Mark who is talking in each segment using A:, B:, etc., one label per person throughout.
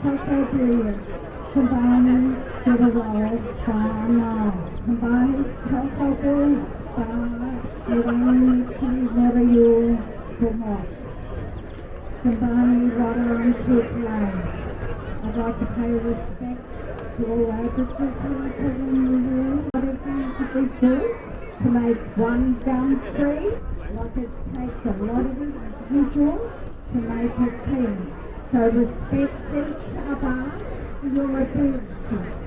A: Coco period. Combine get a roll, bar no. Combine Coco bill, bar, Bellarine, never you, for what? Combine Rotherham to play. I'd like to pay respect to all Aboriginal people in the room. Whatever individuals to make one gum tree, like it takes a lot of individuals to make a team. So respect each other for your abilities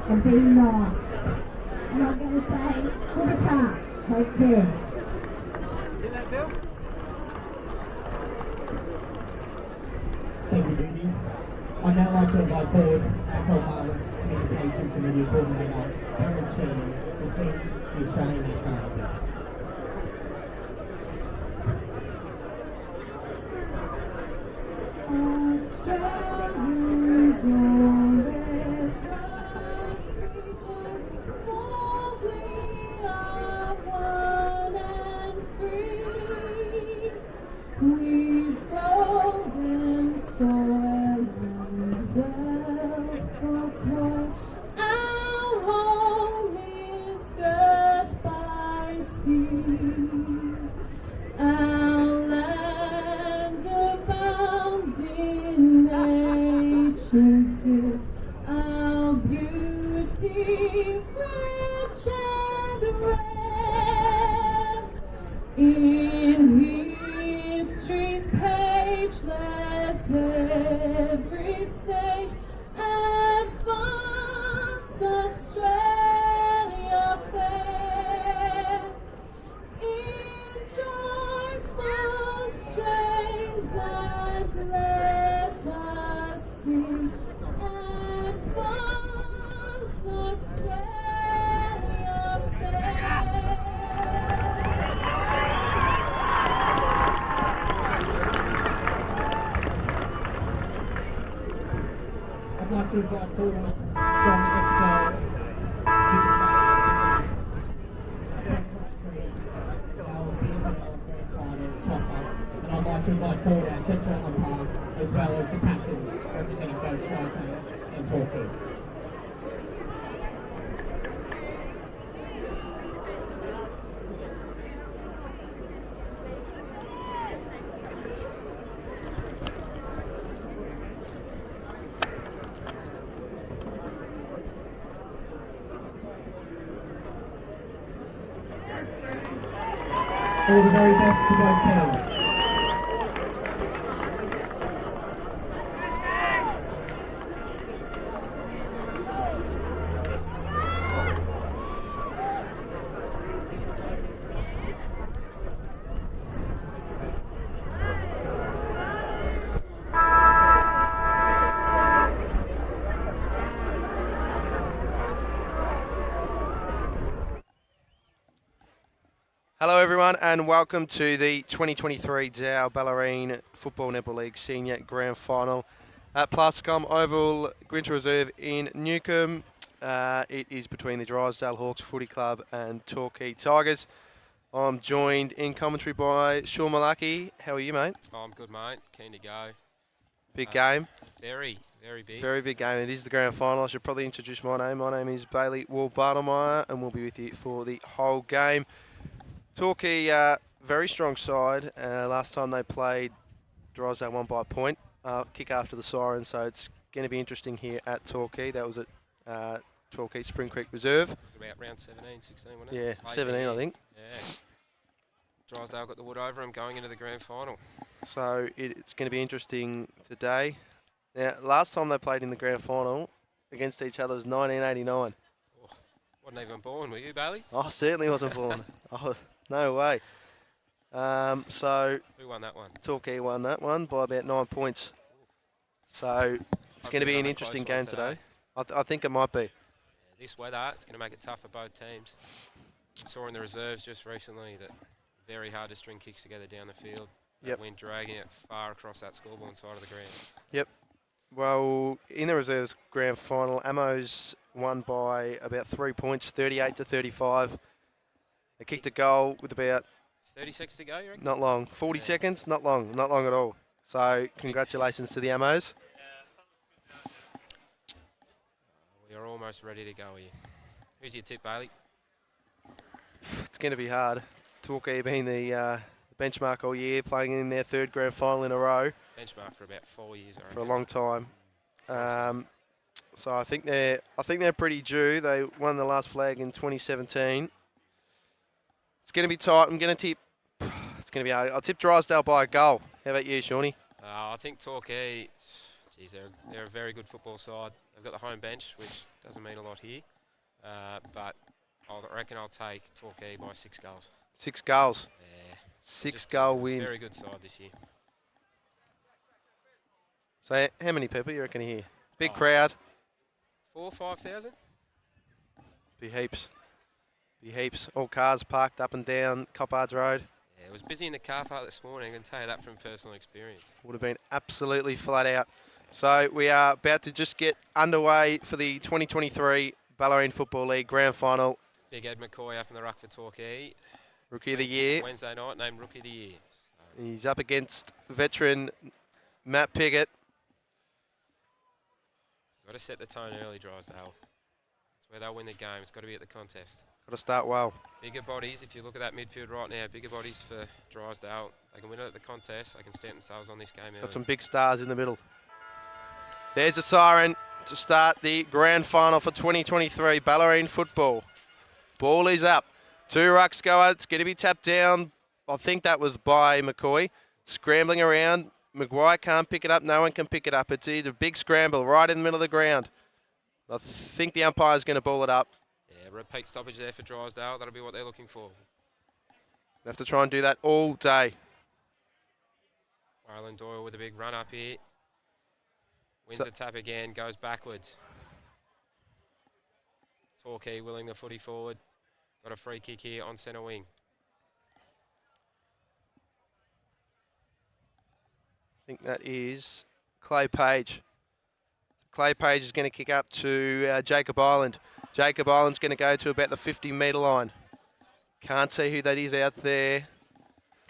A: and be nice. And I'm going to say, Kumata, take care.
B: Thank you, Judy. I'd now like to invite forward AFL Marlins Communications and Media Coordinator, Cameron Sheen, to sing the Australian National Anthem.
A: Australians all their trust reaches, for we are one and free. We've golden soil and wealth for toil. Our home is girt by sea. Our land abounds in nature's gifts. Our beauty rich and rare. In history's page, let every sage advance Australia fair. In joyful strains and let us sing, advance Australia fair.
B: I'd like to invite forward John Exo to the flag 2023 FNL Grand Final toss-up. And I'd like to invite forward our central umpire as well as the captains representing both Drysdale and Torquay. All the very best to both teams.
C: Hello everyone and welcome to the 2023 Dow Bellarine Football Netball League Senior Grand Final at Plasticom Oval, Winter Reserve in Newcombe. It is between the Drysdale Hawks Footy Club and Torquay Tigers. I'm joined in commentary by Sean Malaki. How are you, mate?
D: Oh, I'm good, mate. Keen to go.
C: Big game.
D: Very, very big.
C: Very big game. It is the grand final. I should probably introduce my name. My name is Bailey Wall-Bartlemeyer and we'll be with you for the whole game. Torquay, very strong side. Last time they played, Drysdale won by a point. Kick after the siren, so it's going to be interesting here at Torquay. That was at Torquay Spring Creek Reserve.
D: It was about round 17, 16, wasn't it?
C: Yeah, 17 I think.
D: Yeah. Drysdale got the wood over them going into the grand final.
C: So it's going to be interesting today. Now, last time they played in the grand final against each other was 1989.
D: Oh, wasn't even born, were you, Bailey?
C: I certainly wasn't born. Oh, no way. So
D: Who won that one?
C: Torquay won that one by about 9 points. So it's going to be an interesting game today. I think it might be.
D: Yeah, this weather, it's going to make it tough for both teams. We saw in the reserves just recently that very hard to string kicks together down the field.
C: Yep.
D: Wind dragging it far across that scoreboard side of the ground.
C: Yep. Well, in the reserves grand final, Ammo's won by about 3 points, 38 to 35. They kicked a goal with about
D: 30 seconds to go, you reckon?
C: not long, 40 seconds, not long at all. So congratulations to the Ammos.
D: almost ready to go here. Who's your tip, Bailey?
C: It's going to be hard. Torquay being the benchmark all year, playing in their 3rd grand final in a row
D: Benchmark for about 4 years, I
C: for a
D: reckon.
C: long time. So I think they're pretty due. They won the last flag in 2017. It's going to be tight. I'm going to tip. It's going to be hard. I'll tip Drysdale by a goal. How about you, Shawnee?
D: I think Torquay, geez, they're a very good football side. They've got the home bench, which doesn't mean a lot here. But I reckon I'll take Torquay by 6 goals.
C: 6 goals.
D: Yeah.
C: 6-goal win.
D: Very good side this year.
C: So how many people you reckon here? Big
D: Oh.
C: crowd.
D: 4,000 or 5,000?
C: Be heaps. Be heaps. All cars parked up and down Coppards Road.
D: Yeah, it was busy in the car park this morning. I can tell you that from personal experience.
C: Would have been absolutely flat out. So we are about to just get underway for the 2023 Bellarine Football League Grand Final.
D: Big Ed McCoy up in the ruck for Torquay.
C: Rookie of the Year.
D: Wednesday night, named Rookie of the Year. So
C: He's up against veteran Matt Piggott.
D: got to set the tone early, Drysdale. That's where they'll win the game. It's got to be at the contest.
C: Got to start well.
D: Bigger bodies, if you look at that midfield right now, bigger bodies for Drysdale. They can win it at the contest. They can stamp themselves on this game early.
C: Got some big stars in the middle. There's a siren to start the grand final for 2023 Bellarine football. Ball is up. 2 rucks go out. It's going to be tapped down. I think that was by McCoy. Scrambling around. Maguire can't pick it up. No one can pick it up. It's a big scramble right in the middle of the ground. I think the umpire's going to ball it up.
D: Yeah, repeat stoppage there for Drysdale. That'll be what they're looking for.
C: They have to try and do that all day.
D: Marlon Doyle with a big run up here. Wins the tap again, goes backwards. Torquay willing the footy forward. Got a free kick here on centre wing.
C: I think that is Clay Page. Clay Page is going to kick up to Jacob Island. Jacob Island's going to go to about the 50-metre line. Can't see who that is out there.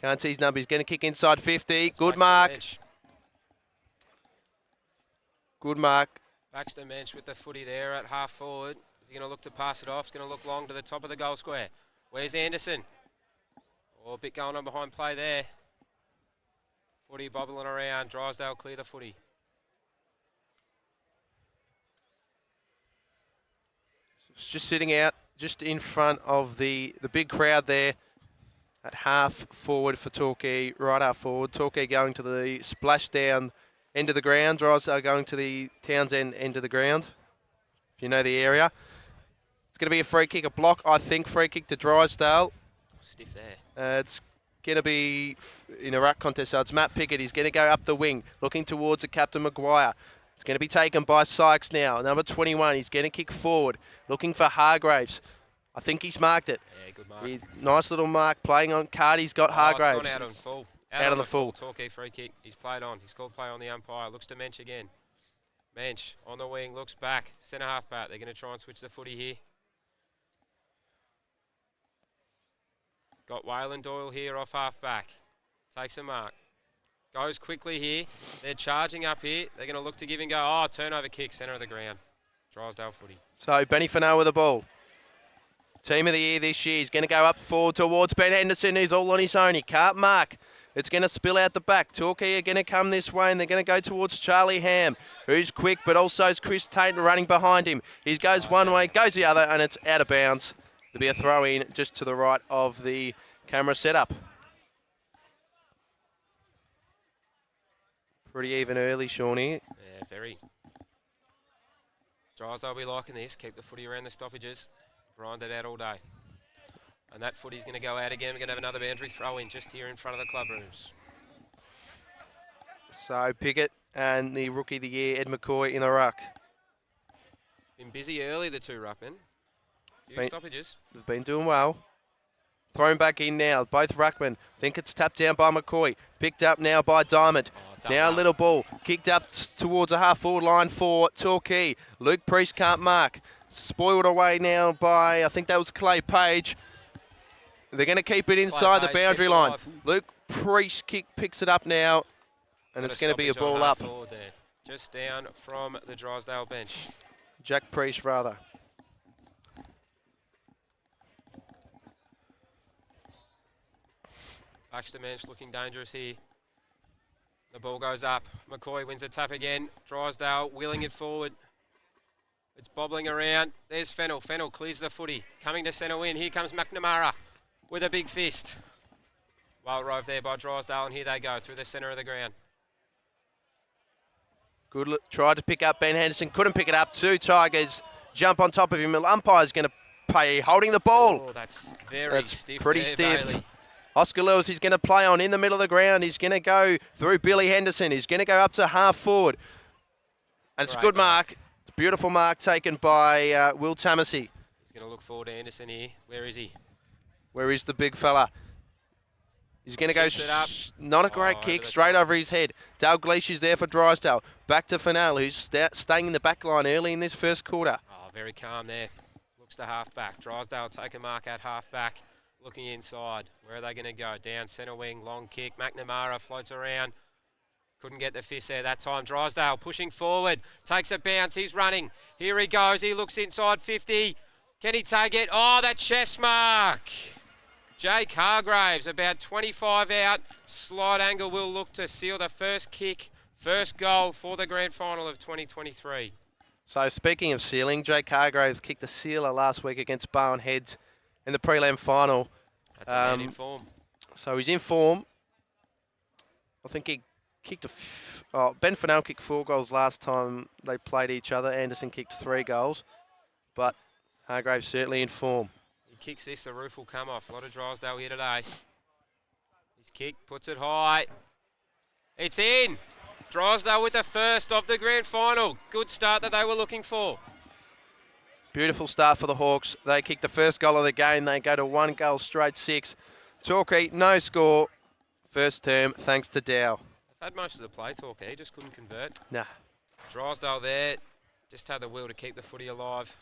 C: Can't see his number. He's going to kick inside 50. Good mark. Good mark.
D: Baxter Mensch with the footy there at half forward. Is he going to look to pass it off? He's going to look long to the top of the goal square. Where's Anderson? Oh, a bit going on behind play there. Footy bobbling around. Drysdale clear the footy.
C: It's just sitting out just in front of the big crowd there at half forward for Torquay, right half forward. Torquay going to the splashdown end of the ground. Drysdale going to the Townsend end of the ground, if you know the area. It's going to be a free kick, a block, I think. Free kick to Drysdale.
D: Stiff there.
C: It's going to be in a ruck contest, so it's Matt Pickett. He's going to go up the wing, looking towards the captain Maguire. It's going to be taken by Sykes now. Number 21, he's going to kick forward, looking for Hargraves. I think he's marked it.
D: Yeah, good mark.
C: Nice little mark, playing on Cardy's got Hargraves.
D: It's gone out on full.
C: Out on the full.
D: Torquay free kick. He's played on. He's called play on the umpire. Looks to Mensch again. Mensch on the wing, looks back. Centre half back. They're going to try and switch the footy here. Got Waylon Doyle here off half back. Takes a mark. Goes quickly here. They're charging up here. They're going to look to give and go. Oh, turnover kick, centre of the ground. Drysdale footy.
C: So Benny Fennell with the ball. Team of the year this year. He's going to go up forward towards Ben Henderson. He's all on his own. He can't mark. It's going to spill out the back. Torquay are going to come this way, and they're going to go towards Charlie Ham, who's quick, but also is Chris Tate running behind him. He goes one way, goes the other, and it's out of bounds. There'll be a throw-in just to the right of the camera setup. Pretty even early, Shawnee.
D: Yeah, very. Drysdale will be liking this. Keep the footy around the stoppages. Grind it out all day. And that footy's going to go out again. We're going to have another boundary throw-in just here in front of the club rooms.
C: So Pickett and the Rookie of the Year, Ed McCoy, in the ruck.
D: Been busy early, the two ruckmen. Few stoppages.
C: They've been doing well. Thrown back in now, both ruckmen. Think it's tapped down by McCoy. Picked up now by Diamond. Now a little ball. Kicked up towards a half-forward line for Torquay. Luke Priest can't mark. Spoiled away now by, I think that was Clay Page. They're going to keep it inside the boundary line. Luke Priest picks it up now, and it's going to be a ball up.
D: Just down from the Drysdale bench.
C: Jack Priest, rather.
D: Baxter Mensch looking dangerous here. The ball goes up. McCoy wins the tap again. Drysdale wheeling it forward. It's bobbling around. There's Fennell. Fennell clears the footy. Coming to centre win. Here comes McNamara with a big fist. Well rove there by Drysdale, and here they go through the centre of the ground.
C: Good look. Tried to pick up Ben Henderson. Couldn't pick it up. 2 Tigers jump on top of him. The umpire's going to pay holding the ball.
D: Oh, that's very stiff.
C: Pretty
D: there,
C: stiff.
D: Bailey.
C: Oscar Lewis is going to play on in the middle of the ground. He's going to go through Billy Henderson. He's going to go up to half forward. And it's a good mark. Beautiful mark taken by Will Tamasey.
D: He's going to look forward to Anderson here. Where is he?
C: Where is the big fella? He's going to go, not a great kick, straight over his head. Dalgleish is there for Drysdale. Back to FNL, who's staying in the back line early in this first quarter.
D: Oh, very calm there. Looks to half back. Drysdale take a mark at half back. Looking inside. Where are they going to go? Down centre wing, long kick. McNamara floats around. Couldn't get the fist there that time. Drysdale pushing forward. Takes a bounce. He's running. Here he goes. He looks inside 50. Can he take it? Oh, that chest mark. Jake Hargraves about 25 out. Slight angle will look to seal the first kick, first goal for the grand final of 2023.
C: So speaking of sealing, Jake Hargraves kicked a sealer last week against Barwon Heads in the prelim final.
D: That's a man in form.
C: So he's in form. I think he kicked Ben Fennell kicked 4 goals last time they played each other. Anderson kicked 3 goals. But Hargraves certainly in form.
D: He kicks this, the roof will come off. A lot of Drysdale here today. His kick puts it high. It's in. Drysdale with the first of the grand final. Good start that they were looking for.
C: Beautiful start for the Hawks. They kick the first goal of the game. They go to 1 goal straight 6. Torquay, no score. First term, thanks to Dow.
D: They've had most of the play, Torquay, just couldn't convert.
C: Nah.
D: Drysdale there, just had the will to keep the footy alive.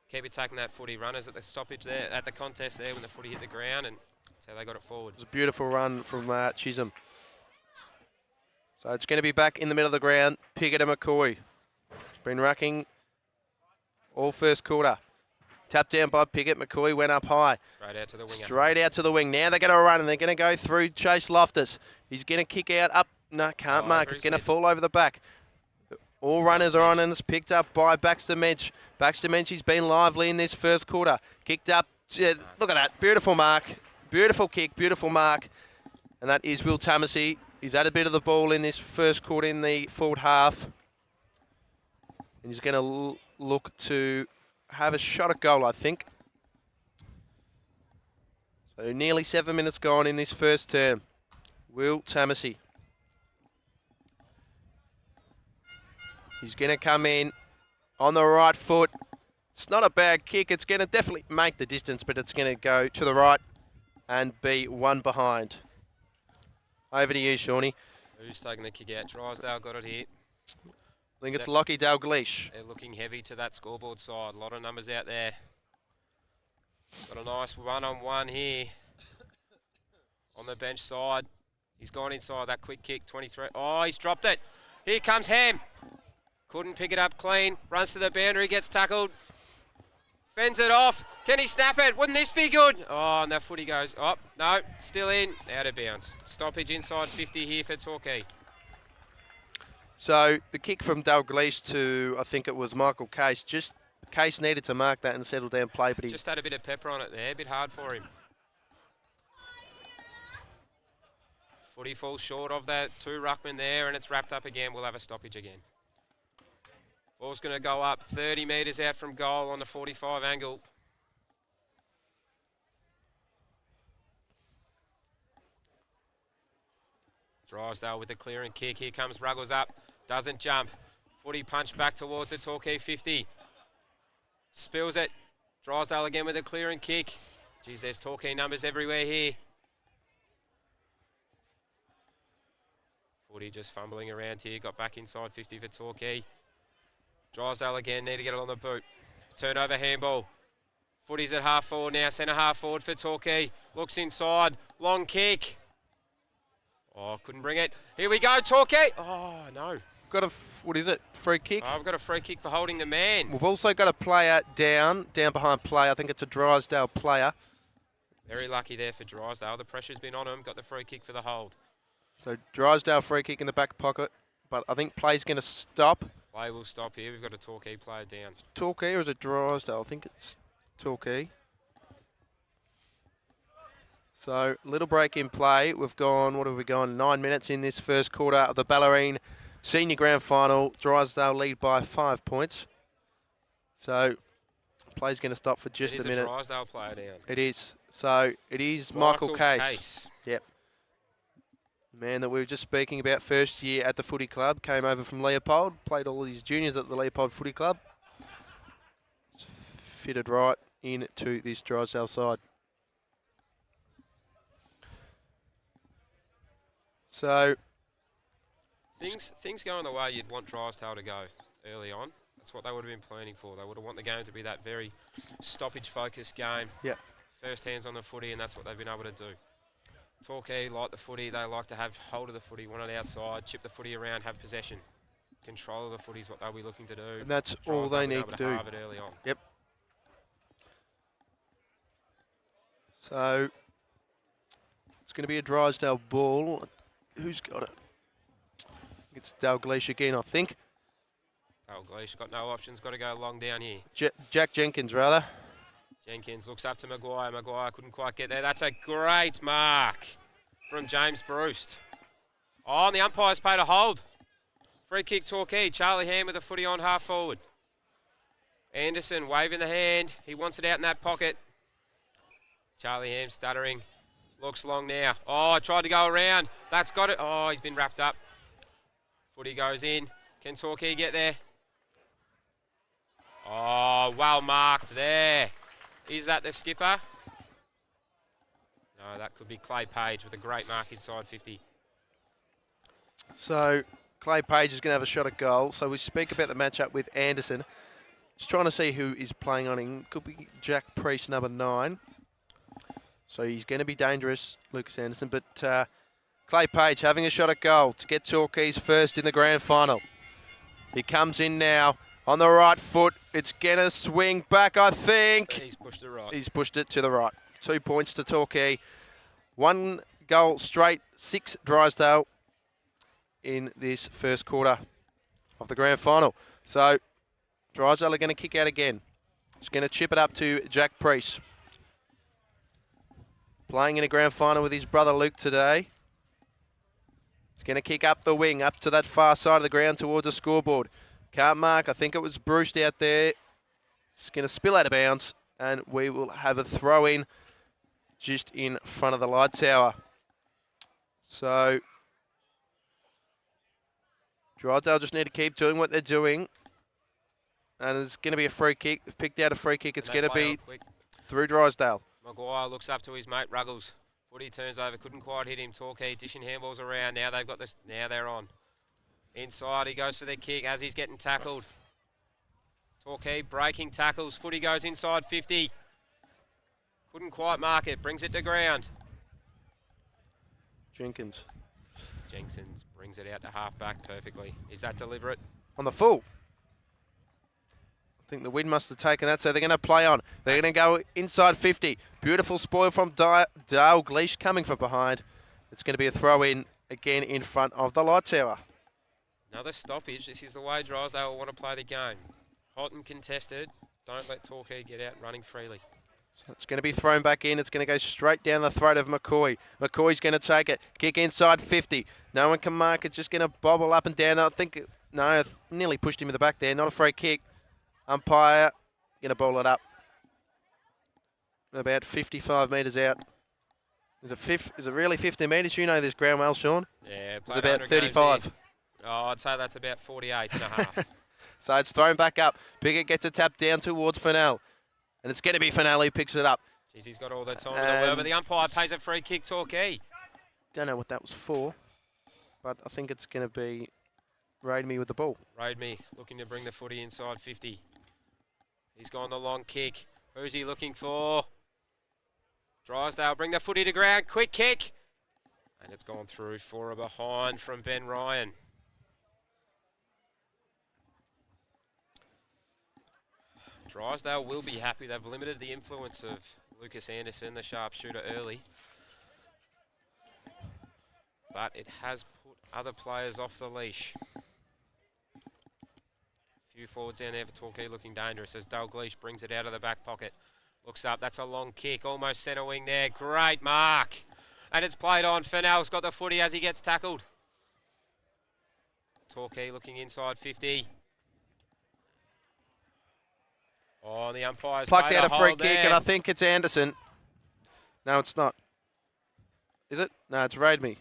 D: Keep attacking that footy. Runners at the stoppage there, at the contest there when the footy hit the ground, and that's how they got it forward.
C: It was a beautiful run from Chisholm. So it's going to be back in the middle of the ground. Piggott and McCoy. He's been racking all first quarter. Tapped down by Piggott. McCoy went up high.
D: Straight out to the winger.
C: Straight out to the wing. Now they're going to run and they're going to go through Chase Loftus. He's going to kick out up. No, can't mark. It's going to fall over the back. All runners are on and it's picked up by Baxter Mensch. Baxter Mensch, he's been lively in this first quarter. Kicked up. Look at that. Beautiful mark. Beautiful kick. Beautiful mark. And that is Will Tamasey. He's had a bit of the ball in this first quarter in the forward half. And he's going to look to have a shot at goal, I think. So nearly 7 minutes gone in this first term. Will Tamasey. He's going to come in on the right foot. It's not a bad kick. It's going to definitely make the distance, but it's going to go to the right and be 1 behind. Over to you, Shawnee.
D: Who's taking the kick out? Drysdale got it here.
C: I think it's Lockie Dalgleish.
D: They're looking heavy to that scoreboard side. A lot of numbers out there. Got a nice one-on-one here on the bench side. He's gone inside that quick kick, 23. Oh, he's dropped it. Here comes Ham. Couldn't pick it up clean. Runs to the boundary, gets tackled. Fends it off. Can he snap it? Wouldn't this be good? Oh, and that footy goes. Oh, no, still in. Out of bounds. Stoppage inside 50 here for Torquay.
C: So the kick from Dalgleish to, I think it was Michael Case. Just Case needed to mark that and settle down play, but he
D: just had a bit of pepper on it there. A bit hard for him. Footy falls short of that 2 ruckman there, and it's wrapped up again. We'll have a stoppage again. Ball's going to go up 30 metres out from goal on the 45 angle. Drysdale with the clearing kick. Here comes Ruggles up. Doesn't jump. Footy punched back towards the Torquay 50. Spills it. Drysdale again with a clearing kick. Geez, there's Torquay numbers everywhere here. Footy just fumbling around here. Got back inside 50 for Torquay. Drysdale again, need to get it on the boot. Turnover handball. Footy's at half forward now, centre half forward for Torquay. Looks inside, long kick. Oh, couldn't bring it. Here we go, Torquay. Oh, no.
C: got a, what is it, free kick?
D: I've got a free kick for holding the man.
C: We've also got a player down behind play. I think it's a Drysdale player.
D: Very lucky there for Drysdale. The pressure's been on him. Got the free kick for the hold.
C: So Drysdale free kick in the back pocket, but I think play's going to stop.
D: Play will stop here. We've got a Torquay player down.
C: Torquay or is it Drysdale? I think it's Torquay. So little break in play. We've gone, what have we gone? 9 minutes in this first quarter of the Bellarine Senior Grand Final. Drysdale lead by 5 points. So play's going to stop for just a minute.
D: It is a Drysdale player down.
C: It is. So it is Michael Case.
D: Case.
C: Yep. The man that we were just speaking about, first year at the footy club, came over from Leopold, played all his juniors at the Leopold Footy Club. Fitted right into this Drysdale side. So
D: things going the way you'd want Drysdale to go early on. That's what they would have been planning for. They would have want the game to be that very stoppage-focused game.
C: Yep.
D: First hands on the footy, and that's what they've been able to do. Torquay like the footy. They like to have hold of the footy, want it outside, chip the footy around, have possession. Control of the footy is what they'll be looking to do.
C: And that's all they need to do.
D: Have it early on.
C: Yep. So it's going to be a Drysdale ball. Who's got it? It's Dalglish again, I think.
D: Dalglish got no options. Got to go long down here.
C: Jack Jenkins, rather.
D: Jenkins looks up to Maguire. Maguire couldn't quite get there. That's a great mark from James Bruce. Oh, and the umpire's paid a hold. Free kick Torquay. Charlie Ham with the footy on half forward. Anderson waving the hand. He wants it out in that pocket. Charlie Ham stuttering. Looks long now. Oh, tried to go around. That's got it. Oh, he's been wrapped up. Footy goes in. Can Torquay get there? Oh, well marked there. Is that the skipper? No, that could be Clay Page with a great mark inside 50.
C: So Clay Page is going to have a shot at goal. So we speak about the matchup with Anderson. Just trying to see who is playing on him. Could be Jack Priest, number 9. So he's going to be dangerous, Lucas Anderson. But Clay Page having a shot at goal to get Torquay's first in the grand final. He comes in now on the right foot. It's going to swing back, I think.
D: He's pushed it right.
C: He's pushed it to the right. 2 points to Torquay. 1 goal straight, 6 Drysdale in this first quarter of the grand final. So Drysdale are going to kick out again. He's going to chip it up to Jack Priest. Playing in a grand final with his brother Luke today. He's going to kick up the wing, up to that far side of the ground towards the scoreboard. Can't mark. I think it was Bruce out there. It's going to spill out of bounds, and we will have a throw-in just in front of the light tower. So Drysdale just need to keep doing what they're doing. And there's going to be a free kick. They've picked out a free kick. It's going to be through Drysdale.
D: Maguire looks up to his mate Ruggles. Footy turns over, couldn't quite hit him. Torquay dishing handballs around. Now they've got this. Now they're on. Inside, he goes for the kick as he's getting tackled. Torquay breaking tackles. Footy goes inside 50. Couldn't quite mark it. Brings it to ground.
C: Jenkins
D: brings it out to half back perfectly. Is that deliberate?
C: on the full. I think the wind must have taken that, so they're going to play on. They're going to go inside 50. Beautiful spoil from Dalglish coming from behind. It's going to be a throw-in again in front of the light tower.
D: Another stoppage. This is the way Drysdale will want to play the game. Hot and contested. Don't let Torquay get out running freely.
C: So it's going to be thrown back in. It's going to go straight down the throat of McCoy. McCoy's going to take it. Kick inside 50. No one can mark. It's just going to bobble up and down. I think, no, I nearly pushed him in the back there. Not a free kick. Umpire going to ball it up. About 55 metres out. Is it really 50 metres? You know this ground well, Sean.
D: Yeah,
C: it's about 35.
D: Oh, I'd say that's about 48 and a half.
C: So it's thrown back up. Pickett gets a tap down towards FNL. And it's going to be FNL who picks it up.
D: Jeez, he's got all the time in the world, but the umpire pays a free kick, Torquay.
C: Don't know what that was for, but I think it's going to be Raidme with the ball.
D: Raidme looking to bring the footy inside 50. He's gone the long kick. Who's he looking for? Drysdale bring the footy to ground. Quick kick. And it's gone through for a behind from Ben Ryan. Drysdale will be happy. They've limited the influence of Lucas Anderson, the sharpshooter, early. But it has put other players off the leash. A few forwards down there for Torquay looking dangerous as Dalglish brings it out of the back pocket. Looks up, that's a long kick, almost centre wing there. Great mark. And it's played on. FNL's got the footy as he gets tackled. Torquay looking inside 50. Oh, the umpire's
C: Plucked
D: made
C: out a free
D: hold
C: kick,
D: there.
C: and I think it's Anderson. No, it's not. Is it? No, it's Radme.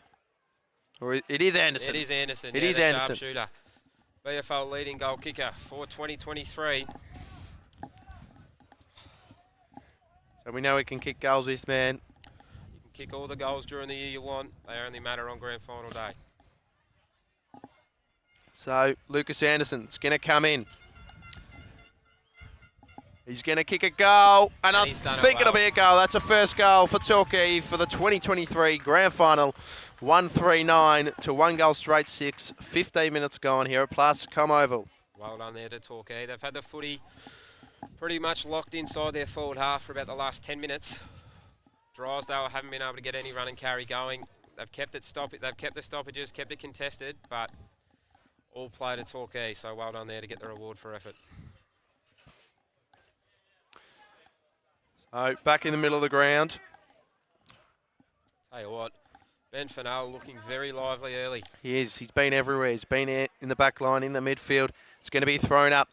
C: Or it is Anderson.
D: It is Anderson.
C: It
D: yeah,
C: is
D: the
C: Anderson.
D: Sharpshooter. BFL leading goal kicker for 2023.
C: So we know he can kick goals, this man.
D: You can kick all the goals during the year you want. They only matter on grand final day.
C: So Lucas Anderson's going to come in. He's going to kick a goal, and I
D: he's done it
C: think it'll
D: well.
C: be a goal. That's a first goal for Torquay for the 2023 grand final. 1-3-9 to 1 goal straight 6. 15 minutes gone here at Plascom Oval.
D: Well done there to Torquay. They've had the footy pretty much locked inside their forward half for about the last 10 minutes. Drysdale haven't been able to get any run and carry going. They've kept it They've kept the stoppages, kept it contested, but all play to Torquay. So well done there to get the reward for effort.
C: So back in the middle of the ground.
D: Tell you what, Ben FNL looking very lively early.
C: He is. He's been everywhere. He's been in the back line, in the midfield. It's going to be thrown up.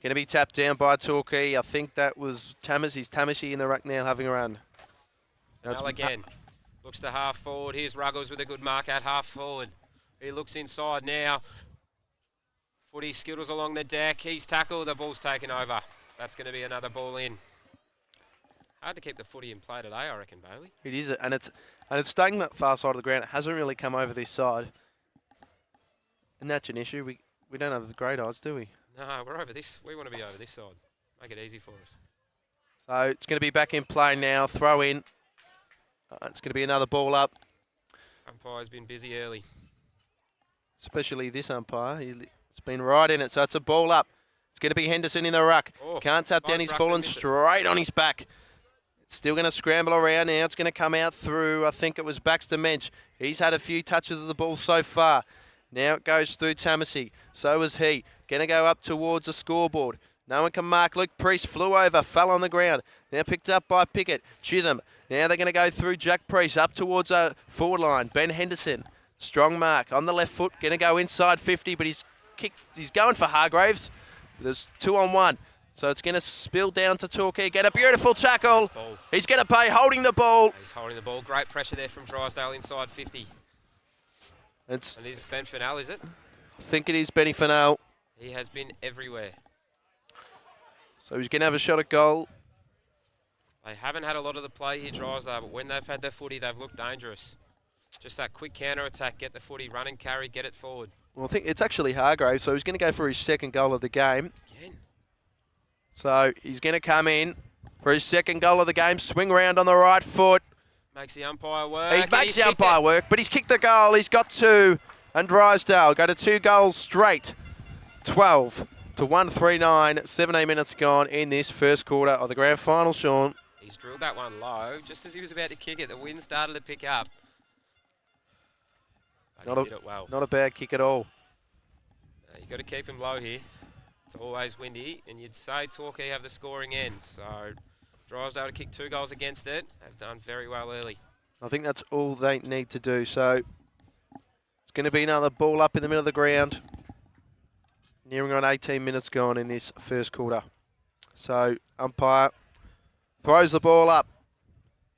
C: Going to be tapped down by Torquay. I think that was Tamasi. Tamasi in the ruck now having a run.
D: FNL again. Looks to half forward. Here's Ruggles with a good mark at half forward. He looks inside now. Footy skittles along the deck. He's tackled. The ball's taken over. That's going to be another ball in. Hard to keep the footy in play today, I reckon, Bailey.
C: It is, and it's staying that far side of the ground. It hasn't really come over this side, and that's an issue. We don't have the great odds, do we?
D: No, we're over this. We want to be over this side. Make it easy for us.
C: So it's going to be back in play now. Throw in. It's going to be another ball up.
D: Umpire's been busy early.
C: Especially this umpire. It's been right in it, so it's a ball up. It's going to be Henderson in the ruck.
D: Oh,
C: Can't tap down.
D: nice
C: He's
D: ruck,
C: fallen
D: missed it.
C: straight on his back. It's still going to scramble around now. It's going to come out through, I think it was Baxter Mensch. He's had a few touches of the ball so far. Now it goes through Tamasi. So is he. Going to go up towards the scoreboard. No one can mark. Luke Priest flew over, fell on the ground. Now picked up by Pickett. Chisholm. Now they're going to go through Jack Priest up towards a forward line. Ben Henderson. Strong mark on the left foot. Going to go inside 50, but he's going for Hargraves. There's 2-on-1. So it's going to spill down to Torquay. Get a beautiful tackle. He's going to pay, holding the ball.
D: He's holding the ball. Great pressure there from Drysdale inside 50. And this is Ben FNL, is it?
C: I think it is Benny FNL.
D: He has been everywhere.
C: So he's going to have a shot at goal.
D: They haven't had a lot of the play here, Drysdale, but when they've had their footy, they've looked dangerous. Just that quick counter-attack, get the footy, run and carry, get it forward.
C: Well, I think it's actually Hargraves, so he's going to go for his second goal of the game.
D: Again.
C: So he's going to come in for his second goal of the game, swing round on the right foot.
D: Makes the umpire work.
C: He makes the umpire work, but he's kicked the goal. He's got 2, and Drysdale go to 2 goals straight. 12 to 1-3-9, 17 minutes gone in this first quarter of the grand final, Sean.
D: He's drilled that one low. Just as he was about to kick it, the wind started to pick up. But he did it well.
C: Not a bad kick at all.
D: You've got to keep him low here. It's always windy, and you'd say Torquay have the scoring end. So Drysdale to kick 2 goals against it. Have done very well early.
C: I think that's all they need to do. So it's going to be another ball up in the middle of the ground. Nearing on 18 minutes gone in this first quarter. So umpire throws the ball up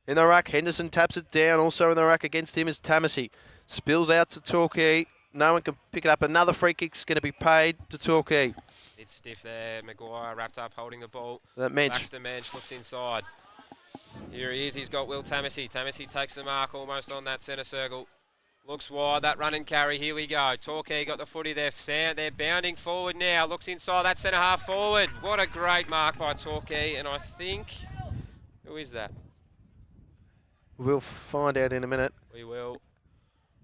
C: in the ruck. Henderson taps it down. Also in the ruck against him is Tamasi. Spills out to Torquay. No one can pick it up. Another free kick's going to be paid to Torquay.
D: Bit stiff there. Maguire wrapped up holding the ball.
C: That Mensch.
D: Baxter Mensch looks inside. Here he is. He's got Will Tamasi. Tamasi takes the mark almost on that centre circle. Looks wide. That run and carry. Here we go. Torquay got the footy there. They're bounding forward now. Looks inside that centre half forward. What a great mark by Torquay. And I think... Who is that?
C: We'll find out in a minute.
D: We will.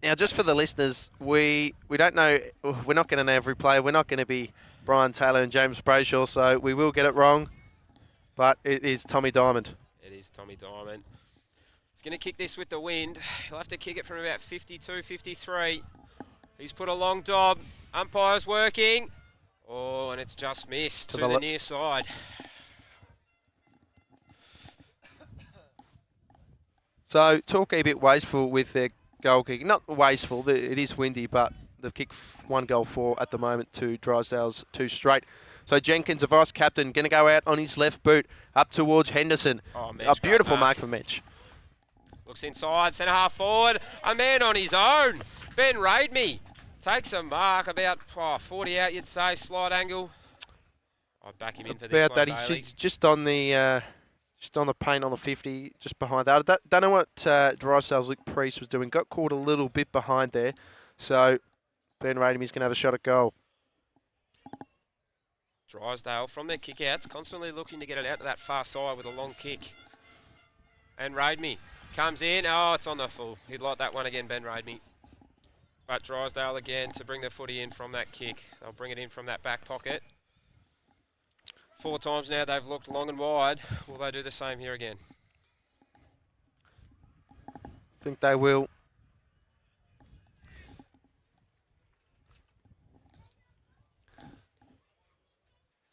C: Now, just for the listeners, we don't know. We're not going to know every player. We're not going to be Brian Taylor and James Brayshaw, so we will get it wrong. But it is Tommy Diamond.
D: It is Tommy Diamond. He's going to kick this with the wind. He'll have to kick it from about 52, 53. He's put a long dob. Umpire's working. Oh, and it's just missed to the near side.
C: So Torquay a bit wasteful with their goal kicking. Not wasteful, it is windy, but they've kicked 1 goal for at the moment to Drysdale's 2 straight. So Jenkins, the vice-captain, going to go out on his left boot up towards Henderson.
D: Oh, Mitch,
C: a beautiful mark for Mitch.
D: Looks inside, centre half forward. A man on his own. Ben Raidme takes a mark about 40 out, you'd say, slight angle. I'd back him in for this one,
C: that.
D: Bailey.
C: He's just on the paint on the 50, just behind that. Don't know what Drysdale's Luke Priest was doing. Got caught a little bit behind there. So Ben Raidme's going to have a shot at goal.
D: Drysdale from their kick-outs, constantly looking to get it out to that far side with a long kick. And Raidme comes in. Oh, it's on the full. He'd like that one again, Ben Raidme. But Drysdale again to bring the footy in from that kick. They'll bring it in from that back pocket. 4 times now they've looked long and wide. Will they do the same here again?
C: I think they will.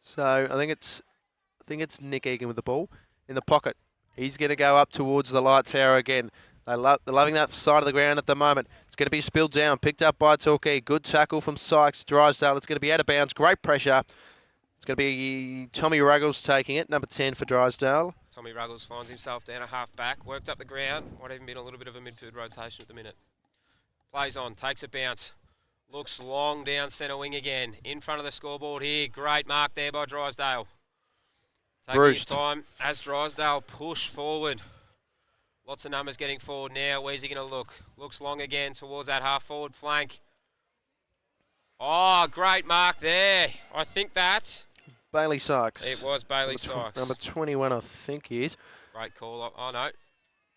C: So I think it's Nick Egan with the ball in the pocket. He's going to go up towards the light tower again. They're loving that side of the ground at the moment. It's going to be spilled down, picked up by Torquay. Good tackle from Sykes. Drysdale. It's going to be out of bounds. Great pressure. It's going to be Tommy Ruggles taking it, number 10 for Drysdale.
D: Tommy Ruggles finds himself down a half back, worked up the ground. Might even been a little bit of a midfield rotation at the minute. Plays on, takes a bounce. Looks long down centre wing again. In front of the scoreboard here. Great mark there by Drysdale. Taking his time as Drysdale push forward. Lots of numbers getting forward now. Where's he going to look? Looks long again towards that half forward flank. Oh, great mark there. I think that...
C: Bailey Sykes.
D: It was Bailey Sykes.
C: Number 21, I think he is.
D: Great call. Oh, no.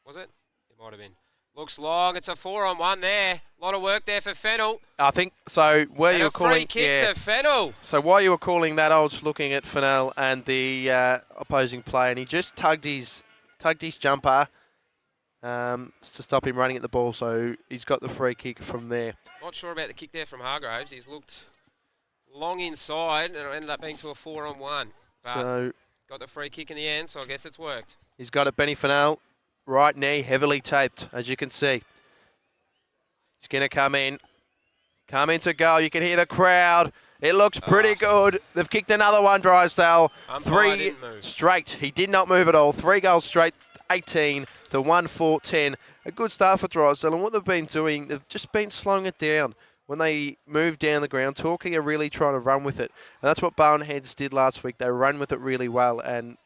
D: Was it? It might have been. Looks long. It's a 4-on-1 there. A lot of work there for FNL.
C: I think so. Where
D: and
C: you were calling
D: free kick to FNL.
C: So while you were calling that, I was looking at FNL and the opposing player, and he just tugged his jumper to stop him running at the ball. So he's got the free kick from there.
D: Not sure about the kick there from Hargraves. He's looked long inside, and it ended up being to a 4-on-1. But
C: So
D: got the free kick in the end, so I guess it's worked.
C: he's got it. Benny FNL, right knee, heavily taped, as you can see. He's going to come into goal. You can hear the crowd. It looks pretty good. They've kicked another one, Drysdale.
D: Umpire
C: 3
D: didn't move.
C: straight. He did not move at all. 3 goals straight, 18 to 1-4-10. A good start for Drysdale. And what they've been doing, they've just been slowing it down. When they move down the ground, Torquay are really trying to run with it. And that's what Barnheads did last week. They ran with it really well. And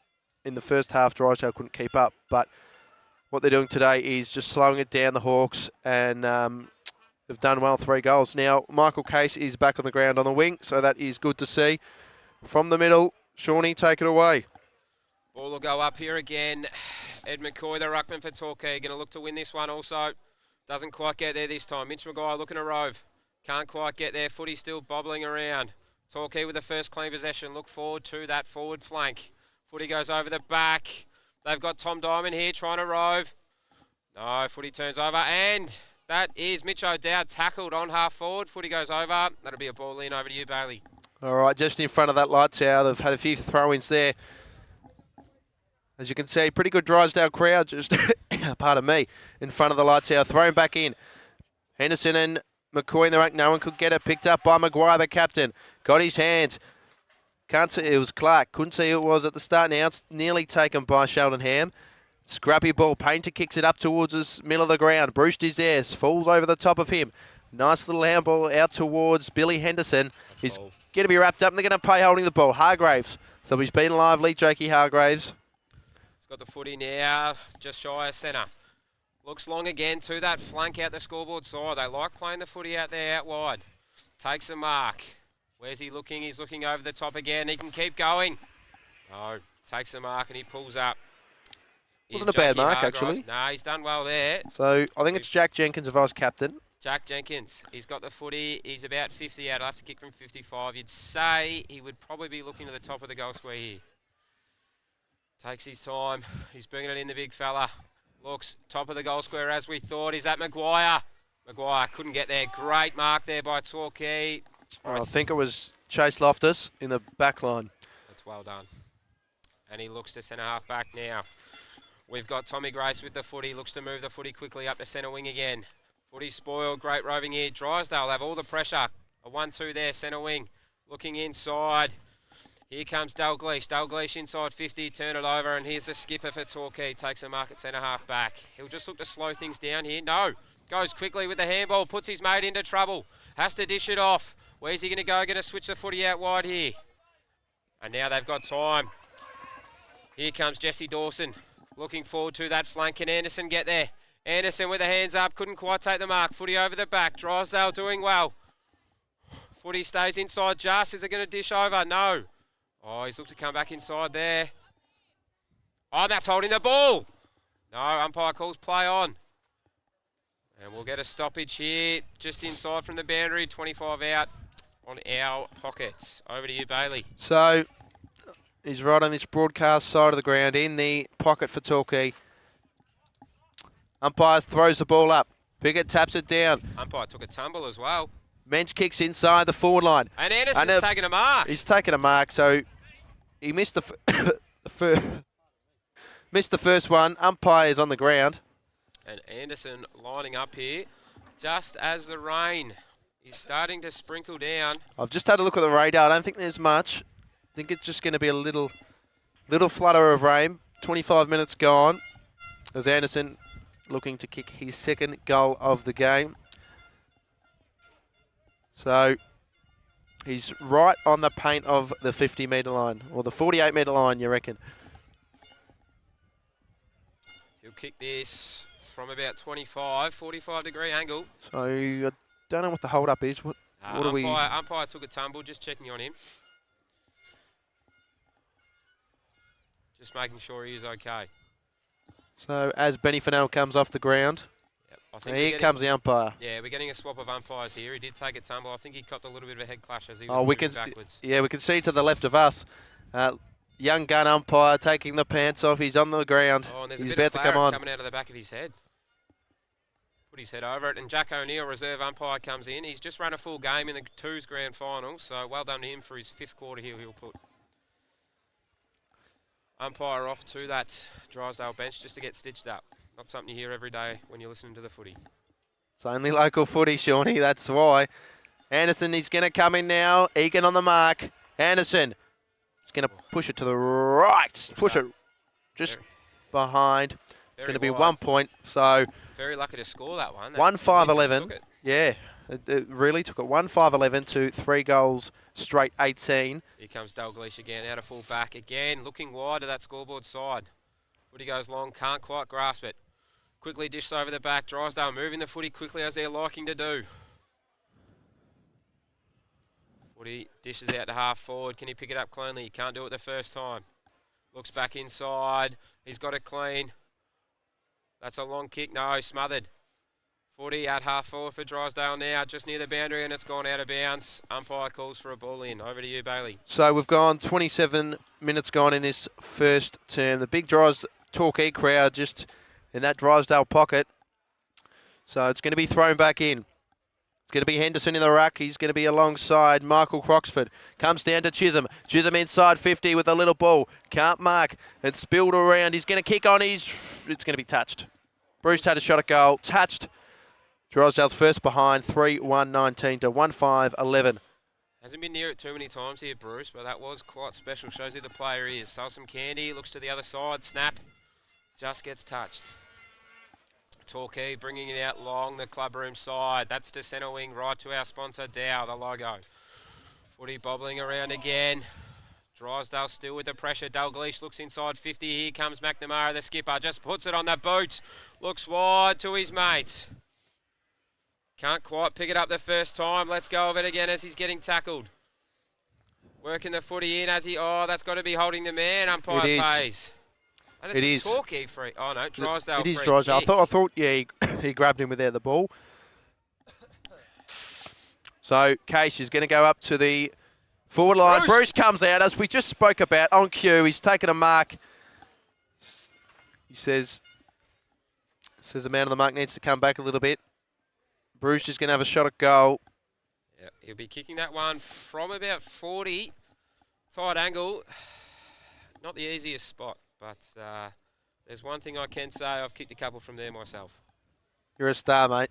C: in the first half, Drysdale couldn't keep up. But what they're doing today is just slowing it down, the Hawks, and they've done well, 3 goals. Now, Michael Case is back on the ground on the wing, so that is good to see. From the middle, Shawnee, take it away.
D: Ball will go up here again. Ed McCoy, the ruckman for Torquay, going to look to win this one also. Doesn't quite get there this time. Mitch Maguire looking to rove. Can't quite get there. Footy still bobbling around. Torquay with the first clean possession. Look forward to that forward flank. Footy goes over the back. They've got Tom Diamond here trying to rove. No, footy turns over. And that is Mitch O'Dowd tackled on half forward. Footy goes over. That'll be a ball in. Over to you, Bailey.
C: All right, just in front of that light tower. They've had a few throw-ins there. As you can see, pretty good Drysdale crowd, just, pardon me, in front of the light tower. Thrown back in. Henderson and McCoy in the rack. No one could get it. Picked up by Maguire, the captain. Got his hands. Can't see, it was Clark. Couldn't see who it was at the start. Now it's nearly taken by Sheldon Ham. Scrappy ball. Painter kicks it up towards the middle of the ground. Brewster is there. Falls over the top of him. Nice little handball out towards Billy Henderson. He's going to be wrapped up and they're going to play holding the ball. Hargraves. So he's been lively, Jakey Hargraves.
D: He's got the footy now, just shy of centre. Looks long again to that flank out the scoreboard side. They like playing the footy out there out wide. Takes a mark. Where's he looking? He's looking over the top again. He can keep going. No, takes a mark and he pulls up.
C: Wasn't a bad mark, actually.
D: No, he's done well there.
C: So I think it's Jack Jenkins, the vice captain.
D: Jack Jenkins, he's got the footy. He's about 50 out. He'll have to kick from 55. You'd say he would probably be looking to the top of the goal square here. Takes his time. He's bringing it in, the big fella. Looks top of the goal square as we thought. He's at Maguire. Maguire couldn't get there. Great mark there by Torquay.
C: I think it was Chase Loftus in the back line.
D: That's well done. And he looks to centre half back now. We've got Tommy Grace with the footy. Looks to move the footy quickly up to centre wing again. Footy spoiled. Great roving here. Drysdale have all the pressure. A 1-2 there, centre wing. Looking inside. Here comes Dalglish. Dalglish inside 50. Turn it over. And here's the skipper for Torquay. Takes a mark at centre half back. He'll just look to slow things down here. No. Goes quickly with the handball. Puts his mate into trouble. Has to dish it off. Where's he going to go? Going to switch the footy out wide here. And now they've got time. Here comes Jesse Dawson. Looking forward to that flank. Can Anderson get there? Anderson with the hands up. Couldn't quite take the mark. Footy over the back. Drysdale doing well. Footy stays inside just. Is it going to dish over? No. Oh, he's looked to come back inside there. Oh, that's holding the ball. No, umpire calls play on. And we'll get a stoppage here. Just inside from the boundary. 25 out on our pockets. Over to you, Bailey.
C: So he's right on this broadcast side of the ground in the pocket for Torquay. Umpire throws the ball up. Pickett taps it down.
D: Umpire took a tumble as well.
C: Mensch kicks inside the forward line.
D: And Anderson's taking a mark.
C: He's taken a mark, so he missed missed the first one. Umpire is on the ground.
D: And Anderson lining up here just as the rain is starting to sprinkle down.
C: I've just had a look at the radar. I don't think there's much. I think it's just going to be a little flutter of rain. 25 minutes gone. As Anderson looking to kick his second goal of the game. So he's right on the paint of the 50-metre line, or the 48-metre line, you reckon?
D: He'll kick this from about 25, 45-degree angle.
C: So I don't know what the hold-up is. What do we...
D: Umpire took a tumble, just checking on him. Just making sure he is okay.
C: So as Benny FNL comes off the ground, here comes the umpire.
D: Yeah, we're getting a swap of umpires here. He did take a tumble. I think he copped a little bit of a head clash as he was moving backwards.
C: Yeah, we can see to the left of us. Young gun umpire taking the pants off. He's on the ground.
D: Oh, and there's
C: He's
D: a bit
C: about
D: of
C: to come on.
D: coming out of the back of his head. Put his head over it. And Jack O'Neill, reserve umpire, comes in. He's just run a full game in the twos grand final. So well done to him for his fifth quarter here. He'll put umpire off to that Drysdale bench just to get stitched up. Not something you hear every day when you're listening to the footy.
C: It's only local footy, Shawnee, that's why. Anderson, he's going to come in now. Egan on the mark. Anderson is going to push it to the right. Push it just behind. It's going to be 1 point. So
D: very lucky to score that one.
C: 1-5-11. Yeah, it really took it. 1-5-11 to 3 goals straight 18.
D: Here comes Dalglish again, out of full back again, looking wide to that scoreboard side. Footy goes long, can't quite grasp it. Quickly dished over the back. Drysdale moving the footy quickly as they're liking to do. Footy dishes out to half forward. Can he pick it up cleanly? He can't do it the first time. Looks back inside. He's got it clean. That's a long kick. No, smothered. Footy at half forward for Drysdale now, just near the boundary, and it's gone out of bounds. Umpire calls for a ball in. Over to you, Bailey.
C: So we've gone 27 minutes gone in this first term. The big Torquay crowd just in that Drysdale pocket. So it's going to be thrown back in. It's going to be Henderson in the ruck. He's going to be alongside Michael Croxford. Comes down to Chisholm. Chisholm inside 50 with a little ball. Can't mark. It's spilled around. He's going to kick on. It's going to be touched. Bruce had a shot at goal. Touched. Drysdale's first behind. 3-1-19 to 1-5-11.
D: Hasn't been near it too many times here, Bruce, but that was quite special. Shows who the player is. Sells some candy. Looks to the other side. Snap. Just gets touched. Torquay bringing it out long the clubroom side. That's to centre wing, right to our sponsor, Dow, the logo. Footy bobbling around again. Drysdale still with the pressure. Dalglish looks inside 50. Here comes McNamara, the skipper. Just puts it on the boot. Looks wide to his mate. Can't quite pick it up the first time. Let's go of it again as he's getting tackled. Working the footy in as he... Oh, that's got to be holding the man. Umpire pays. And it's a Torquay free. Oh, no, Drysdale free.
C: It is Drysdale. I thought, yeah, he grabbed him with the ball. So Case is going to go up to the forward line. Bruce comes out, as we just spoke about, on cue. He's taken a mark. He says the man on the mark needs to come back a little bit. Bruce is going to have a shot at goal.
D: Yeah, he'll be kicking that one from about 40. Tight angle. Not the easiest spot, but there's one thing I can say. I've kicked a couple from there myself.
C: You're a star, mate.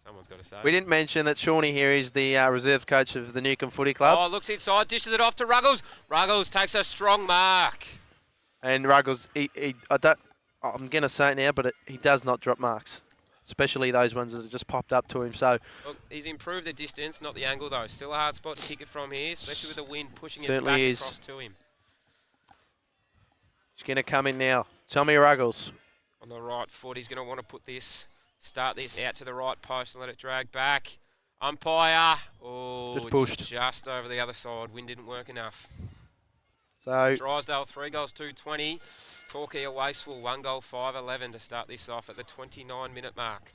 D: Someone's got to say.
C: We didn't mention that Shawnee here is the reserve coach of the Newcombe Footy Club.
D: Oh, looks inside, dishes it off to Ruggles. Ruggles takes a strong mark.
C: And Ruggles, I'm going to say it now, but he does not drop marks, especially those ones that have just popped up to him. So
D: Look, he's improved the distance, not the angle though. Still a hard spot to kick it from here, especially with the wind pushing it back across to him.
C: He's going to come in now. Tommy Ruggles.
D: On the right foot, he's going to want to start this out to the right post and let it drag back. Umpire. Oh,
C: just pushed.
D: Just over the other side. Wind didn't work enough.
C: So
D: Drysdale 3 goals 2-20. Torquay a wasteful 1 goal 5-11 to start this off at the 29-minute mark.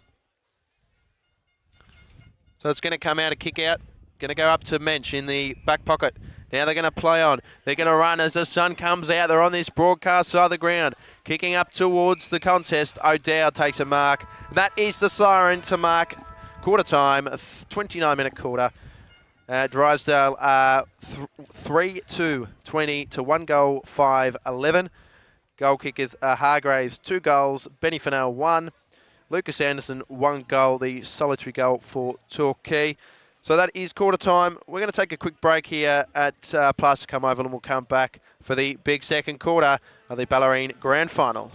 C: So it's going to come out a kick out. Going to go up to Mensch in the back pocket. Now they're going to play on. They're going to run as the sun comes out. They're on this broadcast side of the ground. Kicking up towards the contest. O'Dowd takes a mark. That is the siren to mark quarter time. 29-minute quarter. Drysdale 3-2-20 to 1 goal 5-11. Goal kickers Hargraves 2 goals. Benny FNL 1. Lucas Anderson 1 goal. The solitary goal for Torquay. So that is quarter time. We're going to take a quick break here at Plasticum Oval, and we'll come back for the big second quarter of the Bellarine Grand Final.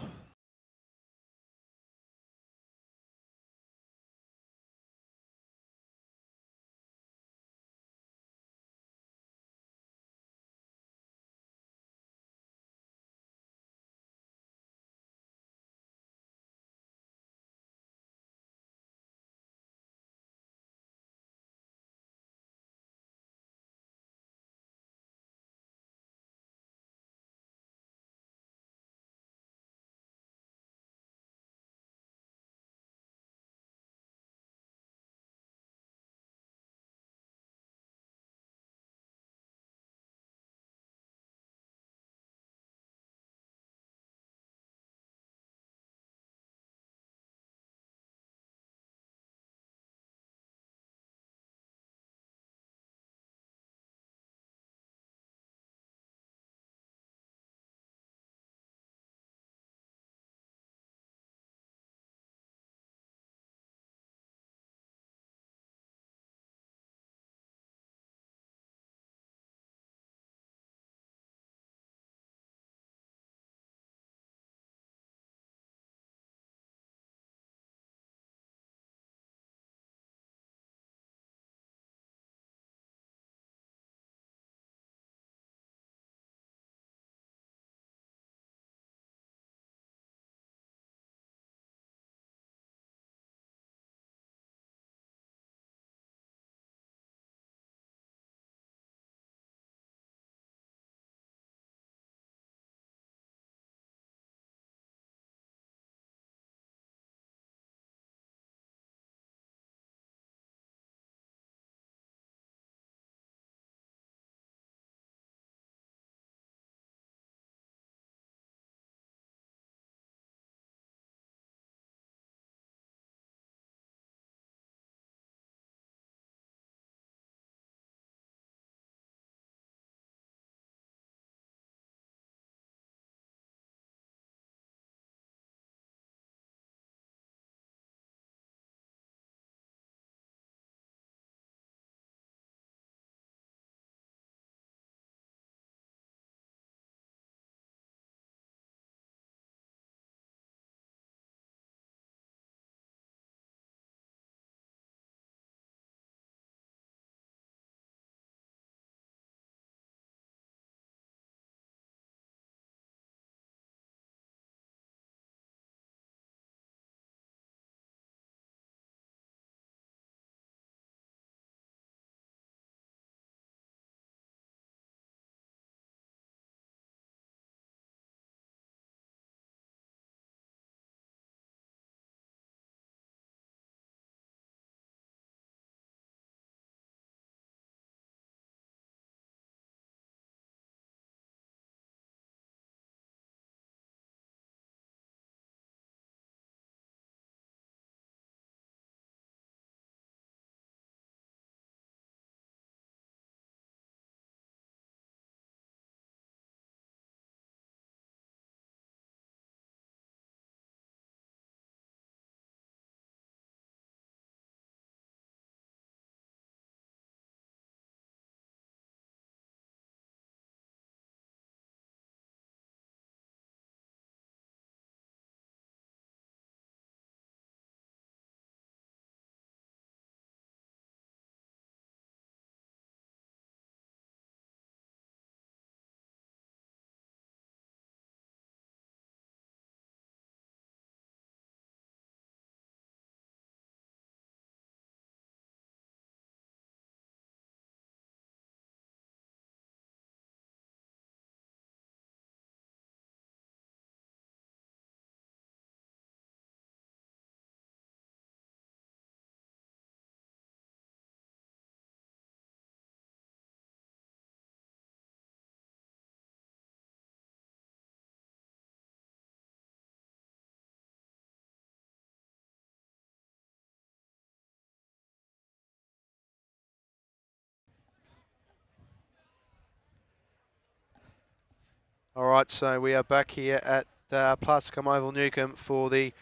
C: All right, so we are back here at Plascom Oval Newcombe for the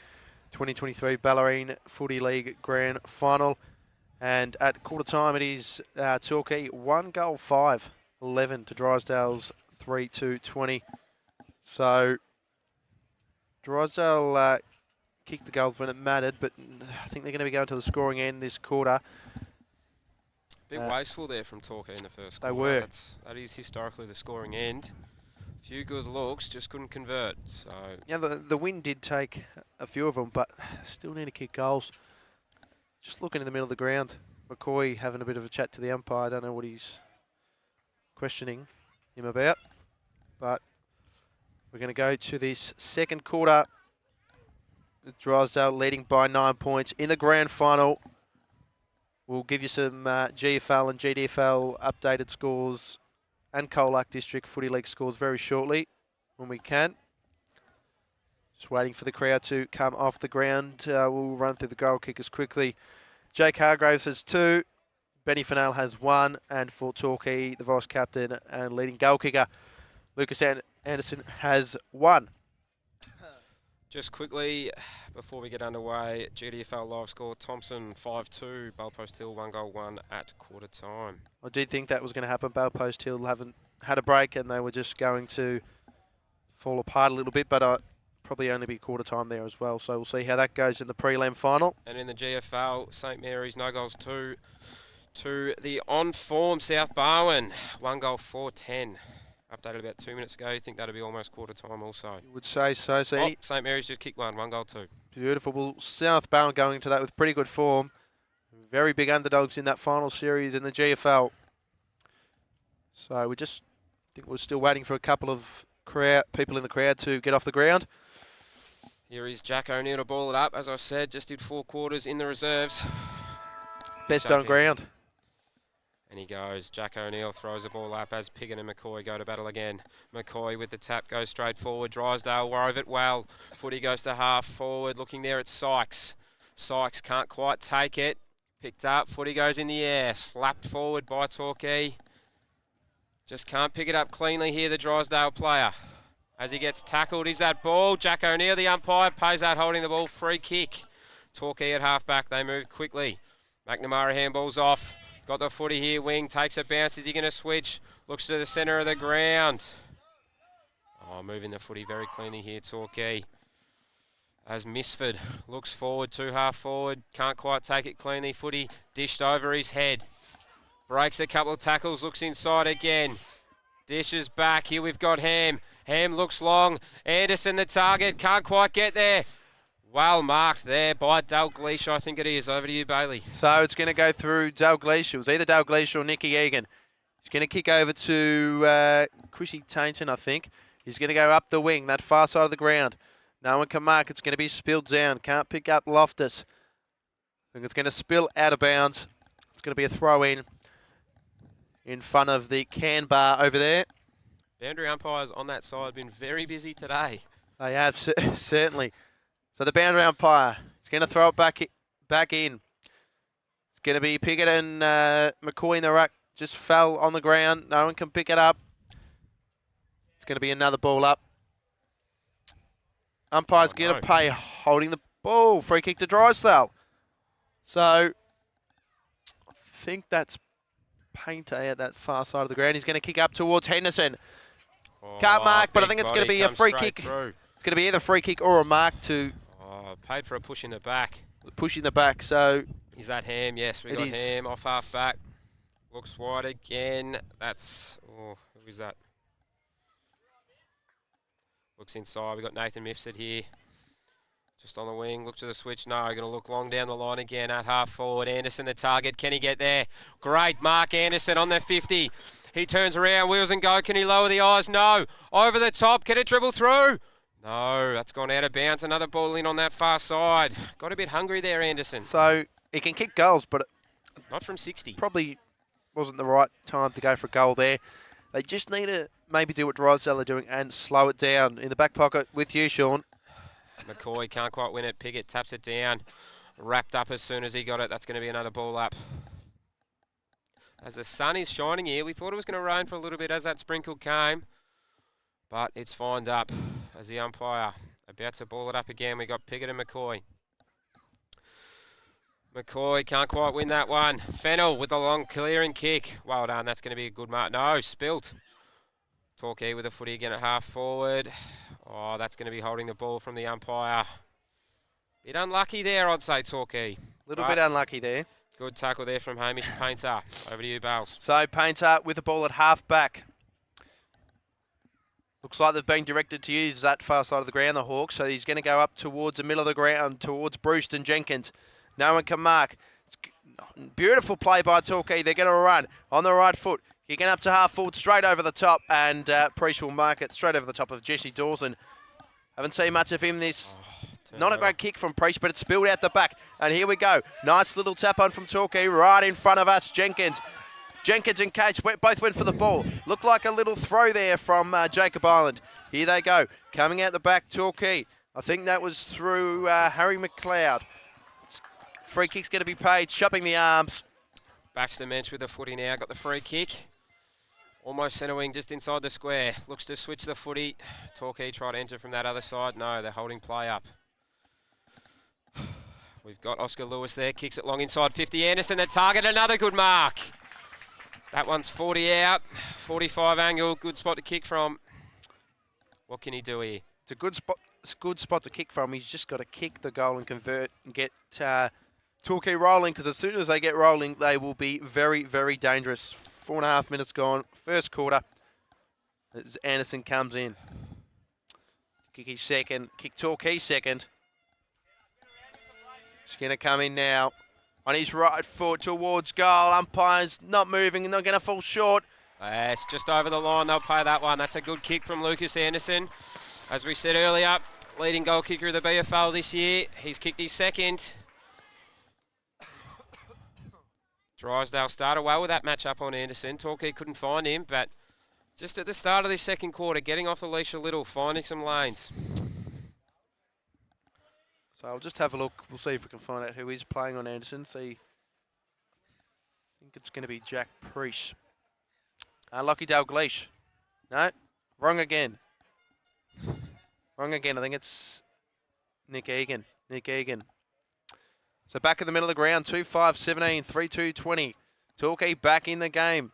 C: 2023 Bellarine Footy League Grand Final. And at quarter time, it is Torquay 1-5-11 to Drysdale's 3-20. So Drysdale kicked the goals when it mattered, but I think they're going to be going to the scoring end this quarter.
D: Bit wasteful there from Torquay in the first
C: They
D: quarter.
C: were.
D: That is historically the scoring end. Few good looks, just couldn't convert. So
C: Yeah, the wind did take a few of them, but still need to kick goals. Just looking in the middle of the ground, McCoy having a bit of a chat to the umpire. I don't know what he's questioning him about, but we're going to go to this second quarter. Drysdale leading by 9 points in the grand final. We'll give you some GFL and GDFL updated scores and Colac District Footy League scores very shortly when we can. Just waiting for the crowd to come off the ground. We'll run through the goal kickers quickly. Jake Hargraves has 2, Benny FNL has 1, and for Torquay, the vice captain and leading goal kicker, Lucas Anderson has 1.
D: just quickly, before we get underway, GDFL live score, Thompson 5-2, Bellpost Hill 1-1 at quarter time.
C: I did think that was going to happen. Bellpost Hill haven't had a break and they were just going to fall apart a little bit, but probably only be quarter time there as well. So we'll see how that goes in the prelim final.
D: And in the GFL, St Mary's, no goals 2 to the on-form South Barwon, 1-4-10. Updated about 2 minutes ago. You think that'll be almost quarter time also?
C: You would say so. So
D: St Mary's just kicked 1-2.
C: Beautiful. Well, South Barwon going into that with pretty good form. Very big underdogs in that final series in the GFL. So we just think we're still waiting for a couple of people in the crowd to get off the ground.
D: Here is Jack O'Neill to ball it up. As I said, just did 4 quarters in the reserves.
C: Best on ground.
D: And he goes. Jack O'Neill throws the ball up as Piggott and McCoy go to battle again. McCoy with the tap goes straight forward. Drysdale wove it well. Footy goes to half forward. Looking there at Sykes. Sykes can't quite take it. Picked up. Footy goes in the air. Slapped forward by Torquay. Just can't pick it up cleanly here, the Drysdale player. As he gets tackled, is that ball. Jack O'Neill, the umpire, pays out holding the ball. Free kick. Torquay at half-back. They move quickly. McNamara handballs off. Got the footy here. Wing takes a bounce. Is he going to switch? Looks to the centre of the ground. Oh, moving the footy very cleanly here, Torquay. As Misford looks forward, 2 half forward. Can't quite take it cleanly. Footy dished over his head. Breaks a couple of tackles. Looks inside again. Dishes back. Here we've got Ham. Ham looks long. Anderson the target. Can't quite get there. Well marked there by Dalgleish, I think it is. Over to you, Bailey.
C: So it's going to go through Dalgleish. It was either Dalgleish or Nicky Egan. He's going to kick over to Chrissy Tainton, I think. He's going to go up the wing, that far side of the ground. No one can mark. It's going to be spilled down. Can't pick up Loftus. I think it's going to spill out of bounds. It's going to be a throw in front of the can bar over there.
D: Boundary umpires on that side have been very busy today.
C: They have, certainly. So the boundary umpire is going to throw it back in. It's going to be Piggott and McCoy in the ruck. Just fell on the ground. No one can pick it up. It's going to be another ball up. Umpire's going to pay holding the ball. Free kick to Drysdale. So I think that's Painter at that far side of the ground. He's going to kick up towards Henderson. Can't mark, but I think it's going to be a free kick.
D: Through.
C: It's going to be either free kick or a mark to...
D: paid for a push in the back.
C: Push in the back, so...
D: Is that Ham? Yes, we got Ham off half back. Looks wide again. That's... Oh, who is that? Looks inside. We got Nathan Mifsud here. Just on the wing. Look to the switch. No, going to look long down the line again at half forward. Anderson the target. Can he get there? Great mark, Anderson on the 50. He turns around, wheels and go. Can he lower the eyes? No. Over the top. Can it dribble through? No, that's gone out of bounds. Another ball in on that far side. Got a bit hungry there, Anderson.
C: So he can kick goals, but
D: not from 60.
C: Probably wasn't the right time to go for a goal there. They just need to maybe do what Drysdale are doing and slow it down. In the back pocket with you, Sean.
D: McCoy can't quite win it. Piggott taps it down. Wrapped up as soon as he got it. That's going to be another ball up. As the sun is shining here, we thought it was going to rain for a little bit as that sprinkle came. But it's fined up as the umpire about to ball it up again. We got Piggott and McCoy. McCoy can't quite win that one. Fennell with the long clearing kick. Well done. That's going to be a good mark. No, spilt. Torquay with a footy again at half forward. Oh, that's going to be holding the ball from the umpire. Bit unlucky there, I'd say, Torquay.
C: Little bit unlucky there.
D: Good tackle there from Hamish Painter. Over to you, Bales.
C: So Painter with the ball at half back. Looks like they've been directed to use that far side of the ground, the Hawks. So he's going to go up towards the middle of the ground, towards Brewston Jenkins. No one can mark. Beautiful play by Torquay. They're going to run on the right foot. Kicking up to half forward, straight over the top, and Preach will mark it straight over the top of Jesse Dawson. Haven't seen much of him this. Not a great kick from Preach, but it's spilled out the back. And here we go. Nice little tap on from Torquay right in front of us. Jenkins and Cage both went for the ball. Looked like a little throw there from Jacob Island. Here they go. Coming out the back, Torquay. I think that was through Harry McLeod. Free kick's going to be paid. Shopping the arms.
D: Baxter Mensch with the footy now. Got the free kick. Almost centre wing, just inside the square. Looks to switch the footy. Torquay try to enter from that other side. No, they're holding play up. We've got Oscar Lewis there. Kicks it long inside 50. Anderson, the target. Another good mark. That one's 40 out. 45 angle. Good spot to kick from. What can he do here?
C: It's a good spot. It's a good spot to kick from. He's just got to kick the goal and convert and get Torquay rolling, because as soon as they get rolling, they will be very, very dangerous. 4.5 minutes gone. First quarter. As Anderson comes in. Kick his second. Kick Torquay second. He's going to come in now on his right foot towards goal. Umpire's not moving. Not going to fall short.
D: It's just over the line. They'll pay that one. That's a good kick from Lucas Anderson. As we said earlier, leading goal kicker of the BFL this year. He's kicked his second. Drysdale started well with that match up on Anderson. Torquay couldn't find him, but just at the start of this second quarter, getting off the leash a little, finding some lanes.
C: So I'll just have a look. We'll see if we can find out who is playing on Anderson. See, I think it's going to be Jack Preece. Lucky Dalgleish. No, wrong again. Wrong again. I think it's Nick Egan. So back in the middle of the ground, 2-5-17, 3-2-20. Torquay back in the game.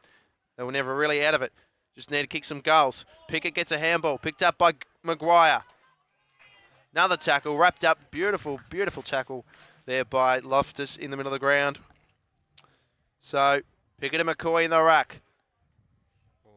C: They were never really out of it. Just need to kick some goals. Pickett gets a handball, picked up by Maguire. Another tackle, wrapped up. Beautiful, beautiful tackle there by Loftus in the middle of the ground. So Pickett and McCoy in the ruck.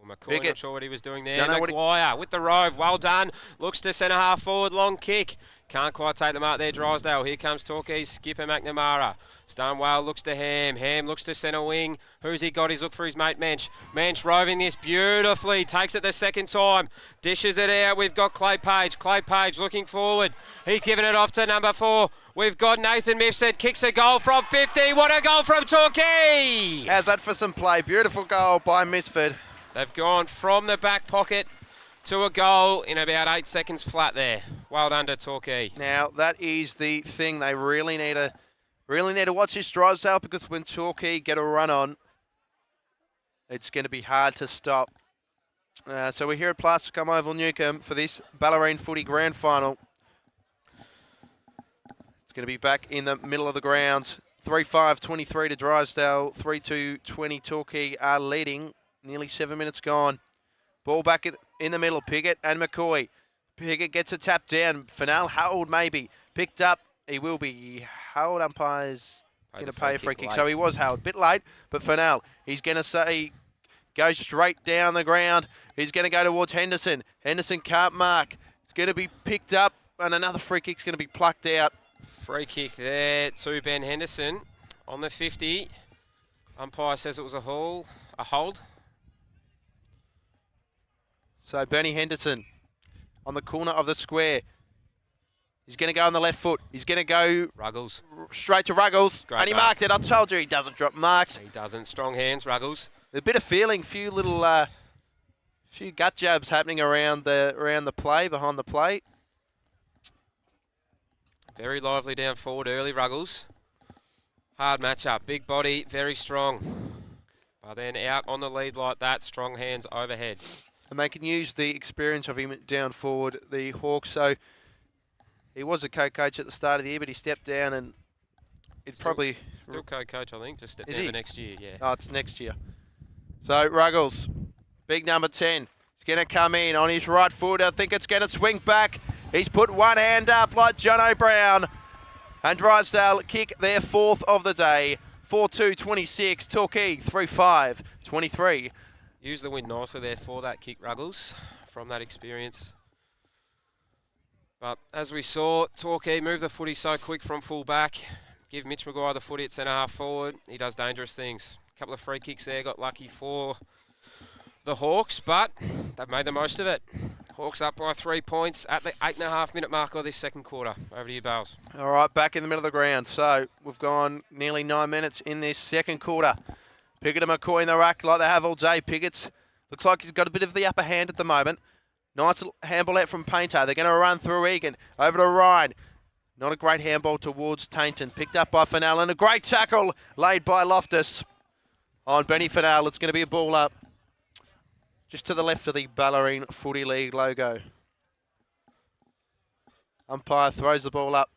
D: McCoy, not sure what he was doing there. Maguire with the rove, well done. Looks to centre half forward, long kick. Can't quite take the mark there, Drysdale. Here comes Torquay's skipper McNamara. Stonewall looks to Ham. Ham looks to centre wing. Who's he got? He's looked for his mate Mensch. Mensch roving this beautifully. Takes it the second time. Dishes it out. We've got Clay Page. Clay Page looking forward. He's given it off to number 4. We've got Nathan Mifsud. Kicks a goal from 50. What a goal from Torquay!
C: How's that for some play? Beautiful goal by Misford.
D: They've gone from the back pocket to a goal in about 8 seconds flat there. Well done to Torquay.
C: Now that is the thing. They really need to watch this Drysdale, because when Torquay get a run on, it's going to be hard to stop. So we're here at Plasticum Oval Newcombe for this Bellarine Footy Grand Final. It's going to be back in the middle of the ground. 3-5-23 to Drysdale. 3-2-20 Torquay are leading. Nearly 7 minutes gone. Ball back in the middle. Piggott and McCoy. Piggott gets a tap down. FNL Harold maybe. Picked up. He will be. Harold umpire's going to pay a free kick. So he was Harold. Bit late, but FNL. He's going to say, go straight down the ground. He's going to go towards Henderson. Henderson can't mark. It's going to be picked up, and another free kick's going to be plucked out.
D: Free kick there to Ben Henderson on the 50. Umpire says it was a hold.
C: So Bernie Henderson on the corner of the square. He's going to go on the left foot. He's going to go
D: Ruggles
C: straight to Ruggles.
D: Great
C: and he
D: mark.
C: marked it. I told you he doesn't drop marks.
D: He doesn't. Strong hands, Ruggles.
C: A bit of feeling, few gut jabs happening around the play, behind the plate.
D: Very lively down forward early, Ruggles. Hard matchup. Big body, very strong. But then out on the lead like that, strong hands overhead.
C: and they can use the experience of him down forward, the Hawks. So he was a co-coach at the start of the year, but he stepped down, and it's probably...
D: Still co-coach, I think, just stepped
C: Is
D: down
C: he?
D: for next year, yeah.
C: Oh, it's next year. So Ruggles, big number 10. He's going to come in on his right foot. I think it's going to swing back. He's put one hand up like Jono Brown. And Drysdale kick their 4th of the day. 4-2-26. Torquay 3-5-23.
D: Use the wind nicely there for that kick, Ruggles, from that experience. But as we saw, Torquay move the footy so quick from full back. Give Mitch Maguire the footy at centre-half forward. He does dangerous things. A couple of free kicks there, got lucky for the Hawks, but they've made the most of it. Hawks up by 3 points at the 8.5-minute mark of this second quarter. Over to you, Bales.
C: All right, back in the middle of the ground. So we've gone nearly 9 minutes in this second quarter. Pickett and McCoy in the rack like they have all day. Pickett's looks like he's got a bit of the upper hand at the moment. Nice little handball out from Painter. They're going to run through Egan. Over to Ryan. Not a great handball towards Tainton. Picked up by FNL, and a great tackle laid by Loftus on Benny FNL. It's going to be a ball up just to the left of the Bellarine Footy League logo. Umpire throws the ball up.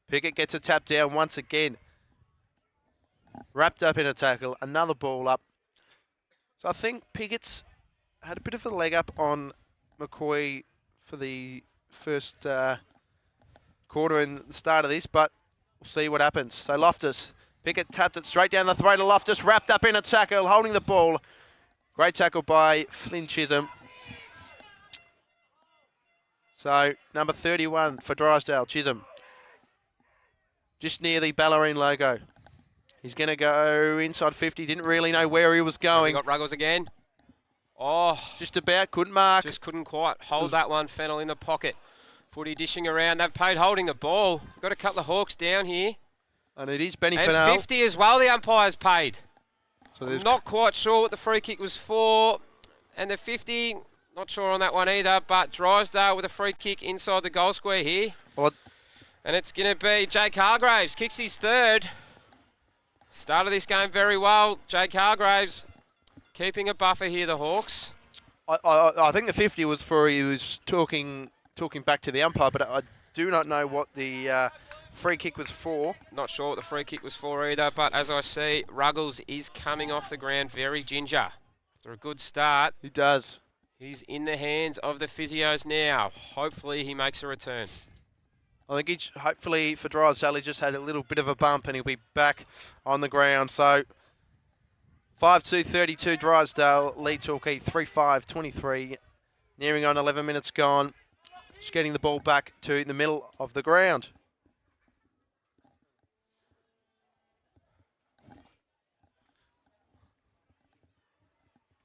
C: Pickett gets a tap down once again. Wrapped up in a tackle. Another ball up. So I think Pickett's had a bit of a leg up on McCoy for the first quarter in the start of this, but we'll see what happens. So Loftus, Pickett tapped it straight down the throat of Loftus, wrapped up in a tackle, holding the ball. Great tackle by Flynn Chisholm. So number 31 for Drysdale, Chisholm. Just near the Bellarine logo. He's going to go inside 50. Didn't really know where he was going.
D: Got Ruggles again. Oh,
C: just about, couldn't mark.
D: Just couldn't quite hold that one. Fennell in the pocket. Footy dishing around. They've paid holding the ball. Got a couple of Hawks down here.
C: And it is Benny
D: and
C: Fennell.
D: 50 as well, the umpire's paid.
C: So
D: I'm not quite sure what the free kick was for. And the 50, not sure on that one either. But Drysdale with a free kick inside the goal square here.
C: What?
D: And it's going to be Jake Hargraves. Kicks his 3rd. Started this game very well. Jake Hargraves keeping a buffer here, the Hawks.
C: I think the 50 was for he was talking back to the umpire, but I do not know what the free kick was for.
D: Not sure what the free kick was for either, but as I see, Ruggles is coming off the ground very ginger. After a good start.
C: He does.
D: He's in the hands of the physios now. Hopefully he makes a return.
C: I think he's, hopefully for Drysdale, he just had a little bit of a bump and he'll be back on the ground. So 5-2-32 Drysdale, lead Torquay 3-5-23. Nearing on 11 minutes gone. Just getting the ball back to the middle of the ground.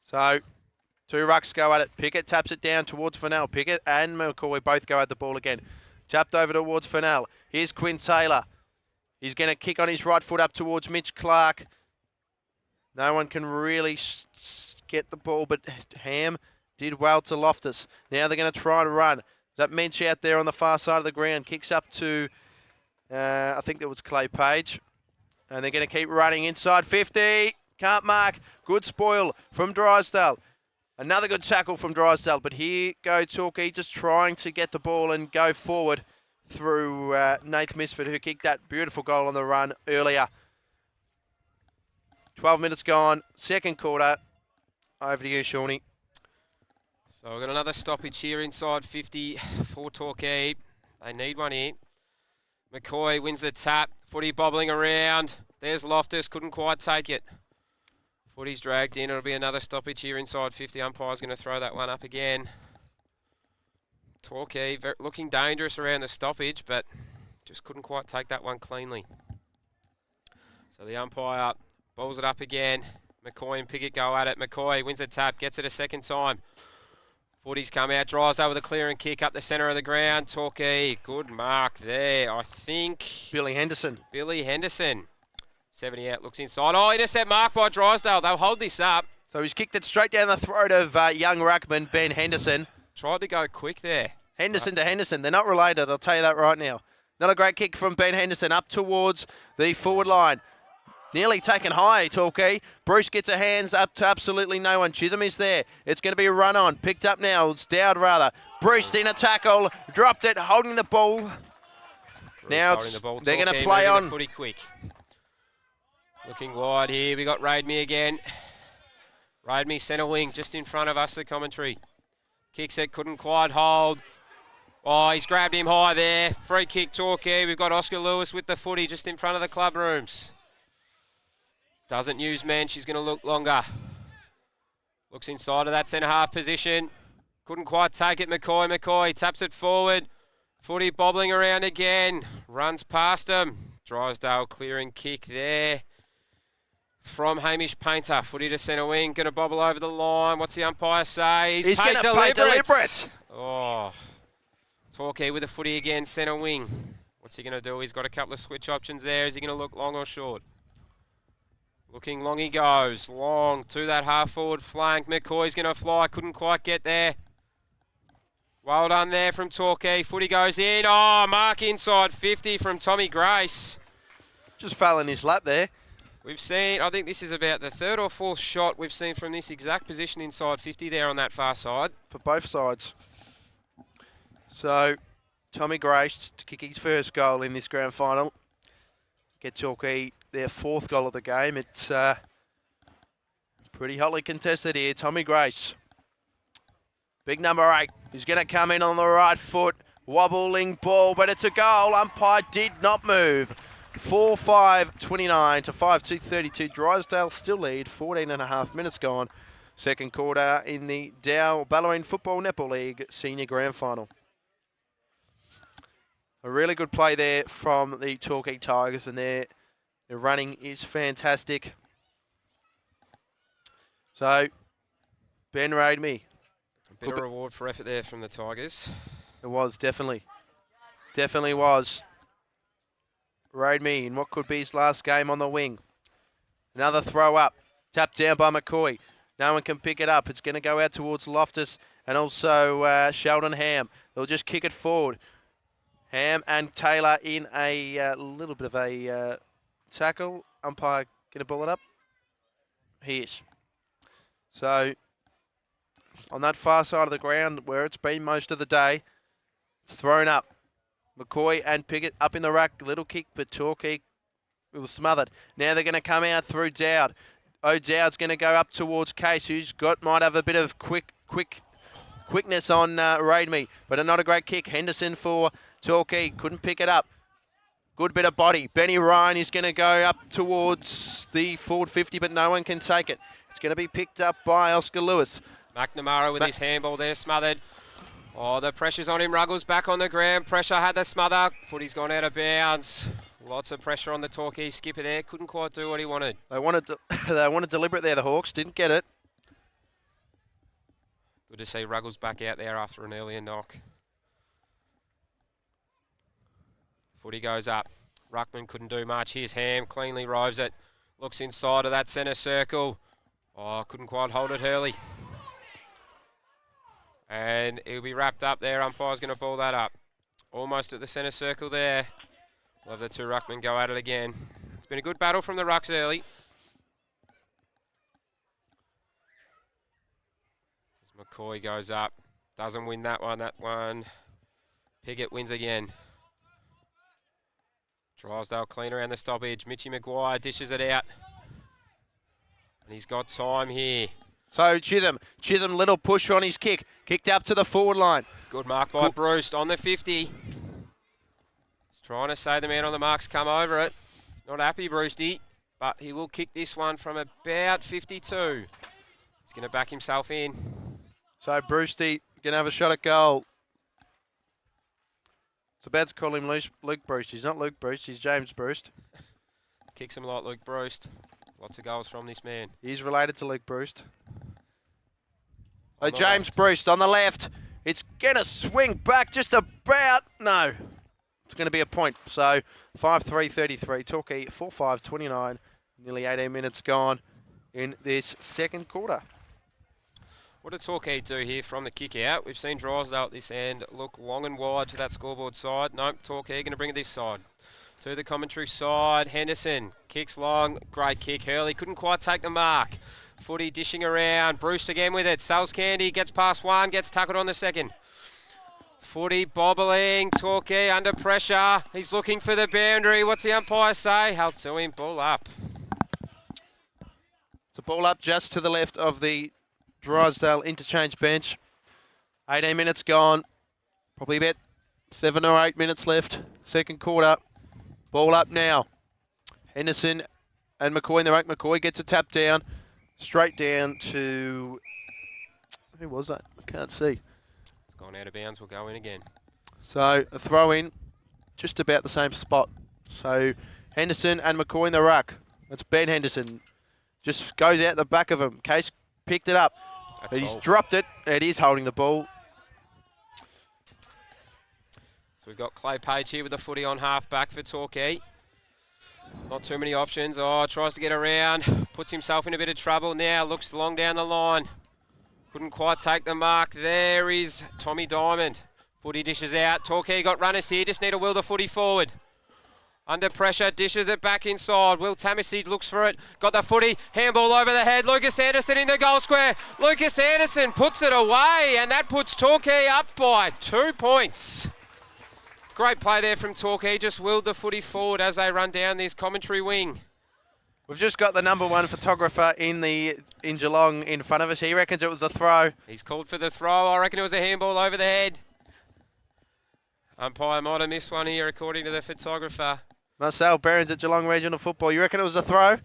C: So 2 rucks go at it. Pickett taps it down towards FNL. Pickett and McCoy both go at the ball again. Tapped over towards FNL. Here's Quinn Taylor. He's going to kick on his right foot up towards Mitch Clark. No one can really get the ball, but Ham did well to Loftus. Now they're going to try and run. That Mensch out there on the far side of the ground. Kicks up to, I think that was Clay Page. And they're going to keep running inside 50. Can't mark. Good spoil from Drysdale. Another good tackle from Drysdale, but here go Torquay just trying to get the ball and go forward through Nath Misford, who kicked that beautiful goal on the run earlier. 12 minutes gone, second quarter. Over to you, Shawnee.
D: So we've got another stoppage here inside 50 for Torquay. They need one here. McCoy wins the tap. Footy bobbling around. There's Loftus, couldn't quite take it. Footy's dragged in. It'll be another stoppage here inside 50. Umpire's going to throw that one up again. Torquay looking dangerous around the stoppage, but just couldn't quite take that one cleanly. So the umpire balls it up again. McCoy and Pickett go at it. McCoy wins a tap, gets it a second time. Footy's come out, drives over the clear and kick up the centre of the ground. Torquay, good mark there. I think
C: Billy Henderson.
D: 70 out, looks inside. Oh, intercept mark by Drysdale. They'll hold this up.
C: So he's kicked it straight down the throat of young ruckman Ben Henderson.
D: Tried to go quick there.
C: Henderson to Henderson. They're not related, I'll tell you that right now. Not a great kick from Ben Henderson up towards the forward line. Nearly taken high, Torquay. Bruce gets her hands up to absolutely no one. Chisholm is there. It's going to be a run on. Picked up now. It's Dowd rather. Bruce in a tackle. Dropped it, holding the ball. Now they're going to play on.
D: The footy quick. Looking wide here. We got Raidme again. Raidme centre wing just in front of us, the commentary. Kicks it, couldn't quite hold. Oh, he's grabbed him high there. Free kick, Torquay. We've got Oscar Lewis with the footy just in front of the club rooms. Doesn't use man. She's going to look longer. Looks inside of that centre half position. Couldn't quite take it, McCoy taps it forward. Footy bobbling around again. Runs past him. Drysdale clearing kick there from Hamish Painter. Footy to centre wing. Going to bobble over the line. What's the umpire say?
C: He's going to play deliberate.
D: Oh. Torquay with the footy again, centre wing. What's he going to do? He's got a couple of switch options there. Is he going to look long or short? Looking long he goes. Long to that half-forward flank. McCoy's going to fly. Couldn't quite get there. Well done there from Torquay. Footy goes in. Oh, mark inside 50 from Tommy Grace.
C: Just fell in his lap there.
D: We've seen, I think this is about the third or fourth shot we've seen from this exact position inside 50 there on that far side.
C: For both sides. So, Tommy Grace to kick his first goal in this grand final. Get Torquay their fourth goal of the game. It's pretty hotly contested here. Tommy Grace. Big number 8. He's going to come in on the right foot. Wobbling ball, but it's a goal. Umpire did not move. 4-5-29 to 5-2-32. Drysdale still lead. 14.5 minutes gone. Second quarter in the Dow Bellarine Football Netball League Senior Grand Final. A really good play there from the Torquay Tigers, and their running is fantastic. So, Ben Raidme.
D: A bit of reward for effort there from the Tigers.
C: It was, definitely. Definitely was. Raidme in what could be his last game on the wing. Another throw up. Tapped down by McCoy. No one can pick it up. It's going to go out towards Loftus and also Sheldon Ham. They'll just kick it forward. Ham and Taylor in a little bit of a tackle. Umpire going to pull it up. He is. So, on that far side of the ground where it's been most of the day, it's thrown up. McCoy and Pickett up in the rack. Little kick, but Torquay, it was smothered. Now they're going to come out through Dowd. Dowd's going to go up towards Case, who's might have a bit of quickness on Raidme, but not a great kick. Henderson for Torquay, couldn't pick it up. Good bit of body. Benny Ryan is going to go up towards the forward 50, but no one can take it. It's going to be picked up by Oscar Lewis.
D: McNamara with his handball there, smothered. Oh, the pressure's on him. Ruggles back on the ground. Pressure had the smother. Footy's gone out of bounds. Lots of pressure on the Torquay skipper there. Couldn't quite do what he wanted.
C: They wanted deliberate there, the Hawks. Didn't get it.
D: Good to see Ruggles back out there after an earlier knock. Footy goes up. Ruckman couldn't do much. Here's Ham. Cleanly roves it. Looks inside of that centre circle. Oh, couldn't quite hold it, Hurley. And it'll be wrapped up there. Umpire's going to ball that up. Almost at the centre circle there. We'll have the two ruckmen go at it again. It's been a good battle from the rucks early. As McCoy goes up. Doesn't win that one. Piggott wins again. Drysdale clean around the stoppage. Mitchie Maguire dishes it out. And he's got time here.
C: So Chisholm, little push on his kick. Kicked up to the forward line.
D: Good mark by Bruce on the 50. He's trying to say the man on the mark's come over it. He's not happy, Brucey, but he will kick this one from about 52. He's going to back himself in. So
C: Brucey going to have a shot at goal. It's about to call him Luke Bruce. He's not Luke Bruce, he's James Bruce.
D: Kicks him like Luke Bruce. Lots of goals from this man.
C: He's related to Luke Bruce. James Bruce on the left. It's going to swing back just about. No. It's going to be a point. So 5-3-33. Torquay 4-5-29. Nearly 18 minutes gone in this second quarter.
D: What did Torquay do here from the kick out? We've seen Drysdale at this end look long and wide to that scoreboard side. Nope, Torquay going to bring it this side. To the commentary side, Henderson kicks long, great kick. Hurley couldn't quite take the mark. Footy dishing around, Bruce again with it. Sells Candy, gets past one, gets tackled on the second. Footy bobbling, Torquay under pressure. He's looking for the boundary. What's the umpire say? Help to him, ball up.
C: It's a ball up just to the left of the Drysdale interchange bench. 18 minutes gone. Probably about 7 or 8 minutes left. Second quarter. Ball up now. Henderson and McCoy in the rack. McCoy gets a tap down. Straight down to... Who was that? I can't see.
D: It's gone out of bounds. We'll go in again.
C: So a throw in. Just about the same spot. So Henderson and McCoy in the ruck. That's Ben Henderson. Just goes out the back of him. Case picked it up. But he's dropped it. It is holding the ball.
D: So we've got Clay Page here with the footy on half back for Torquay. Not too many options. Oh, tries to get around. Puts himself in a bit of trouble now. Looks long down the line. Couldn't quite take the mark. There is Tommy Diamond. Footy dishes out. Torquay got runners here. Just need to will the footy forward. Under pressure, dishes it back inside. Will Tamaseed looks for it. Got the footy. Handball over the head. Lucas Anderson in the goal square. Lucas Anderson puts it away, and that puts Torquay up by 2 points. Great play there from Torquay. Just willed the footy forward as they run down this commentary wing.
C: We've just got the #1 photographer in Geelong in front of us. He reckons it was a throw.
D: He's called for the throw. I reckon it was a handball over the head. Umpire might have missed one here according to the photographer.
C: Marcel Behrens at Geelong Regional Football. You reckon it was a throw?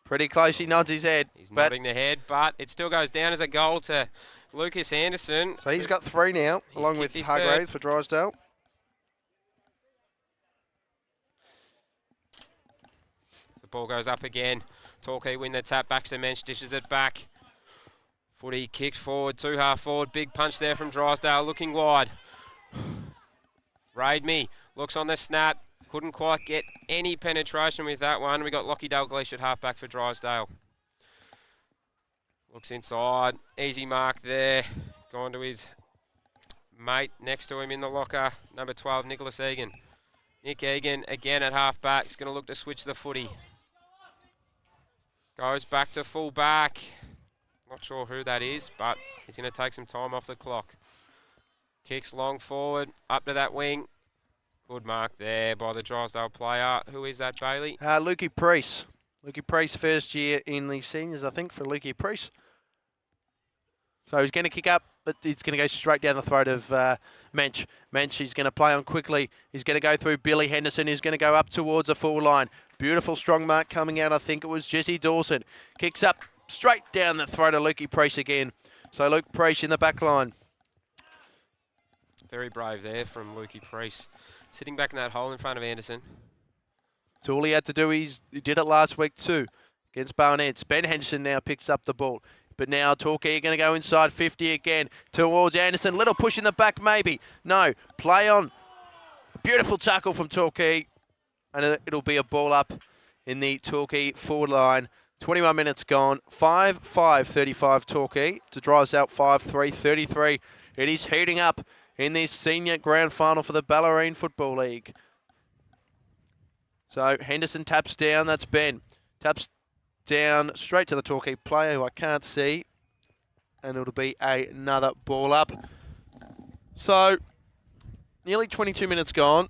C: Pretty close. He nods his head.
D: He's nodding the head, but it still goes down as a goal to Lucas Anderson.
C: So he's got 3 now, along with Hargraves for Drysdale.
D: The ball goes up again. Torquay win the tap. Baxter-Mensch dishes it back. Footy kicks forward, 2 half forward. Big punch there from Drysdale, looking wide. Raid me. Looks on the snap. Couldn't quite get any penetration with that one. We got Lockie Dalglish at half back for Drysdale. Looks inside. Easy mark there. Gone to his mate next to him in the locker. Number 12, Nicholas Egan. Nick Egan again at half back. He's going to look to switch the footy. Goes back to full back. Not sure who that is, but he's going to take some time off the clock. Kicks long forward. Up to that wing. Good mark there by the Drysdale player. Who is that, Bailey?
C: Lukey Priest. Lukey Priest, first year in the seniors, I think, for Lukey Priest. So he's going to kick up, but he's going to go straight down the throat of Mensch. Mensch, he's going to play on quickly. He's going to go through Billy Henderson. He's going to go up towards the full line. Beautiful strong mark coming out. I think it was Jesse Dawson. Kicks up straight down the throat of Lukey Priest again. So Luke Priest in the back line.
D: Very brave there from Lukey Priest. Sitting back in that hole in front of Anderson.
C: So all he had to do, he did it last week too against Barnett. Ben Henderson now picks up the ball. But now Torquay are going to go inside 50 again towards Anderson. Little push in the back maybe. No, play on. A beautiful tackle from Torquay. And it'll be a ball up in the Torquay forward line. 21 minutes gone. 5-5-35 Torquay to Drysdale 5-3-33. It is heating up in this senior grand final for the Bellarine Football League. So Henderson taps down. That's Ben. Taps down straight to the Torquay player who I can't see. And it'll be another ball up. So nearly 22 minutes gone.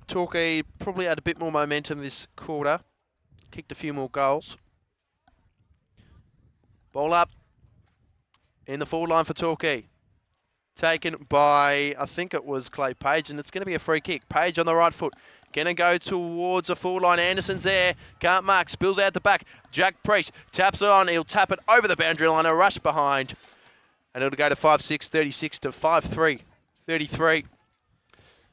C: Torquay probably had a bit more momentum this quarter. Kicked a few more goals. Ball up in the forward line for Torquay. Taken by, I think it was Clay Page, and it's going to be a free kick. Page on the right foot. Going to go towards the forward line. Anderson's there. Can't mark. Spills out the back. Jack Priest taps it on. He'll tap it over the boundary line. A rush behind. And it'll go to 5-6-36 to 5-3-33.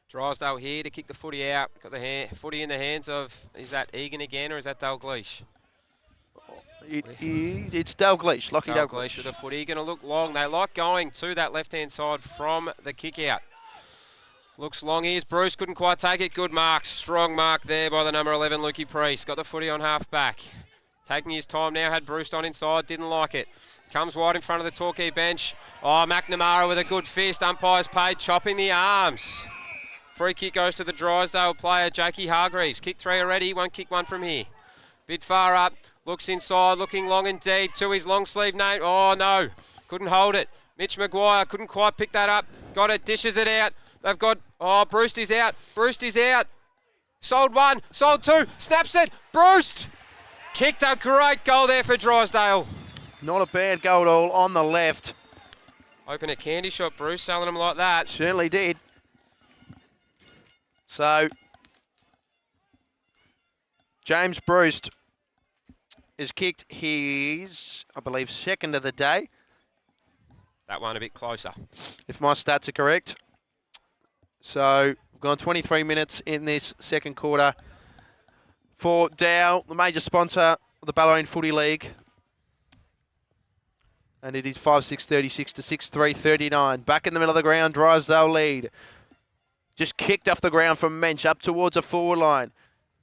D: Drysdale here to kick the footy out. Got the footy in the hands of, is that Egan again or is that Dalglish?
C: It's Dalglish, Lockie Dalglish.
D: With the footy. Going to look long. They like going to that left-hand side from the kick-out. Looks long. Here's Bruce. Couldn't quite take it. Good mark. Strong mark there by the number 11, Lukey Priest. Got the footy on half-back. Taking his time now. Had Bruce on inside. Didn't like it. Comes wide in front of the Torquay bench. Oh, McNamara with a good fist. Umpire's paid. Chopping the arms. Free kick goes to the Drysdale player, Jakey Hargreaves. Kick 3 already, one kick, one from here. Bit far up, looks inside, looking long and deep to his long sleeve Nate. Oh no, couldn't hold it. Mitch Maguire couldn't quite pick that up. Got it, dishes it out. They've got, Brewster's out. Brewster's out. Sold 1, sold 2, snaps it. Bruce kicked a great goal there for Drysdale.
C: Not a bad goal at all on the left.
D: Open a candy shop, Bruce, selling them like that.
C: Certainly did. So, James Bruce has kicked his, I believe, second of the day,
D: That one a bit closer.
C: if my stats are correct. So, we've gone 23 minutes in this second quarter for Dow, the major sponsor of the Bellarine Footy League. And it is 5-6-36 to 6-3-39. Back in the middle of the ground, Drysdale lead. Just kicked off the ground from Mensch up towards a forward line.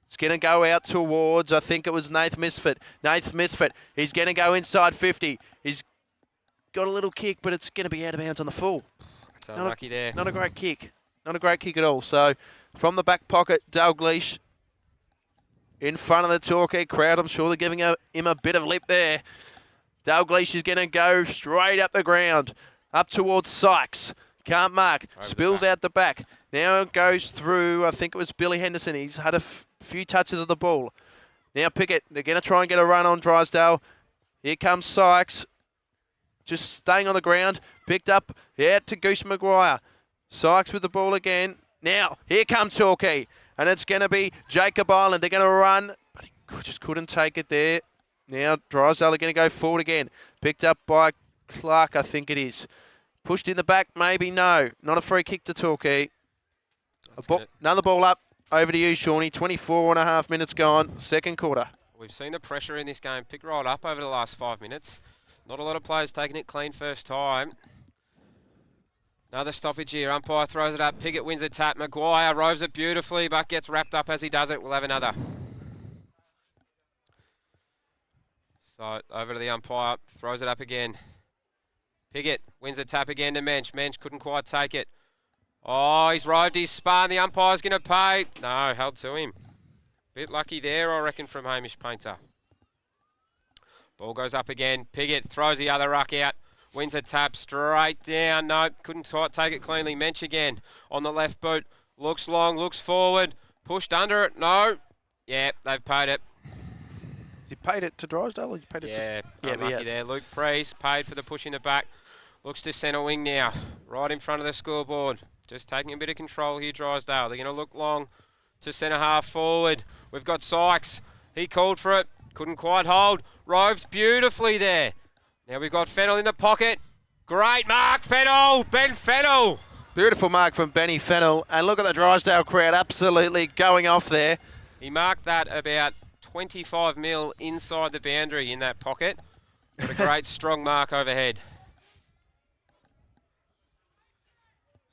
C: It's going to go out towards, I think it was Nath Misfit. Nath Misfit, he's going to go inside 50. He's got a little kick, but it's going to be out of bounds on the full.
D: It's unlucky there.
C: Not a great kick. Not a great kick at all. So, from the back pocket, Dalgleish in front of the Torquay crowd. I'm sure they're giving him a bit of lip there. Dalgleish is going to go straight up the ground, up towards Sykes. Can't mark. Spills out the back. Now it goes through, I think it was Billy Henderson. He's had a few touches of the ball. Now Pickett, they're going to try and get a run on Drysdale. Here comes Sykes. Just staying on the ground. Picked up out to Goose Maguire. Sykes with the ball again. Now, here comes Torquay. And it's going to be Jacob Island. They're going to run, but he just couldn't take it there. Now Drysdale are going to go forward again. Picked up by Clark, I think it is. Pushed in the back, maybe no. Not a free kick to Torquay. Another ball up. Over to you, Shawnee. 24.5 minutes gone. Second quarter.
D: We've seen the pressure in this game pick right up over the last 5 minutes. Not a lot of players taking it clean first time. Another stoppage here. Umpire throws it up. Piggott wins a tap. Maguire roves it beautifully, but gets wrapped up as he does it. We'll have another. So over to the umpire. Throws it up again. Piggott wins a tap again to Mensch. Mensch couldn't quite take it. Oh, he's roved his spun. The umpire's going to pay. No, held to him. Bit lucky there, I reckon, from Hamish Painter. Ball goes up again. Piggott throws the other ruck out. Wins a tap straight down. No, couldn't take it cleanly. Mensch again on the left boot. Looks long, looks forward. Pushed under it. No. Yeah, they've paid it.
C: You paid it to Drysdale or you paid it to...
D: Unlucky there. Luke Priest paid for the push in the back. Looks to centre wing now. Right in front of the scoreboard. Just taking a bit of control here, Drysdale. They're going to look long to centre half forward. We've got Sykes. He called for it. Couldn't quite hold. Roves beautifully there. Now we've got Fennell in the pocket. Great mark, Fennell. Ben Fennell.
C: Beautiful mark from Benny Fennell. And look at the Drysdale crowd absolutely going off there.
D: He marked that about 25 mil inside the boundary in that pocket. Got a great strong mark overhead.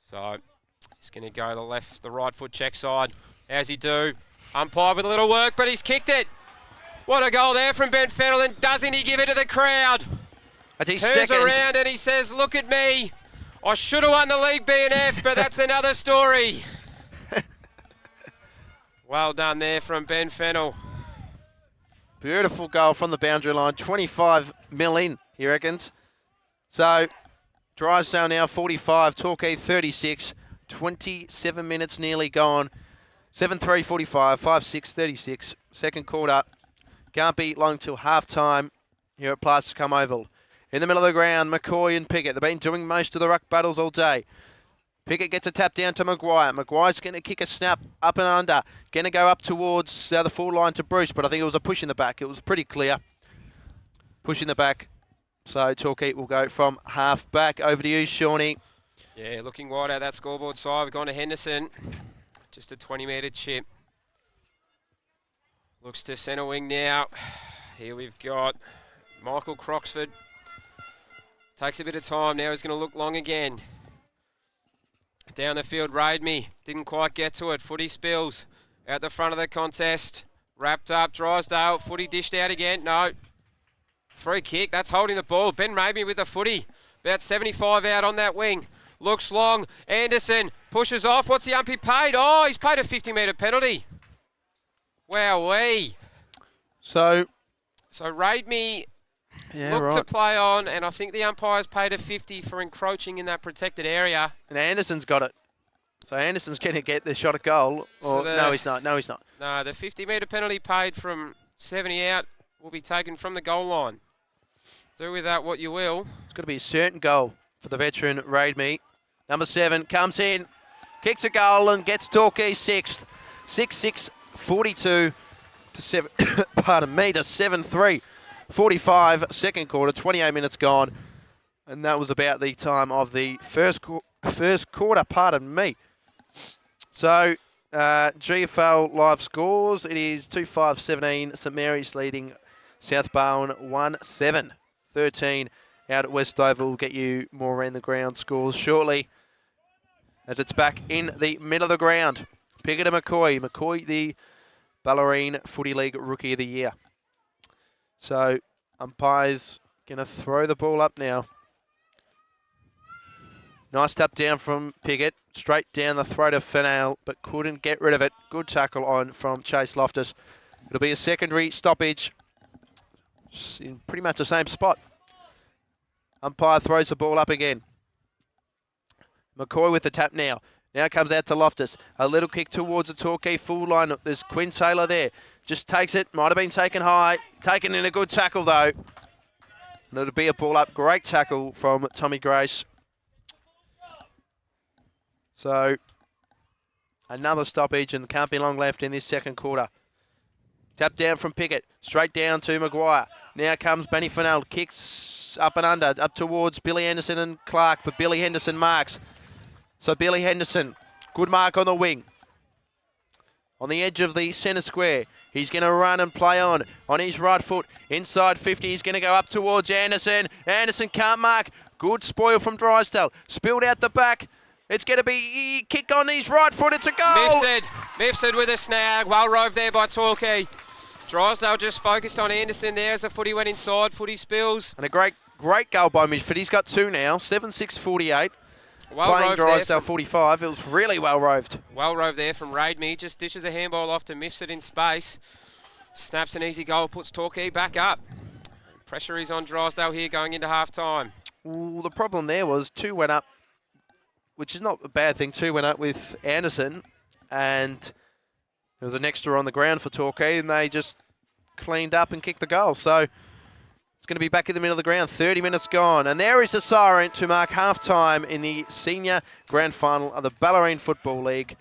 D: So he's going to go the right foot check side. How's he do? Umpire with a little work, but he's kicked it. What a goal there from Ben Fennell, and doesn't he give it to the crowd? Turns around and he says, look at me. I should have won the league B&F, but that's another story. Well done there from Ben Fennell.
C: Beautiful goal from the boundary line. 25 mil in, he reckons. So, Drysdale now 45, Torquay 36. 27 minutes nearly gone. 7-3-45, 5-6-36. Second quarter. Can't be long till half-time here at Plasticum Oval. In the middle of the ground, McCoy and Pickett. They've been doing most of the ruck battles all day. Pickett gets a tap down to Maguire. Maguire's going to kick a snap up and under. Going to go up towards the forward line to Bruce, but I think it was a push in the back. It was pretty clear. Push in the back. So Torquay will go from half back. Over to you, Shawnee.
D: Yeah, looking wide out that scoreboard side. We've gone to Henderson. Just a 20-metre chip. Looks to centre wing now. Here we've got Michael Croxford. Takes a bit of time now. He's going to look long again. Down the field, Raid Me. Didn't quite get to it. Footy spills out the front of the contest. Wrapped up. Drysdale. Footy dished out again. No. Free kick. That's holding the ball. Ben Raid Me with the footy. About 75 out on that wing. Looks long. Anderson pushes off. What's the umpy paid? Oh, he's paid a 50-metre penalty. Wowee.
C: So
D: Raid Me looked to play on, and I think the umpire's paid a 50 for encroaching in that protected area.
C: And Anderson's got it. So Anderson's going to get the shot at goal. No, he's not. No, he's not.
D: No, the 50-metre penalty paid from 70 out will be taken from the goal line. Do with that what you will.
C: It's got to be a certain goal for the veteran Raid Me. Number 7 comes in, kicks a goal and gets Torquay 6th. 6-6, 42 to 7. Pardon me, to 7-3. 45, second quarter, 28 minutes gone. And that was about the time of the first quarter, pardon me. So, GFL live scores. It is 2-5-17. St Mary's leading South Barwon 1-7. 13 out at West Oval. We'll get you more around the ground scores shortly. As it's back in the middle of the ground. Pickett and McCoy. McCoy, the Bellarine Footy League Rookie of the Year. So, umpire's going to throw the ball up now. Nice tap down from Pickett. Straight down the throat of FNL, but couldn't get rid of it. Good tackle on from Chase Loftus. It'll be a secondary stoppage in pretty much the same spot. Umpire throws the ball up again. McCoy with the tap now. Now comes out to Loftus. A little kick towards the Torquay full line. There's Quinn Taylor there. Just takes it. Might have been taken high. Taken in a good tackle though. And it'll be a ball up. Great tackle from Tommy Grace. So, another stoppage and can't be long left in this second quarter. Tap down from Pickett. Straight down to Maguire. Now comes Benny Fennell. Kicks up and under. Up towards Billy Henderson and Clark. But Billy Henderson marks. So Billy Henderson. Good mark on the wing. On the edge of the centre square. He's going to run and play on his right foot. Inside 50. He's going to go up towards Anderson. Anderson can't mark. Good spoil from Drysdale. Spilled out the back. It's going to be kick on his right foot. It's a goal.
D: Mifsud with a snag. Well roved there by Torquay. Drysdale just focused on Anderson there as the footy went inside. Footy spills.
C: And a great goal by Mifsud. He's got 2 now. 7-6, 48.
D: Well
C: playing Drysdale 45. It was really well roved.
D: Well roved there from Raid Me. Just dishes a handball off to Mifsud in space. Snaps an easy goal. Puts Torquay back up. Pressure is on Drysdale here going into half time.
C: Well, the problem there was 2 went up, which is not a bad thing. 2 went up with Anderson, and there was an extra on the ground for Torquay, and they just cleaned up and kicked the goal. So it's going to be back in the middle of the ground. 30 minutes gone, and there is a siren to mark half-time in the senior grand final of the Bellarine Football League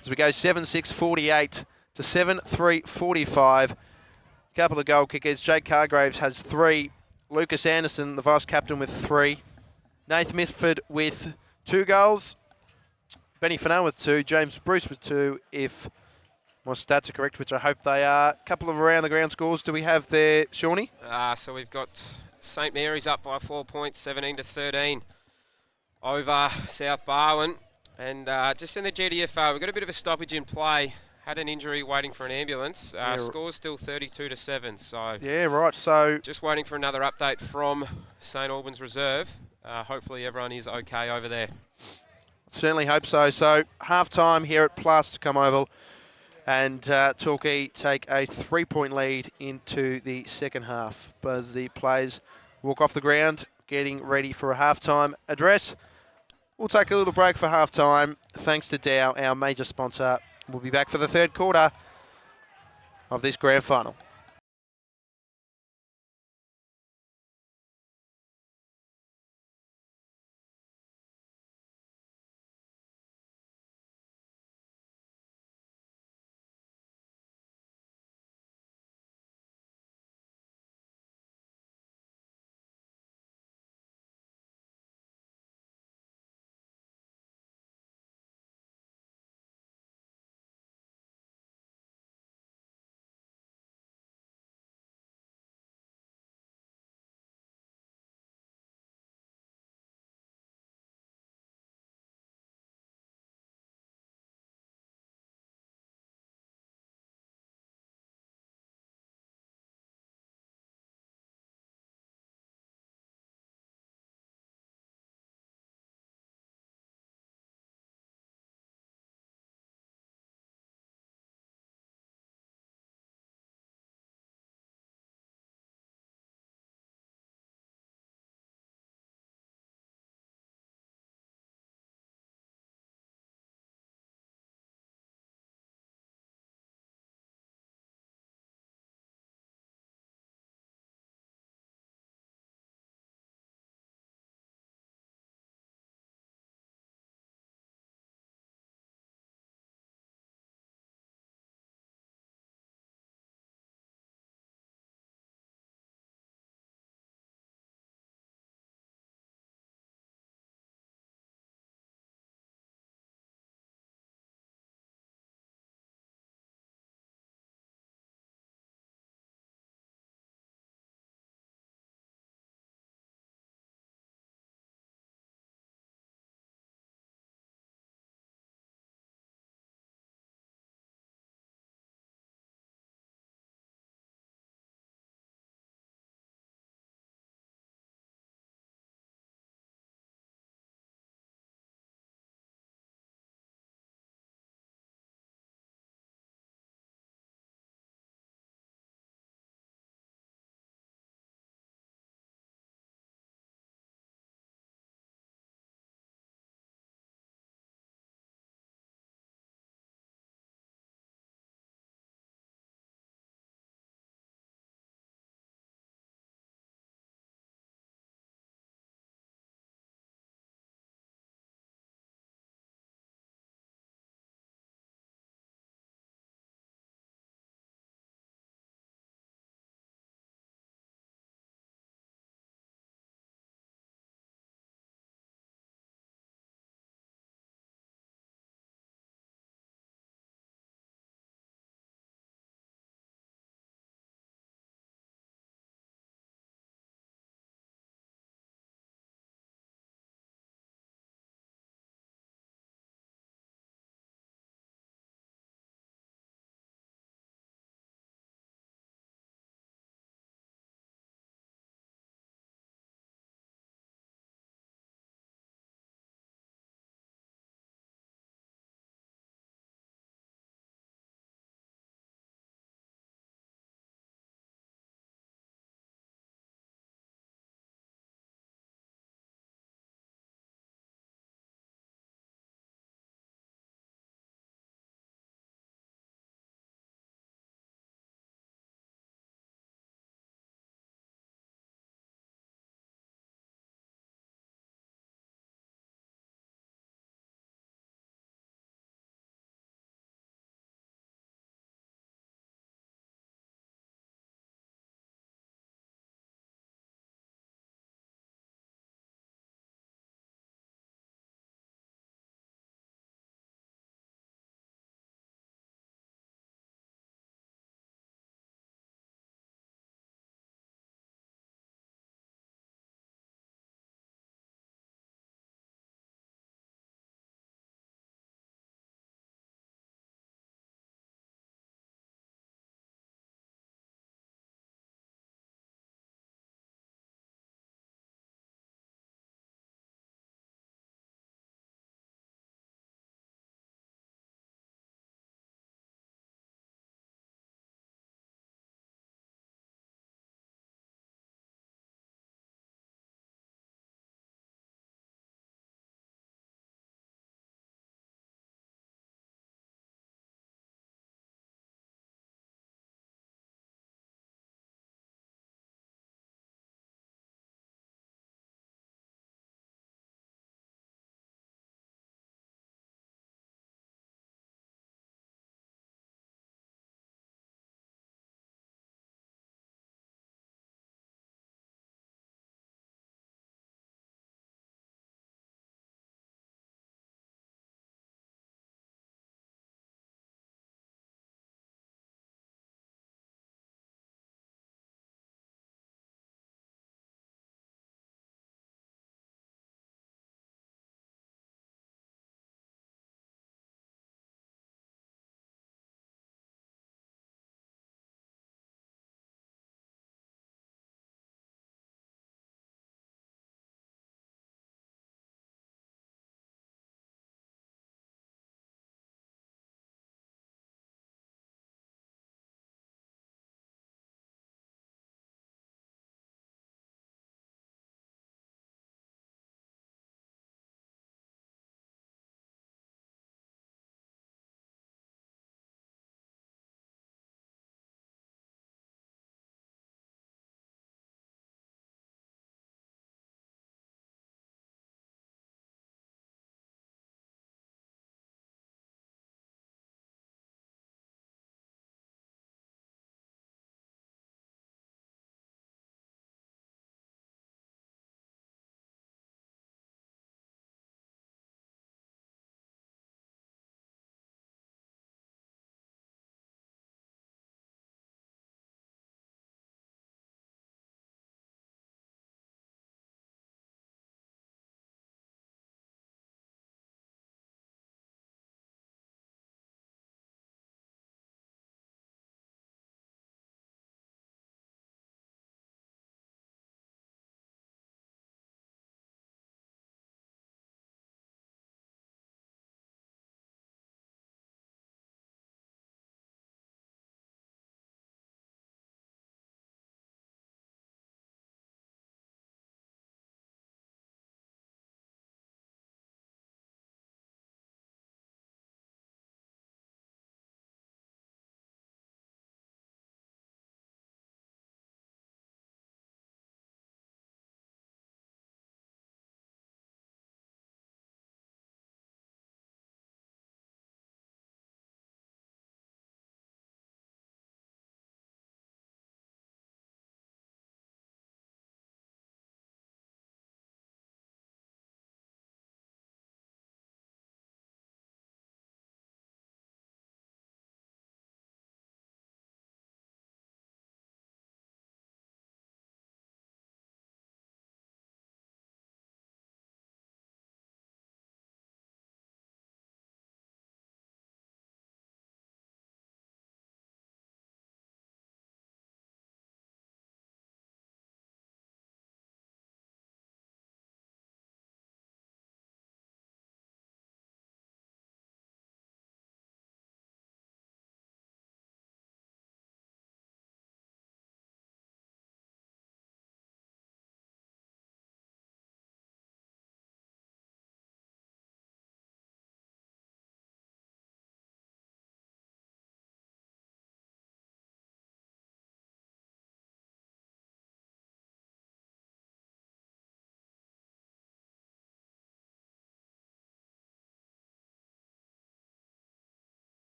C: as we go 7-6, 48 to 7-3, 45. A couple of goal kickers. Jake Cargraves has 3. Lucas Anderson, the vice-captain, with 3. Nath Mitford with 2 goals. Benny Fennell with 2. James Bruce with 2, if my stats are correct, which I hope they are. A couple of around-the-ground scores do we have there, Shawnee?
D: So we've got St Mary's up by 4 points, 17-13 over South Barwon. And just in the GDFR, we've got a bit of a stoppage in play. Had an injury waiting for an ambulance. Score's still 32-7. So
C: yeah, right. So
D: just waiting for another update from St Albans Reserve. Hopefully everyone is okay over there.
C: Certainly hope so. So half-time here at Plasticum Oval, and Torquay take a 3-point lead into the second half. But as the players walk off the ground, getting ready for a half-time address, we'll take a little break for half-time. Thanks to Dow, our major sponsor. We'll be back for the third quarter of this grand final.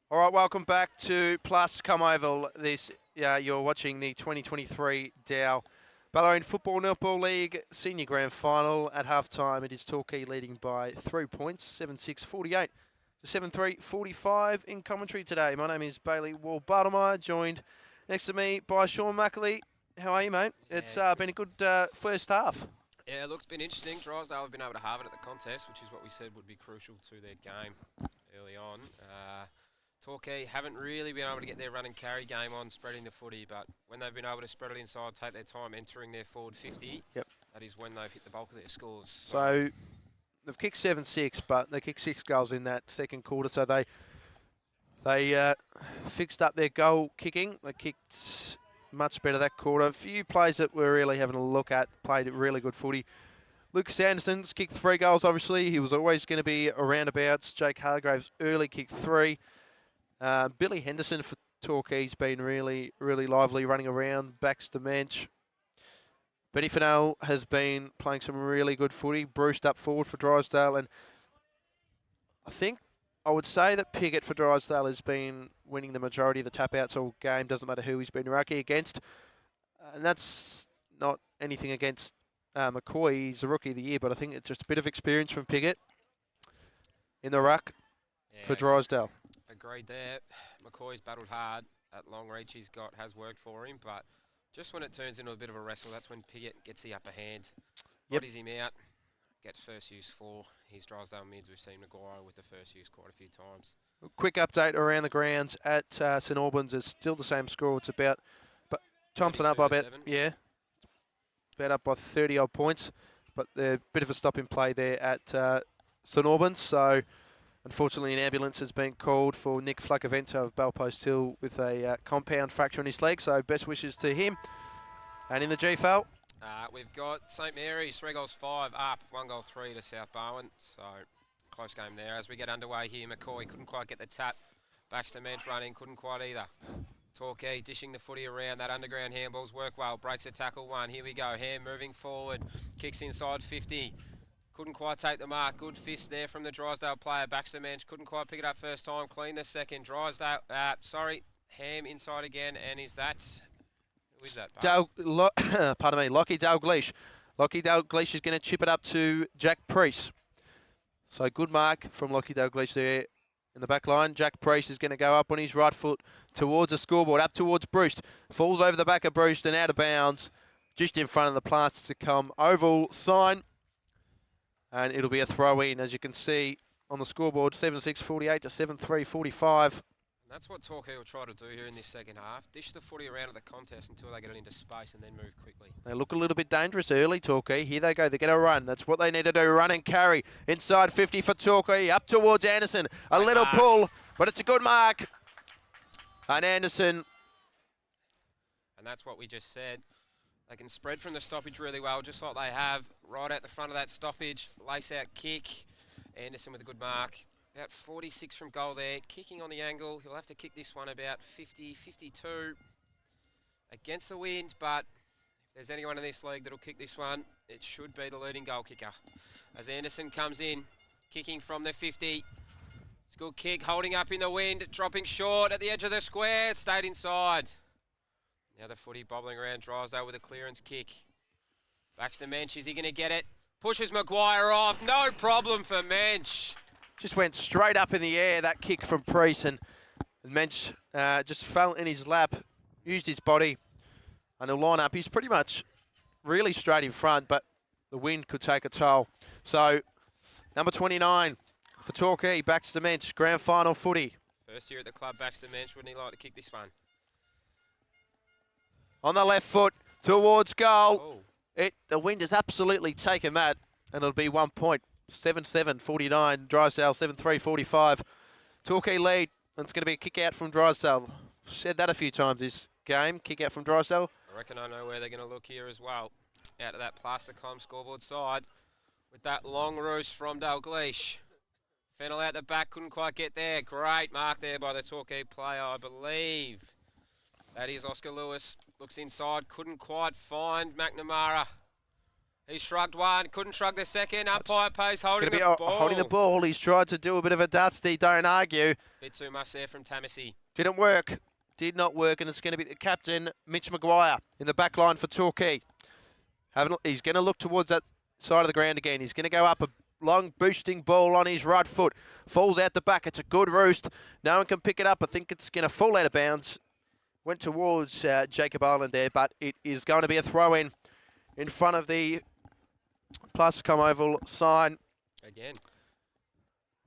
C: All right, welcome back to Plus Come Oval. You're watching the 2023 Dow Bellarine Football Netball League Senior Grand Final. At halftime, it is Torquay leading by 3 points, 7-6-48 to 7-3-45 in commentary today. My name is Bailey Wall-Bartlemeyer, joined next to me by Sean Mackley. How are you, mate?
D: Yeah,
C: It's been a good first half.
D: Yeah, it looks been interesting. Drysdale have been able to have it at the contest, which is what we said would be crucial to their game early on. Torquay haven't really been able to get their run and carry game on, spreading the footy, but when they've been able to spread it inside, take their time entering their forward 50, that is when they've hit the bulk of their scores.
C: So they've kicked 7-6, but they kicked 6 goals in that second quarter, so they fixed up their goal kicking. They kicked much better that quarter. A few plays that we're really having a look at, played really good footy. Lucas Anderson's kicked 3 goals, obviously. He was always going to be a roundabouts. Jake Hargraves early kicked 3. Billy Henderson for Torquay's been really, really lively, running around, backs to bench. But FNL has been playing some really good footy. Bruce up forward for Drysdale, and I would say that Piggott for Drysdale has been winning the majority of the tap-outs all game. Doesn't matter who he's been rucky against. And that's not anything against McCoy. He's a rookie of the year, but I think it's just a bit of experience from Piggott in the ruck for Drysdale.
D: Agreed there. McCoy's battled hard. That long reach has worked for him, but just when it turns into a bit of a wrestle, that's when Piggott gets the upper hand. Bodies him out, gets first use for his Drysdale mids. We've seen Maguire with the first use quite a few times.
C: Quick update around the grounds at St Albans is still the same score. It's about, but Thompson up by about, about up by 30 odd points, but a bit of a stop in play there at St Albans. So unfortunately, an ambulance has been called for Nick Flaccavento of Bellpost Hill with a compound fracture in his leg. So best wishes to him. And in the GFL,
D: we've got St Mary's 3 goals 5 up, 1 goal 3 to South Barwon. So close game there. As we get underway here, McCoy couldn't quite get the tap. Baxter Mensch running, couldn't quite either. Torquay dishing the footy around. That underground handballs work well. Breaks a tackle 1. Here we go. Ham moving forward. Kicks inside 50. Couldn't quite take the mark. Good fist there from the Drysdale player. Baxter Mensch couldn't quite pick it up first time. Clean the second. Drysdale, Ham inside again. And is that... Who is that?
C: pardon me, Lockie Dalglish. Lockie Dalglish is going to chip it up to Jack Priest. So good mark from Lockie Dalglish there in the back line. Jack Priest is going to go up on his right foot towards the scoreboard, up towards Bruce. Falls over the back of Bruce and out of bounds, just in front of the Plants to come oval sign. And it'll be a throw-in, as you can see on the scoreboard, 7-6-48 to 7-3-45.
D: That's what Torquay will try to do here in this second half. Dish the footy around at the contest until they get it into space and then move quickly.
C: They look a little bit dangerous early, Torquay. Here they go. They're going to run. That's what they need to do. Run and carry. Inside 50 for Torquay. Up towards Anderson. A little pull, but it's a good mark. And Anderson.
D: And that's what we just said. They can spread from the stoppage really well, just like they have right at the front of that stoppage. Lace out kick. Anderson with a good mark. About 46 from goal there. Kicking on the angle. He'll have to kick this one about 50, 52 against the wind. But if there's anyone in this league that'll kick this one, it should be the leading goal kicker. As Anderson comes in, kicking from the 50. It's a good kick, holding up in the wind, dropping short at the edge of the square. Stayed inside. Now the footy bobbling around Drysdale with a clearance kick. Baxter Mensch, is he going to get it? Pushes Maguire off. No problem for Mensch.
C: Just went straight up in the air, that kick from Priest, and Mensch just fell in his lap, used his body, and he'll line up. He's pretty much really straight in front, but the wind could take a toll. So, number 29 for Torquay, Baxter Mensch, grand final footy.
D: First year at the club, Baxter Mensch, wouldn't he like to kick this one?
C: On the left foot, towards goal. The wind has absolutely taken that, and it'll be 1 point. 7-7-49, Drysdale 7-3-45. Torquay lead, and it's going to be a kick out from Drysdale. Said that a few times this game, kick out from Drysdale.
D: I reckon I know where they're going to look here as well. Out of that Plasticom scoreboard side with that long roost from Dalglish. FNL out the back, couldn't quite get there. Great mark there by the Torquay player, I believe. That is Oscar Lewis. Looks inside, couldn't quite find McNamara. He shrugged one, couldn't shrug the second. Umpire pays holding
C: Gonna
D: the
C: be
D: ball.
C: holding the ball. He's tried to do a bit of a dusty, don't argue.
D: Bit too much there from Tamassi.
C: Didn't work. Did not work, and it's going to be the captain, Mitch Maguire, in the back line for Torquay. He's going to look towards that side of the ground again. He's going to go up a long boosting ball on his right foot. Falls out the back. It's a good roost. No one can pick it up. I think it's going to fall out of bounds. Went towards Jacob Ireland there, but it is going to be a throw-in in front of the Plascom Oval sign.
D: Again.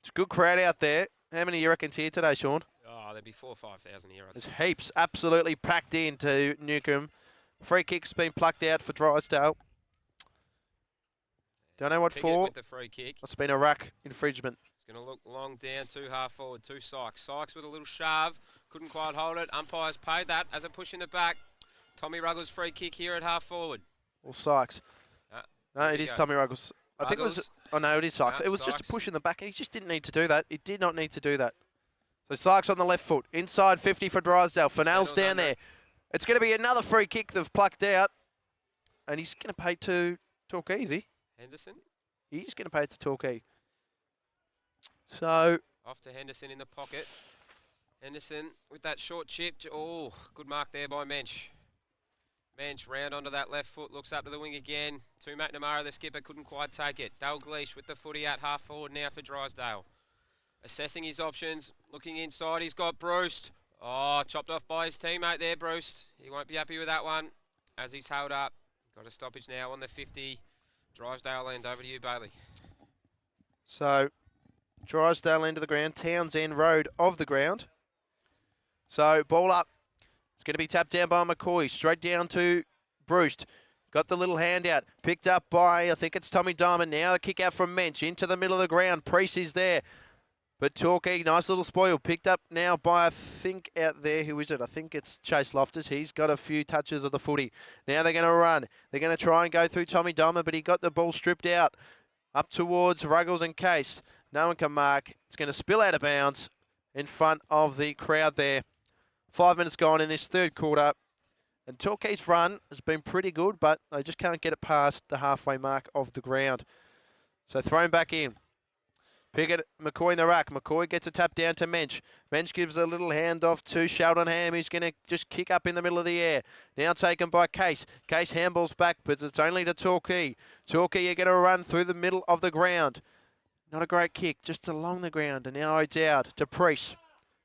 C: It's a good crowd out there. How many you reckon's here today, Sean?
D: Oh, there'd be 4,000 or 5,000 here.
C: There's heaps absolutely packed into Newcombe. Free kick's been plucked out for Drysdale. Don't know what for.
D: With the free kick.
C: It's been a rack infringement.
D: It's going to look long down, 2 half forward, 2 Sykes. Sykes with a little shove. Couldn't quite hold it. Umpires paid that as a push in the back. Tommy Ruggles free kick here at half forward.
C: Or Sykes. No, it is Tommy Ruggles. I think it was. Oh no, it is Sykes.
D: No,
C: it was
D: Sykes.
C: just a push in the back, and he just didn't need to do that. He did not need to do that. So Sykes on the left foot, inside 50 for Drysdale. FNL's down there. It's going to be another free kick they've plucked out, and he's going to pay to Torquay, is he?
D: Henderson.
C: He's going to pay it to Torquay. So
D: Off to Henderson in the pocket. Henderson with that short chip. Oh, good mark there by Mensch. Mensch round onto that left foot, looks up to the wing again. To McNamara, the skipper, couldn't quite take it. Dalglish with the footy out half forward now for Drysdale. Assessing his options, looking inside, he's got Bruce. Oh, chopped off by his teammate there, Bruce. He won't be happy with that one as he's held up. Got a stoppage now on the 50. Drysdale end. Over to you, Bailey.
C: So Drysdale end of the ground, Townsend Road of the ground. So ball up. It's going to be tapped down by McCoy. Straight down to Bruce. Got the little hand out. Picked up by, I think it's Tommy Diamond. Now a kick out from Mensch into the middle of the ground. Priest is there. But Torquay, nice little spoil. Picked up now by, I think, out there. Who is it? I think it's Chase Loftus. He's got a few touches of the footy. Now they're going to run. They're going to try and go through Tommy Diamond, but he got the ball stripped out. Up towards Ruggles and Case. No one can mark. It's going to spill out of bounds in front of the crowd there. 5 minutes gone in this third quarter. And Torquay's run has been pretty good, but they just can't get it past the halfway mark of the ground. So thrown back in. Pickett, McCoy in the rack. McCoy gets a tap down to Mensch. Mensch gives a little handoff to Sheldon Ham, who's going to just kick up in the middle of the air. Now taken by Case. Case handballs back, but it's only to Torquay. Torquay are going to run through the middle of the ground. Not a great kick, just along the ground. And now it's out to Priest,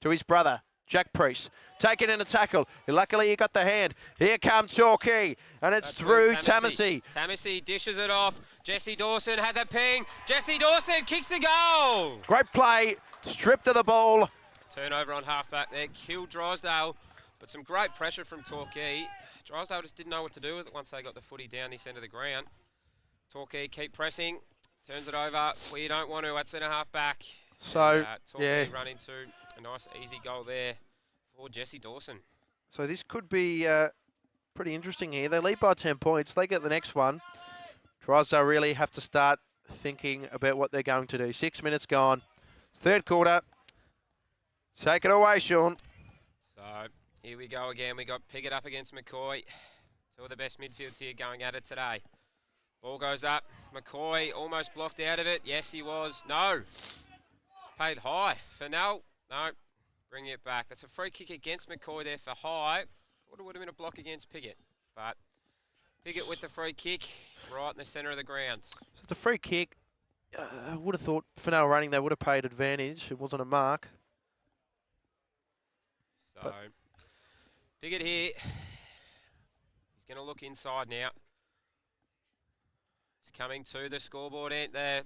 C: to his brother, Jack Priest. Taken in a tackle. Luckily he got the hand. Here comes Torquay. And it's through Tamassi.
D: Tamassi dishes it off. Jesse Dawson has a ping. Jesse Dawson kicks the goal.
C: Great play. Stripped of the ball.
D: Turnover on halfback there. Killed Drysdale. But some great pressure from Torquay. Drysdale just didn't know what to do with it once they got the footy down this end of the ground. Torquay keep pressing. Turns it over. We don't want to at centre half back.
C: So,
D: Torquay run into a nice easy goal there for Jesse Dawson.
C: So this could be pretty interesting here. They lead by 10 points. They get the next one. Drysdale really have to start thinking about what they're going to do. 6 minutes gone. Third quarter. Take it away, Sean.
D: So here we go again. We got Pickett up against McCoy. Two of the best midfields here going at it today. Ball goes up. McCoy almost blocked out of it. Yes, he was. No. Paid high. FNL. No. Bring it back. That's a free kick against McCoy there for high. Thought it would have been a block against Pickett. But Pickett with the free kick right in the centre of the ground.
C: So it's a free kick. I would have thought FNL running, they would have paid advantage. It wasn't a mark.
D: So Pickett here. He's going to look inside now. He's coming to the scoreboard end, the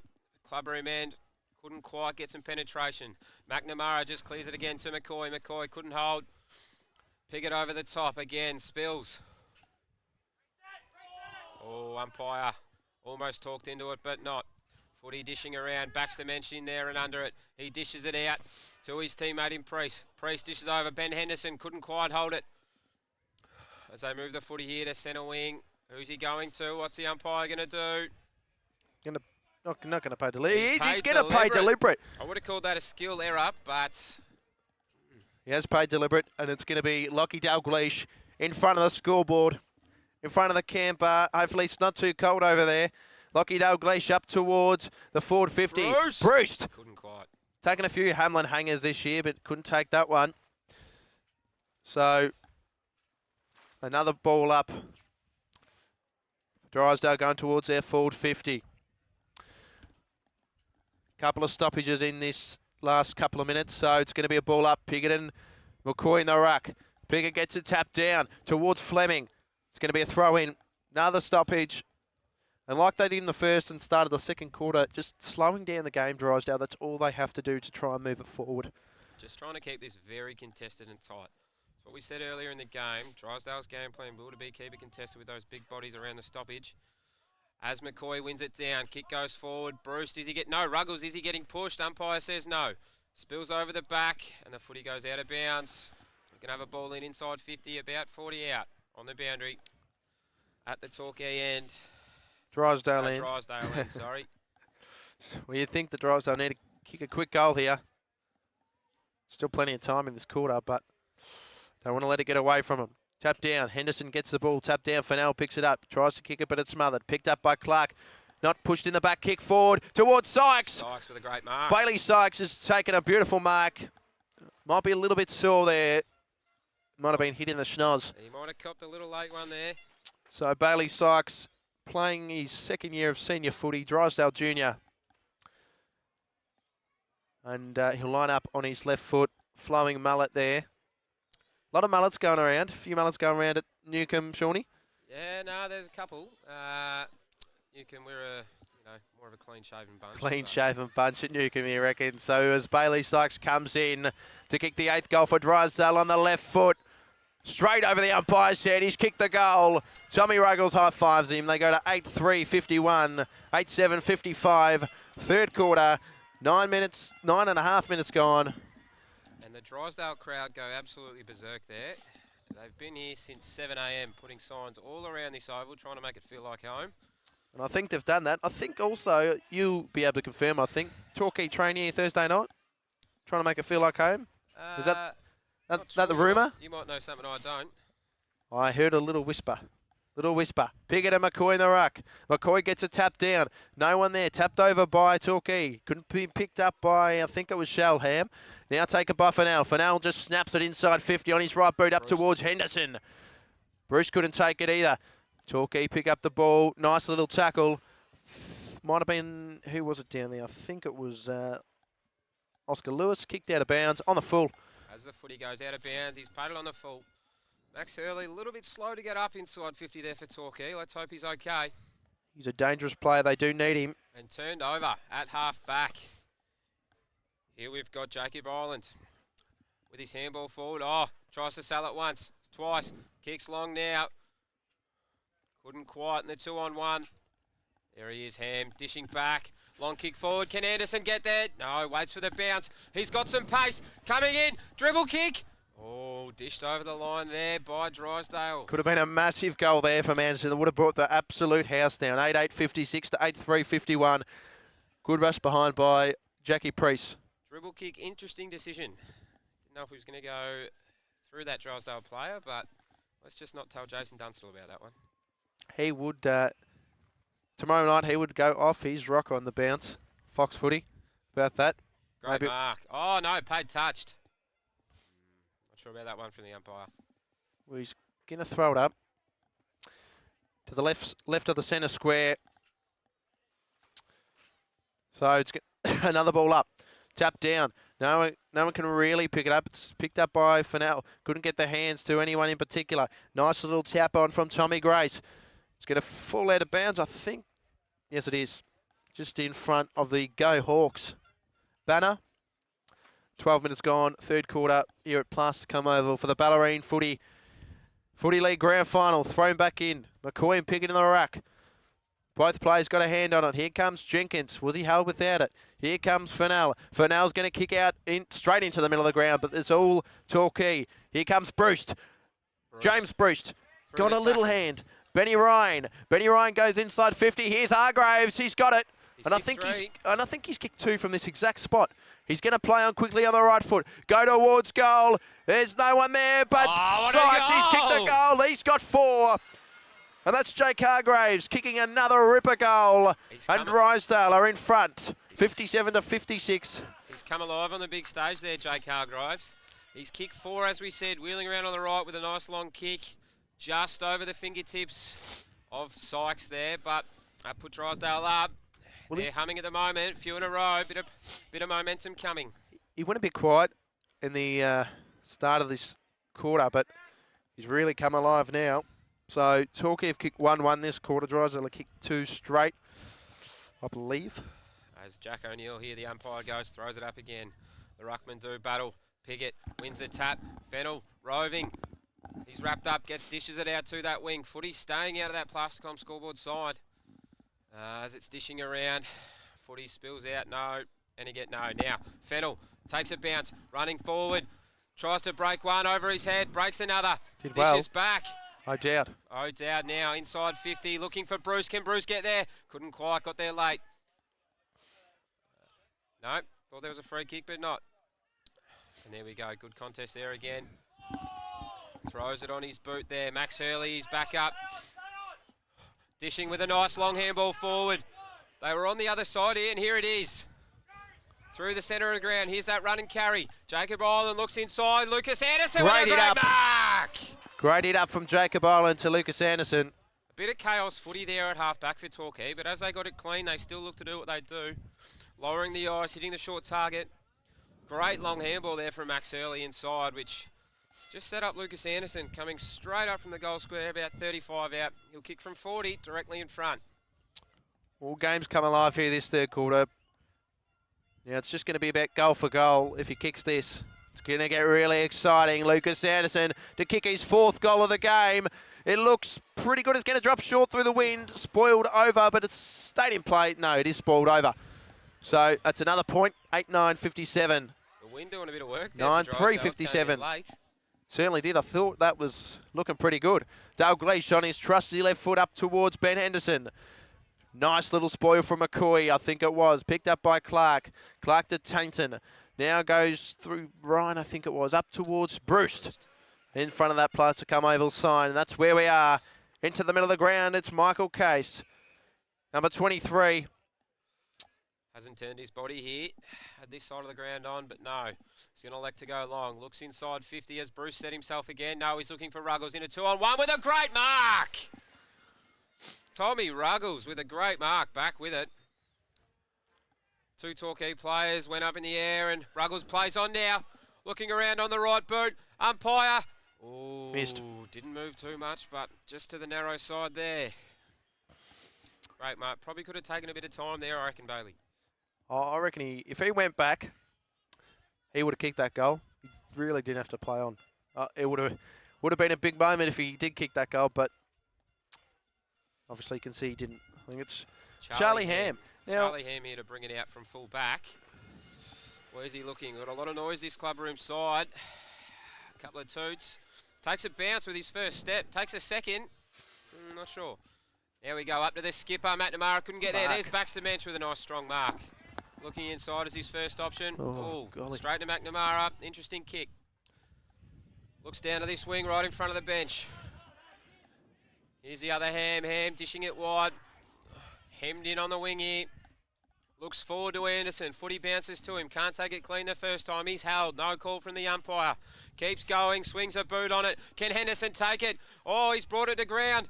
D: club room end. Couldn't quite get some penetration. McNamara just clears it again to McCoy. McCoy couldn't hold. Pickett over the top again. Spills. Oh, umpire almost talked into it, but not. Footy dishing around. Baxter Mensch in there and under it. He dishes it out to his teammate in Priest. Priest dishes over. Ben Henderson couldn't quite hold it. As they move the footy here to centre wing. Who's he going to? What's the umpire going to do?
C: Not going to pay deliberate. He's going to pay deliberate.
D: I would have called that a skill error, but
C: he has paid deliberate, and it's going to be Lockie Dalglish in front of the scoreboard in front of the camper. Hopefully it's not too cold over there. Lockie Dalgleish up towards the forward 50. Bruce!
D: Couldn't quite.
C: Taking a few Hamlin hangers this year, but couldn't take that one. So, another ball up. Drysdale going towards their forward 50. Couple of stoppages in this last couple of minutes, so it's going to be a ball up. Piggott and McCoy in the ruck. Piggott gets it tapped down towards Fleming. It's going to be a throw in. Another stoppage. And like they did in the first and started the second quarter, just slowing down the game, Drysdale. That's all they have to do to try and move it forward.
D: Just trying to keep this very contested and tight. That's what we said earlier in the game. Drysdale's game plan will to be keep it contested with those big bodies around the stoppage. As McCoy wins it down, kick goes forward. Bruce, is he no, Ruggles, is he getting pushed? Umpire says no. Spills over the back, and the footy goes out of bounds. We can have a ball in inside 50, about 40 out on the boundary at the Torquay end.
C: Drysdale end.
D: Drysdale end, sorry.
C: Well, you think the Drysdale need to kick a quick goal here. Still plenty of time in this quarter, but don't want to let it get away from them. Tap down. Henderson gets the ball. Tap down. FNL picks it up. Tries to kick it, but it's smothered. Picked up by Clark. Not pushed in the back. Kick forward towards Sykes.
D: Sykes with a great mark.
C: Bailey Sykes has taken a beautiful mark. Might be a little bit sore there. Might have been hit in the schnoz.
D: He might have copped a little late one there.
C: So Bailey Sykes playing his second year of senior footy. Drysdale Junior. And he'll line up on his left foot. Flowing mullet there. A lot of mullets going around. A few mullets going around at Newcombe, Shawnee.
D: Yeah, no, there's a couple. Newcombe, we're more of a clean-shaven bunch.
C: Clean-shaven bunch at Newcombe, you reckon. So as Bailey Sykes comes in to kick the 8th goal for Drysdale on the left foot. Straight over the umpire's head. He's kicked the goal. Tommy Ruggles high-fives him. They go to 8-3-51, 8-7-55. Third quarter, 9.5 minutes gone.
D: And the Drysdale crowd go absolutely berserk there. They've been here since 7 a.m. putting signs all around this oval, trying to make it feel like home.
C: And I think they've done that. I think also you'll be able to confirm, I think, Torquay train here Thursday night, trying to make it feel like home. Is that the rumour?
D: You might know something I don't.
C: I heard a little whisper. Piggott and McCoy in the ruck. McCoy gets a tap down. No one there. Tapped over by Torquay. Couldn't be picked up by, I think it was Shalham. Now taken by FNL. FNL just snaps it inside 50 on his right boot up towards Henderson. Bruce couldn't take it either. Torquay pick up the ball. Nice little tackle. Might have been, who was it down there? I think it was Oscar Lewis. Kicked out of bounds on the full.
D: As the footy goes out of bounds, he's paddled on the full. Max Hurley, a little bit slow to get up inside 50 there for Torquay. Let's hope he's okay.
C: He's a dangerous player. They do need him.
D: And turned over at half back. Here we've got Jacob Ireland with his handball forward. Oh, tries to sell it once, twice. Kicks long now. Couldn't quite in the 2-on-1. There he is, Ham, dishing back. Long kick forward. Can Anderson get there? No, waits for the bounce. He's got some pace. Coming in. Dribble kick. Oh, dished over the line there by Drysdale.
C: Could have been a massive goal there for Anderson. That would have brought the absolute house down. 8-8-56 to 8-3-51. Good rush behind by Jackie Priest.
D: Dribble kick, interesting decision. Didn't know if he was going to go through that Drysdale player, but let's just not tell Jason Dunstall about that one.
C: He would, tomorrow night, he would go off his rocker on the bounce. Fox footy, about that.
D: Great mark. Oh, no, paid touched. Not sure about that one from the umpire.
C: Well, he's going to throw it up to the left of the centre square. So it's another ball up. Tap down. No one can really pick it up. It's picked up by FNL. Couldn't get the hands to anyone in particular. Nice little tap on from Tommy Grace. It's going to fall out of bounds, I think. Yes, it is. Just in front of the Go Hawks banner. 12 minutes gone. Third quarter here at Plasticum Oval for the Bellarine Footy League Grand Final. Thrown back in. McCoy and Pickett in the rack. Both players got a hand on it. Here comes Jenkins. Was he held without it? Here comes FNL. FNL's going to kick out straight into the middle of the ground, but it's all Torquay. Here comes Bruce. James Bruce. Got a little hand. Benny Ryan. Benny Ryan goes inside 50. Here's Hargraves. He's got it. And I think he's kicked two from this exact spot. He's going to play on quickly on the right foot. Go towards goal. There's no one there, but Sykes, he's kicked the goal. He's got 4. And that's Jake Hargraves kicking another ripper goal. And Drysdale are in front, 57 to 56.
D: He's come alive on the big stage there, Jake Hargraves. He's kicked 4, as we said, wheeling around on the right with a nice long kick, just over the fingertips of Sykes there, but put Drysdale up. Well, they're humming at the moment, few in a row, bit of momentum coming. He
C: went a bit quiet in the start of this quarter, but he's really come alive now. So Torquay have kicked 1-1 this quarter. Drysdale have kicked 2 straight, I believe.
D: As Jack O'Neill here, the umpire goes, throws it up again. The ruckman do battle. Piggott wins the tap. FNL roving. He's wrapped up, dishes it out to that wing. Footy staying out of that Plasticom scoreboard side. As it's dishing around. Footy spills out, no. And you get no. Now, FNL takes a bounce, running forward. Tries to break one over his head, breaks another.
C: Did
D: dishes
C: well.
D: Back.
C: O'Dowd.
D: O'Dowd now inside 50, looking for Bruce. Can Bruce get there? Couldn't quite, got there late. No, thought there was a free kick, but not. And there we go, good contest there again. Throws it on his boot there. Max Hurley, he's back up. Dishing with a nice long handball forward. They were on the other side here, and here it is. Through the centre of the ground, here's that run and carry. Jacob Ireland looks inside. Lucas Anderson with a great mark.
C: Great hit up from Jacob Ireland to Lucas Anderson.
D: A bit of chaos footy there at half-back for Torquay, but as they got it clean, they still look to do what they do. Lowering the ice, hitting the short target. Great long handball there from Max Hurley inside, which just set up Lucas Anderson coming straight up from the goal square, about 35 out. He'll kick from 40 directly in front.
C: All games come alive here this third quarter. Now it's just going to be about goal for goal if he kicks this. It's going to get really exciting. Lucas Anderson to kick his 4th goal of the game. It looks pretty good. It's going to drop short through the wind. Spoiled over, but it's stayed in play. No, it is spoiled over. So that's another point. 8-9-57.
D: The wind doing a bit of work there.
C: 9-3-57. Certainly did. I thought that was looking pretty good. Dalgleish on his trusty left foot up towards Ben Henderson. Nice little spoil from McCoy, I think it was. Picked up by Clark. Clark to Tainton. Now goes through Ryan, I think it was, up towards Bruce. In front of that Plasticom Oval sign. And that's where we are. Into the middle of the ground, it's Michael Case. Number 23.
D: Hasn't turned his body here. Had this side of the ground on, but no. He's going to elect to go long. Looks inside 50 as Bruce set himself again. No, he's looking for Ruggles in a 2-on-1 with a great mark. Tommy Ruggles with a great mark. Back with it. 2 Torquay players went up in the air and Ruggles plays on now. Looking around on the right boot. Umpire. Ooh,
C: missed.
D: Didn't move too much, but just to the narrow side there. Great mark. Probably could have taken a bit of time there, I reckon, Bailey.
C: Oh, I reckon if he went back, he would have kicked that goal. He really didn't have to play on. It would have been a big moment if he did kick that goal, but obviously you can see he didn't. I think it's Charlie Ham.
D: Charlie Ham here to bring it out from full back. Where's he looking? Got a lot of noise this clubroom side. A couple of toots. Takes a bounce with his first step. Takes a second. Not sure. There we go. Up to the skipper. McNamara couldn't get there. There's Baxter Mensch with a nice strong mark. Looking inside as his first option. Oh, straight to McNamara. Interesting kick. Looks down to this wing right in front of the bench. Here's the other Ham. Ham dishing it wide. Hemmed in on the wing here. Looks forward to Anderson. Footy bounces to him. Can't take it clean the first time. He's held. No call from the umpire. Keeps going. Swings a boot on it. Can Henderson take it? Oh, he's brought it to ground.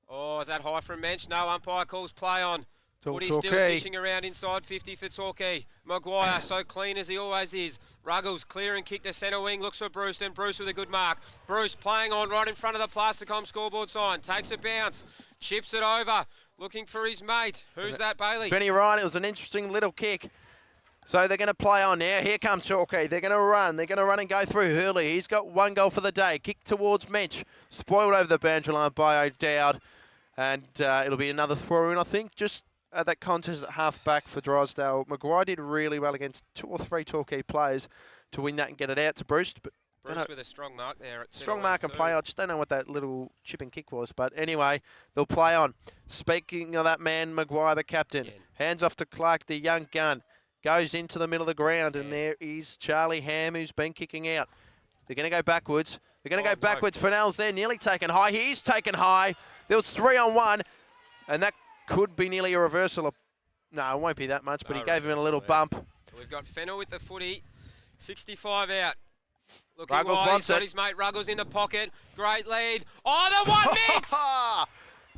D: Oh, is that high from Mensch? No, umpire calls play on. Footy still dishing around inside 50 for Torquay. Maguire, so clean as he always is. Ruggles, clear and kick to centre wing. Looks for Bruce, and Bruce with a good mark. Bruce playing on right in front of the Plasticom scoreboard sign. Takes a bounce. Chips it over. Looking for his mate. Who's that, Bailey?
C: Benny Ryan. It was an interesting little kick. So they're going to play on now. Here comes Torquay. They're going to run. They're going to run and go through Hurley. He's got 1 goal for the day. Kick towards Mensch. Spoiled over the boundary line by O'Dowd. And it'll be another throw-in, I think. Just at that contest at half-back for Drysdale. Maguire did really well against 2 or 3 Torquay players to win that and get it out to Bruce. But
D: Bruce with a strong mark there.
C: Strong mark and play. I just don't know what that little chipping kick was. But anyway, they'll play on. Speaking of that man, Maguire, the captain.
D: Again.
C: Hands off to Clark, the young gun. Goes into the middle of the ground. And there is Charlie Ham, who's been kicking out. They're going to go backwards. They're going to go backwards. FNL's there, nearly taken high. He is taken high. There was 3-on-1, and that could be nearly a reversal. No, it won't be that much, but he gave him a little bump.
D: So we've got Fennell with the footy. 65 out. Looking
C: Ruggles
D: wide.
C: wants
D: He's got
C: it.
D: his mate Ruggles in the pocket. Great lead. Oh, the 1 mitt!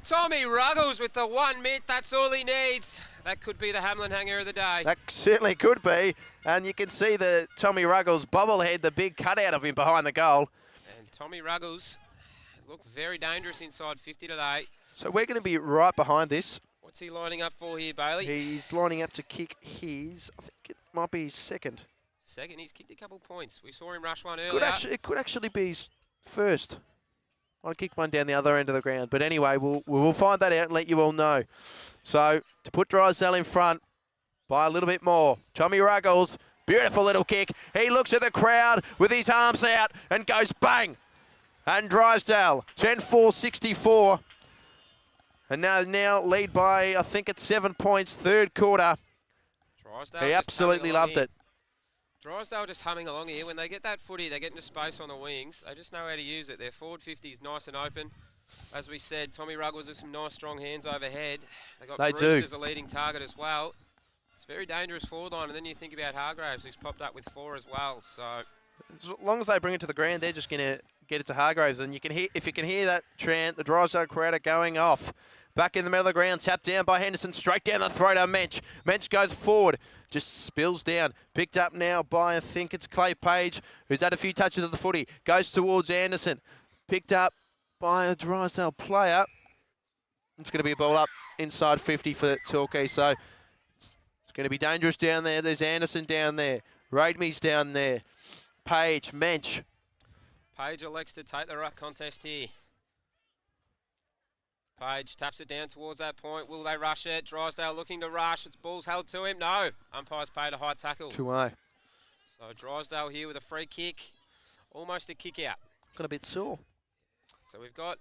D: Tommy Ruggles with the 1 mitt. That's all he needs. That could be the Hamlin hanger of the day.
C: That certainly could be. And you can see the Tommy Ruggles bobblehead, the big cutout of him behind the goal.
D: And Tommy Ruggles looked very dangerous inside 50 today.
C: So we're going to be right behind this.
D: What's he lining up for here, Bailey?
C: He's lining up to kick his, I think it might be his second.
D: Second, he's kicked a couple points. We saw him rush one earlier.
C: It could actually be his first. I'll kick one down the other end of the ground. But anyway, we'll find that out and let you all know. So to put Drysdale in front by a little bit more. Tommy Ruggles, beautiful little kick. He looks at the crowd with his arms out and goes bang. And Drysdale, 10-4-64. And now lead by, I think it's 7 points, third quarter.
D: Drysdale
C: He absolutely loved it.
D: Drysdale just humming along here. When they get that footy, they get into space on the wings. They just know how to use it. Their forward 50 is nice and open. As we said, Tommy Ruggles with some nice strong hands overhead. They got Bruce as a leading target as well. It's very dangerous forward line. And then you think about Hargraves, who's popped up with 4 as well. So
C: as long as they bring it to the ground, they're just going to get it to Hargraves. And you can hear, if you can hear that chant, the Drysdale crowd are going off. Back in the middle of the ground, tapped down by Henderson, straight down the throat of Mensch. Mensch goes forward, just spills down. Picked up now by, I think it's Clay Page, who's had a few touches of the footy. Goes towards Anderson. Picked up by a Drysdale player. It's going to be a ball up inside 50 for Torquay. So it's going to be dangerous down there. There's Anderson down there. Radmey's down there. Page, Mensch.
D: Page elects to take the ruck contest here. Page taps it down towards that point. Will they rush it? Drysdale looking to rush. It's ball's held to him. No. Umpire's paid a high tackle.
C: 2-0.
D: So Drysdale here with a free kick. Almost a kick out.
C: Got a bit sore.
D: So we've got,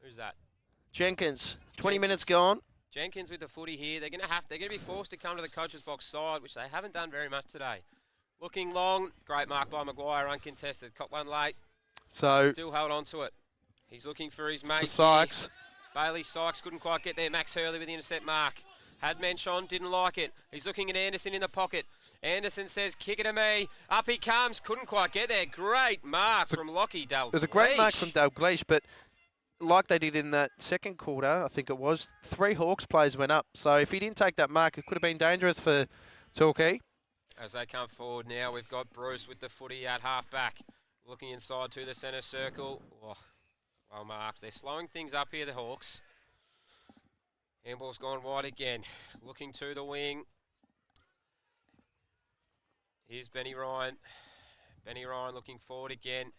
D: who's that?
C: Jenkins. 20 minutes gone.
D: Jenkins with the footy here. They're going to be forced to come to the coach's box side, which they haven't done very much today. Looking long. Great mark by Maguire, uncontested. Caught one late.
C: So
D: still held on to it. He's looking for his mate.
C: Sykes.
D: Bailey Sykes couldn't quite get there. Max Hurley with the intercept mark. Had Mensch on, didn't like it. He's looking at Anderson in the pocket. Anderson says, kick it to me. Up he comes. Couldn't quite get there. Great mark from Lockie Dalgleish.
C: It was a great mark from Dalgleish, but like they did in that second quarter, I think it was, 3 Hawks players went up. So if he didn't take that mark, it could have been dangerous for Torquay.
D: As they come forward now, we've got Bruce with the footy at half-back. Looking inside to the centre circle. Oh. Well marked. They're slowing things up here, the Hawks. Handball's gone wide again. Looking to the wing. Here's Benny Ryan. Benny Ryan looking forward again.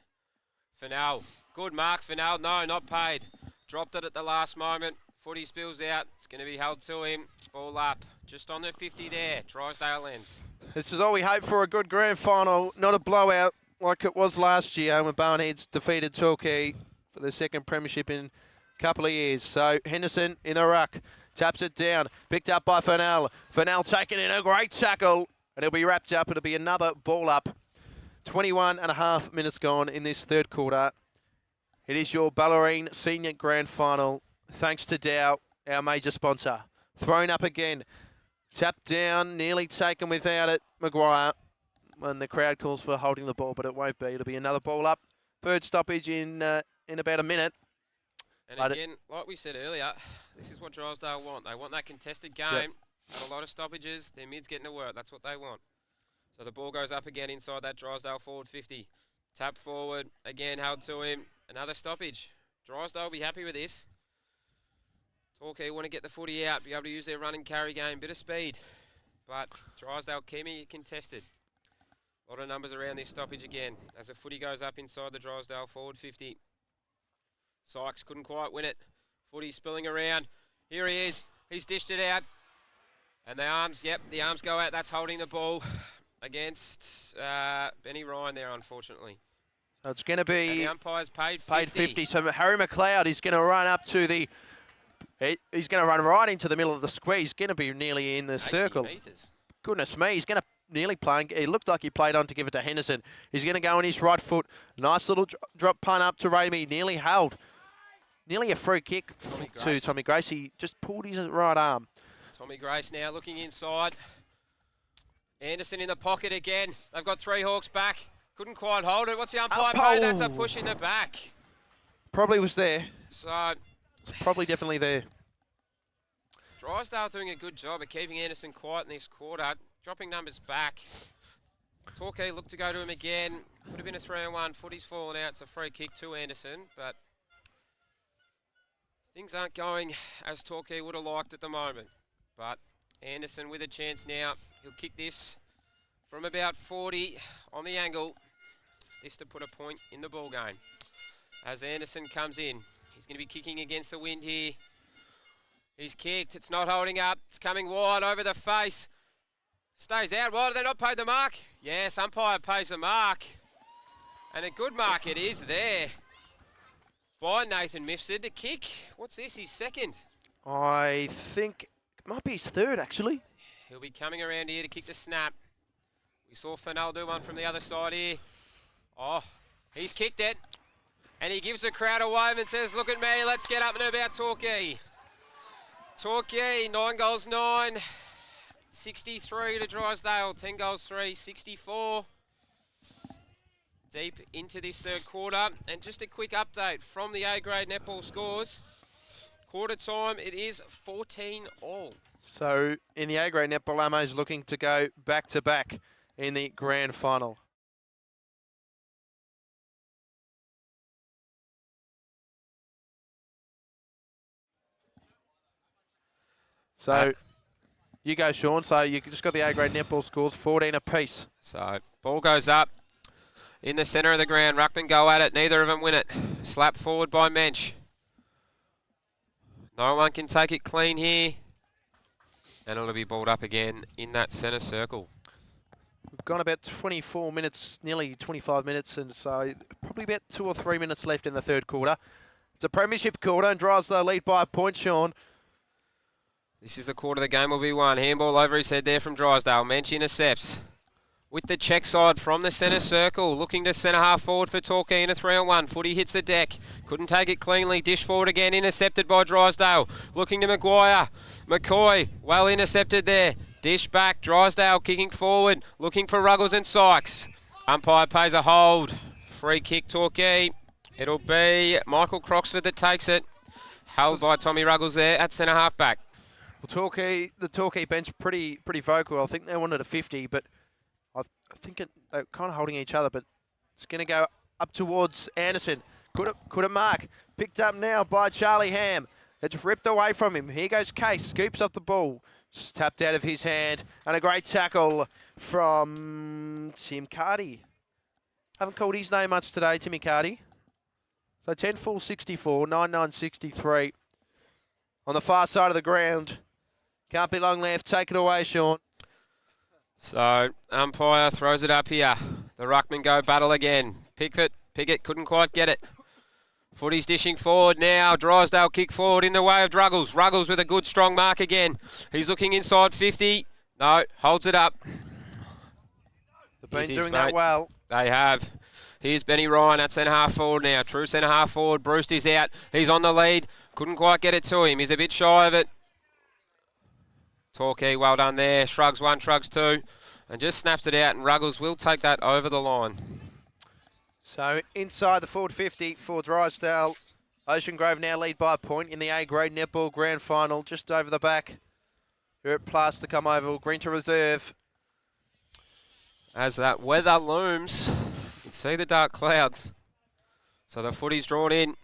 D: FNL. Good mark, FNL. No, not paid. Dropped it at the last moment. Footy spills out. It's going to be held to him. Ball up. Just on the 50 there. Drysdale ends.
C: This is all we hope for, a good grand final. Not a blowout like it was last year when Barnheads defeated Torquay for the second premiership in a couple of years. So Henderson in the ruck, taps it down, picked up by FNL. FNL taking in a great tackle, and it'll be wrapped up. It'll be another ball up. 21.5 minutes gone in this third quarter. It is your Bellarine Senior Grand Final, thanks to Dow, our major sponsor. Thrown up again, tapped down, nearly taken without it, Maguire. And the crowd calls for holding the ball, but it won't be. It'll be another ball up. Third stoppage in about a minute.
D: And again, like we said earlier, this is what Drysdale want. They want that contested game.
C: Yep.
D: Had a lot of stoppages. Their mid's getting to work. That's what they want. So the ball goes up again inside that Drysdale forward 50. Tap forward. Again, held to him. Another stoppage. Drysdale will be happy with this. Torquay want to get the footy out, be able to use their run and carry game. Bit of speed. But Drysdale keeping it contested. A lot of numbers around this stoppage again. As the footy goes up inside the Drysdale forward 50. Sykes couldn't quite win it. Footy spilling around. Here he is. He's dished it out. And the arms, the arms go out. That's holding the ball against Benny Ryan there, unfortunately.
C: So it's going to be...
D: And the umpire's paid 50.
C: Paid 50. So Harry McLeod is going to run up to the... He's going to run right into the middle of the square. He's going to be nearly in the circle.
D: Meters.
C: Goodness me. He's going to nearly play. It looked like he played on to give it to Henderson. He's going to go on his right foot. Nice little drop punt up to Ramey. Nearly held. nearly a free kick to Tommy Grace. He just pulled his right arm.
D: Tommy Grace now looking inside. Anderson in the pocket again. They've got three Hawks back. Couldn't quite hold it. What's the umpire pay? That's a push in the back.
C: Probably was there.
D: So,
C: it's probably definitely there.
D: Drysdale doing a good job of keeping Anderson quiet in this quarter. Dropping numbers back. Torquay looked to go to him again. Could have been a 3-on-1. Footy's fallen out. It's a free kick to Anderson, but things aren't going as Torquay would have liked at the moment. But Anderson with a chance now. He'll kick this from about 40 on the angle. This to put a point in the ball game. As Anderson comes in, he's going to be kicking against the wind here. He's kicked. It's not holding up. It's coming wide over the face. Stays out. Why do they not pay the mark? Yes, umpire pays the mark. And a good mark it is there by Nathan Mifsud to kick. What's this? His second.
C: I think it might be his third, actually.
D: He'll be coming around here to kick the snap. We saw FNL do one from the other side here. Oh, he's kicked it. And he gives the crowd a wave and says, look at me, let's get up and about Torquay. Torquay, 9 goals 9. 63 to Drysdale, 10 goals 3, 64. Deep into this third quarter. And just a quick update from the A-grade netball scores. Quarter time, it is 14-all.
C: So in the A-grade netball, Amo's looking to go back-to-back in the grand final. So you go, Sean. So you just got the A-grade netball scores, 14 apiece.
D: So ball goes up in the centre of the ground. Ruckman go at it. Neither of them win it. Slap forward by Mensch. No one can take it clean here. And it'll be balled up again in that centre circle.
C: We've gone about 24 minutes, nearly 25 minutes, and so probably about 2 or 3 minutes left in the third quarter. It's a premiership quarter, and Drysdale lead by a point, Sean.
D: This is the quarter the game will be won. Handball over his head there from Drysdale. Mensch intercepts with the check side from the centre circle. Looking to centre half forward for Torquay in a 3-on-1. Footy hits the deck. Couldn't take it cleanly. Dish forward again. Intercepted by Drysdale. Looking to Maguire. McCoy well intercepted there. Dish back. Drysdale kicking forward. Looking for Ruggles and Sykes. Umpire pays a hold. Free kick Torquay. It'll be Michael Croxford that takes it. Held by Tommy Ruggles there at centre half back.
C: Well, the Torquay bench pretty vocal. I think they wanted a 50, but I think they're kind of holding each other. But it's going to go up towards Anderson. Could a mark. Picked up now by Charlie Ham. It's ripped away from him. Here goes Case. Scoops up the ball. Just tapped out of his hand. And a great tackle from Tim Carty. Haven't called his name much today, Timmy Carty. So 10 full 64, 9-9 63. On the far side of the ground. Can't be long left. Take it away, Sean.
D: So, umpire throws it up here. The ruckman go battle again. Pickett couldn't quite get it. Footy's dishing forward now. Drysdale kick forward in the way of Ruggles. Ruggles with a good strong mark again. He's looking inside 50. No, holds it up.
C: They've been doing that well.
D: They have. Here's Benny Ryan at centre half forward now. True centre half forward. Brewster's out. He's on the lead. Couldn't quite get it to him. He's a bit shy of it. Torquay, well done there. Shrugs one, shrugs two. And just snaps it out. And Ruggles will take that over the line.
C: So inside the forward 50 for Drysdale. Ocean Grove now lead by a point in the A-grade netball grand final. Just over the back. Here at Plaster Oval. Green to reserve.
D: As that weather looms, you can see the dark clouds. So the footy's drawn in.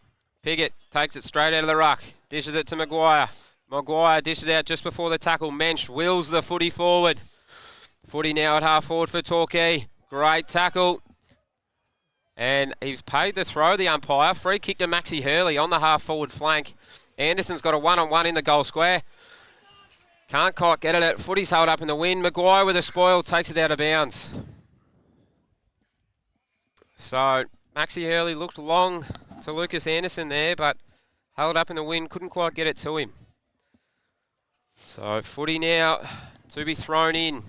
D: Piggott takes it straight out of the ruck. Dishes it to Maguire. Maguire dishes out just before the tackle. Mensch wheels the footy forward. Footy now at half forward for Torquay. Great tackle. And he's paid the throw, the umpire. Free kick to Maxie Hurley on the half forward flank. Anderson's got a one-on-one in the goal square. Can't quite get it. Footy's held up in the wind. Maguire with a spoil takes it out of bounds. So Maxie Hurley looked long to Lucas Anderson there, but held up in the wind, couldn't quite get it to him. So footy now to be thrown in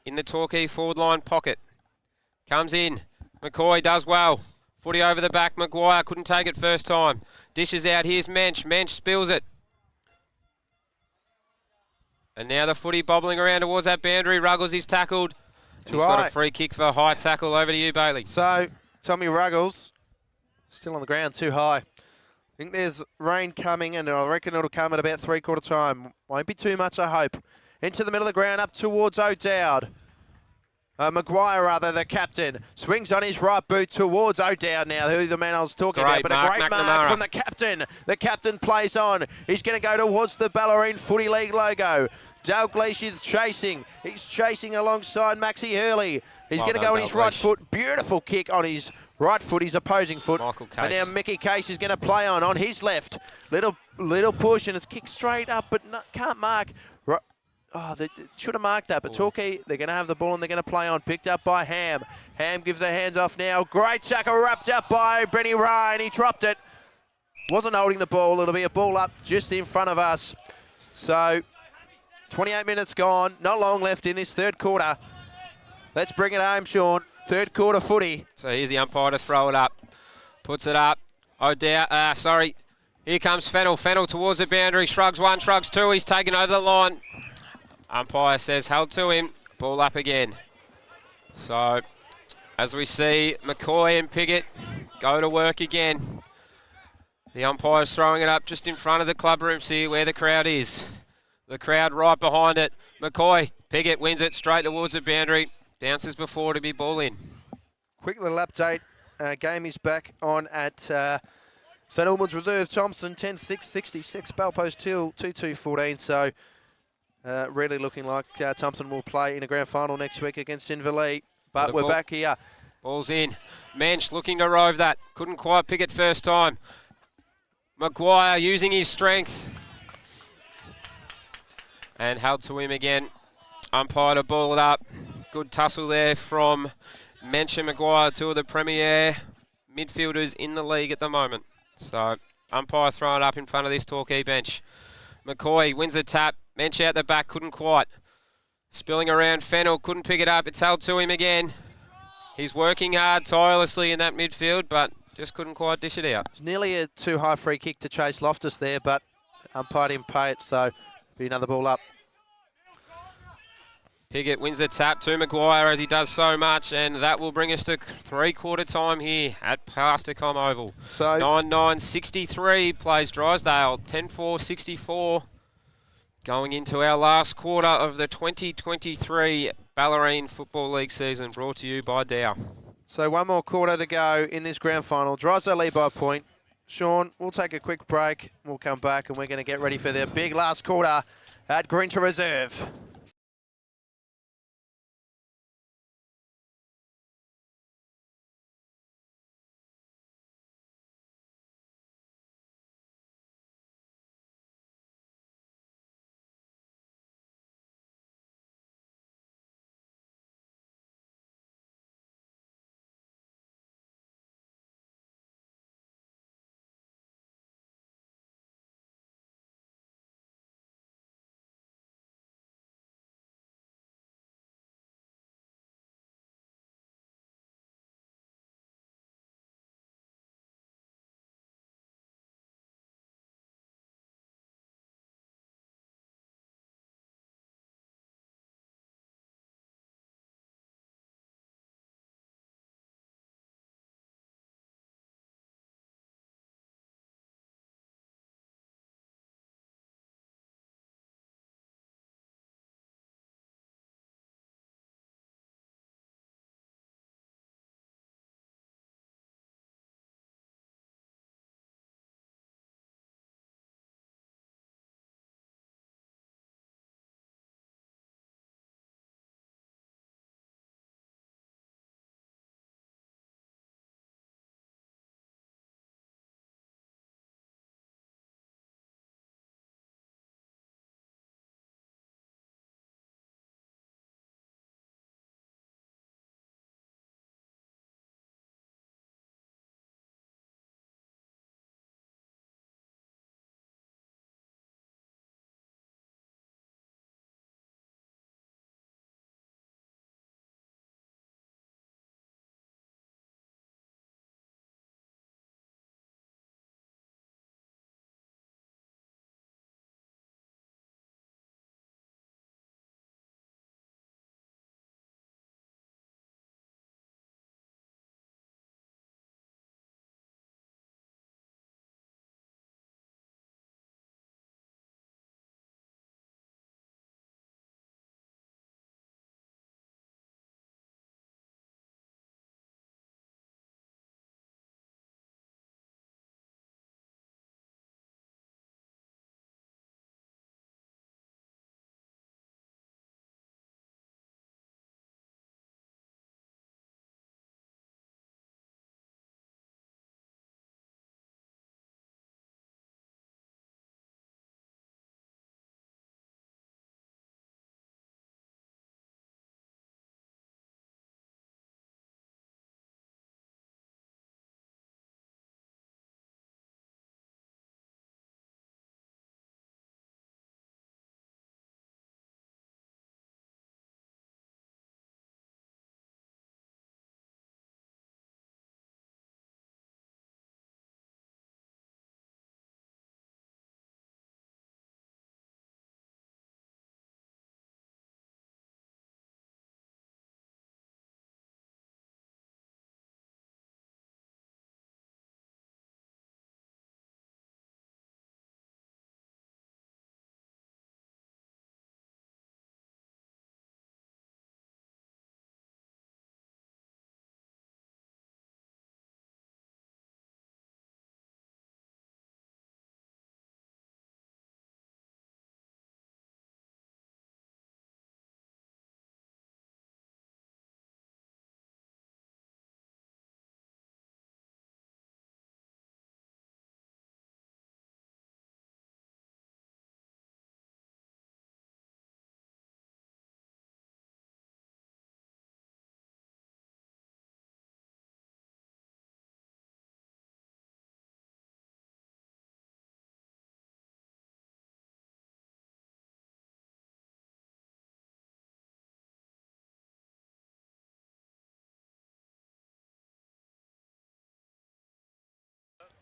D: the Torquay forward line pocket. Comes in. McCoy does well. Footy over the back. Maguire couldn't take it first time. Dishes out. Here's Mensch. Mensch spills it. And now the footy bobbling around towards that boundary. Ruggles is tackled. He's got a free kick for a high tackle. Over to you, Bailey.
C: So, Tommy Ruggles, still on the ground, too high. I think there's rain coming, and I reckon it'll come at about three-quarter time. Won't be too much, I hope. Into the middle of the ground, up towards O'Dowd. Maguire, rather, the captain, swings on his right boot towards O'Dowd now, who the man I was talking about. But a great mark from the captain. The captain plays on. He's going to go towards the Bellarine Footy League logo. Dalgleish is chasing. He's chasing alongside Maxi Hurley. He's going to go on his right foot. Beautiful kick on his right foot, his opposing foot. And now Mickey Case is going to play on his left. Little push, and it's kicked straight up, but can't mark. Oh, they should have marked that, but Torquay, they're going to have the ball and they're going to play on. Picked up by Ham. Ham gives their hands off now. Great tackle wrapped up by Brenny Ryan. He dropped it. Wasn't holding the ball. It'll be a ball up just in front of us. So, 28 minutes gone. Not long left in this third quarter. Let's bring it home, Sean. Third quarter footy.
D: So here's the umpire to throw it up. Puts it up. Sorry. Here comes Fennell. Fennell towards the boundary. Shrugs one, shrugs two. He's taken over the line. Umpire says held to him. Ball up again. So, as we see, McCoy and Piggott go to work again. The umpire's throwing it up just in front of the club rooms here where the crowd is. The crowd right behind it. McCoy, Piggott wins it straight towards the boundary. Bounces before to be ball in.
C: Quick little update. Game is back on at St Albans Reserve. Thompson 10-6-66. Balpost Till 2-2-14. So really looking like Thompson will play in a grand final next week against Inverleigh. But we're back here.
D: Ball's in. Mensch looking to rove that. Couldn't quite pick it first time. Maguire using his strength. And held to him again. Umpire to ball it up. Good tussle there from Mensch and Maguire, two of the premier midfielders in the league at the moment. So, umpire throwing it up in front of this Torquay bench. McCoy wins the tap. Mensch out the back, couldn't quite. Spilling around Fennell, couldn't pick it up. It's held to him again. He's working hard, tirelessly in that midfield, but just couldn't quite dish it out.
C: Nearly a too high free kick to chase Loftus there, but umpire didn't pay it, so be another ball up.
D: Piggott wins the tap to Maguire as he does so much, and that will bring us to three-quarter time here at Pastorcom Oval. So 9-9-63 plays Drysdale, 10-4-64. Going into our last quarter of the 2023 Bellarine Football League season, brought to you by Dow.
C: So one more quarter to go in this grand final. Drysdale lead by a point. Sean, we'll take a quick break. We'll come back and we're going to get ready for their big last quarter at Grinter Reserve.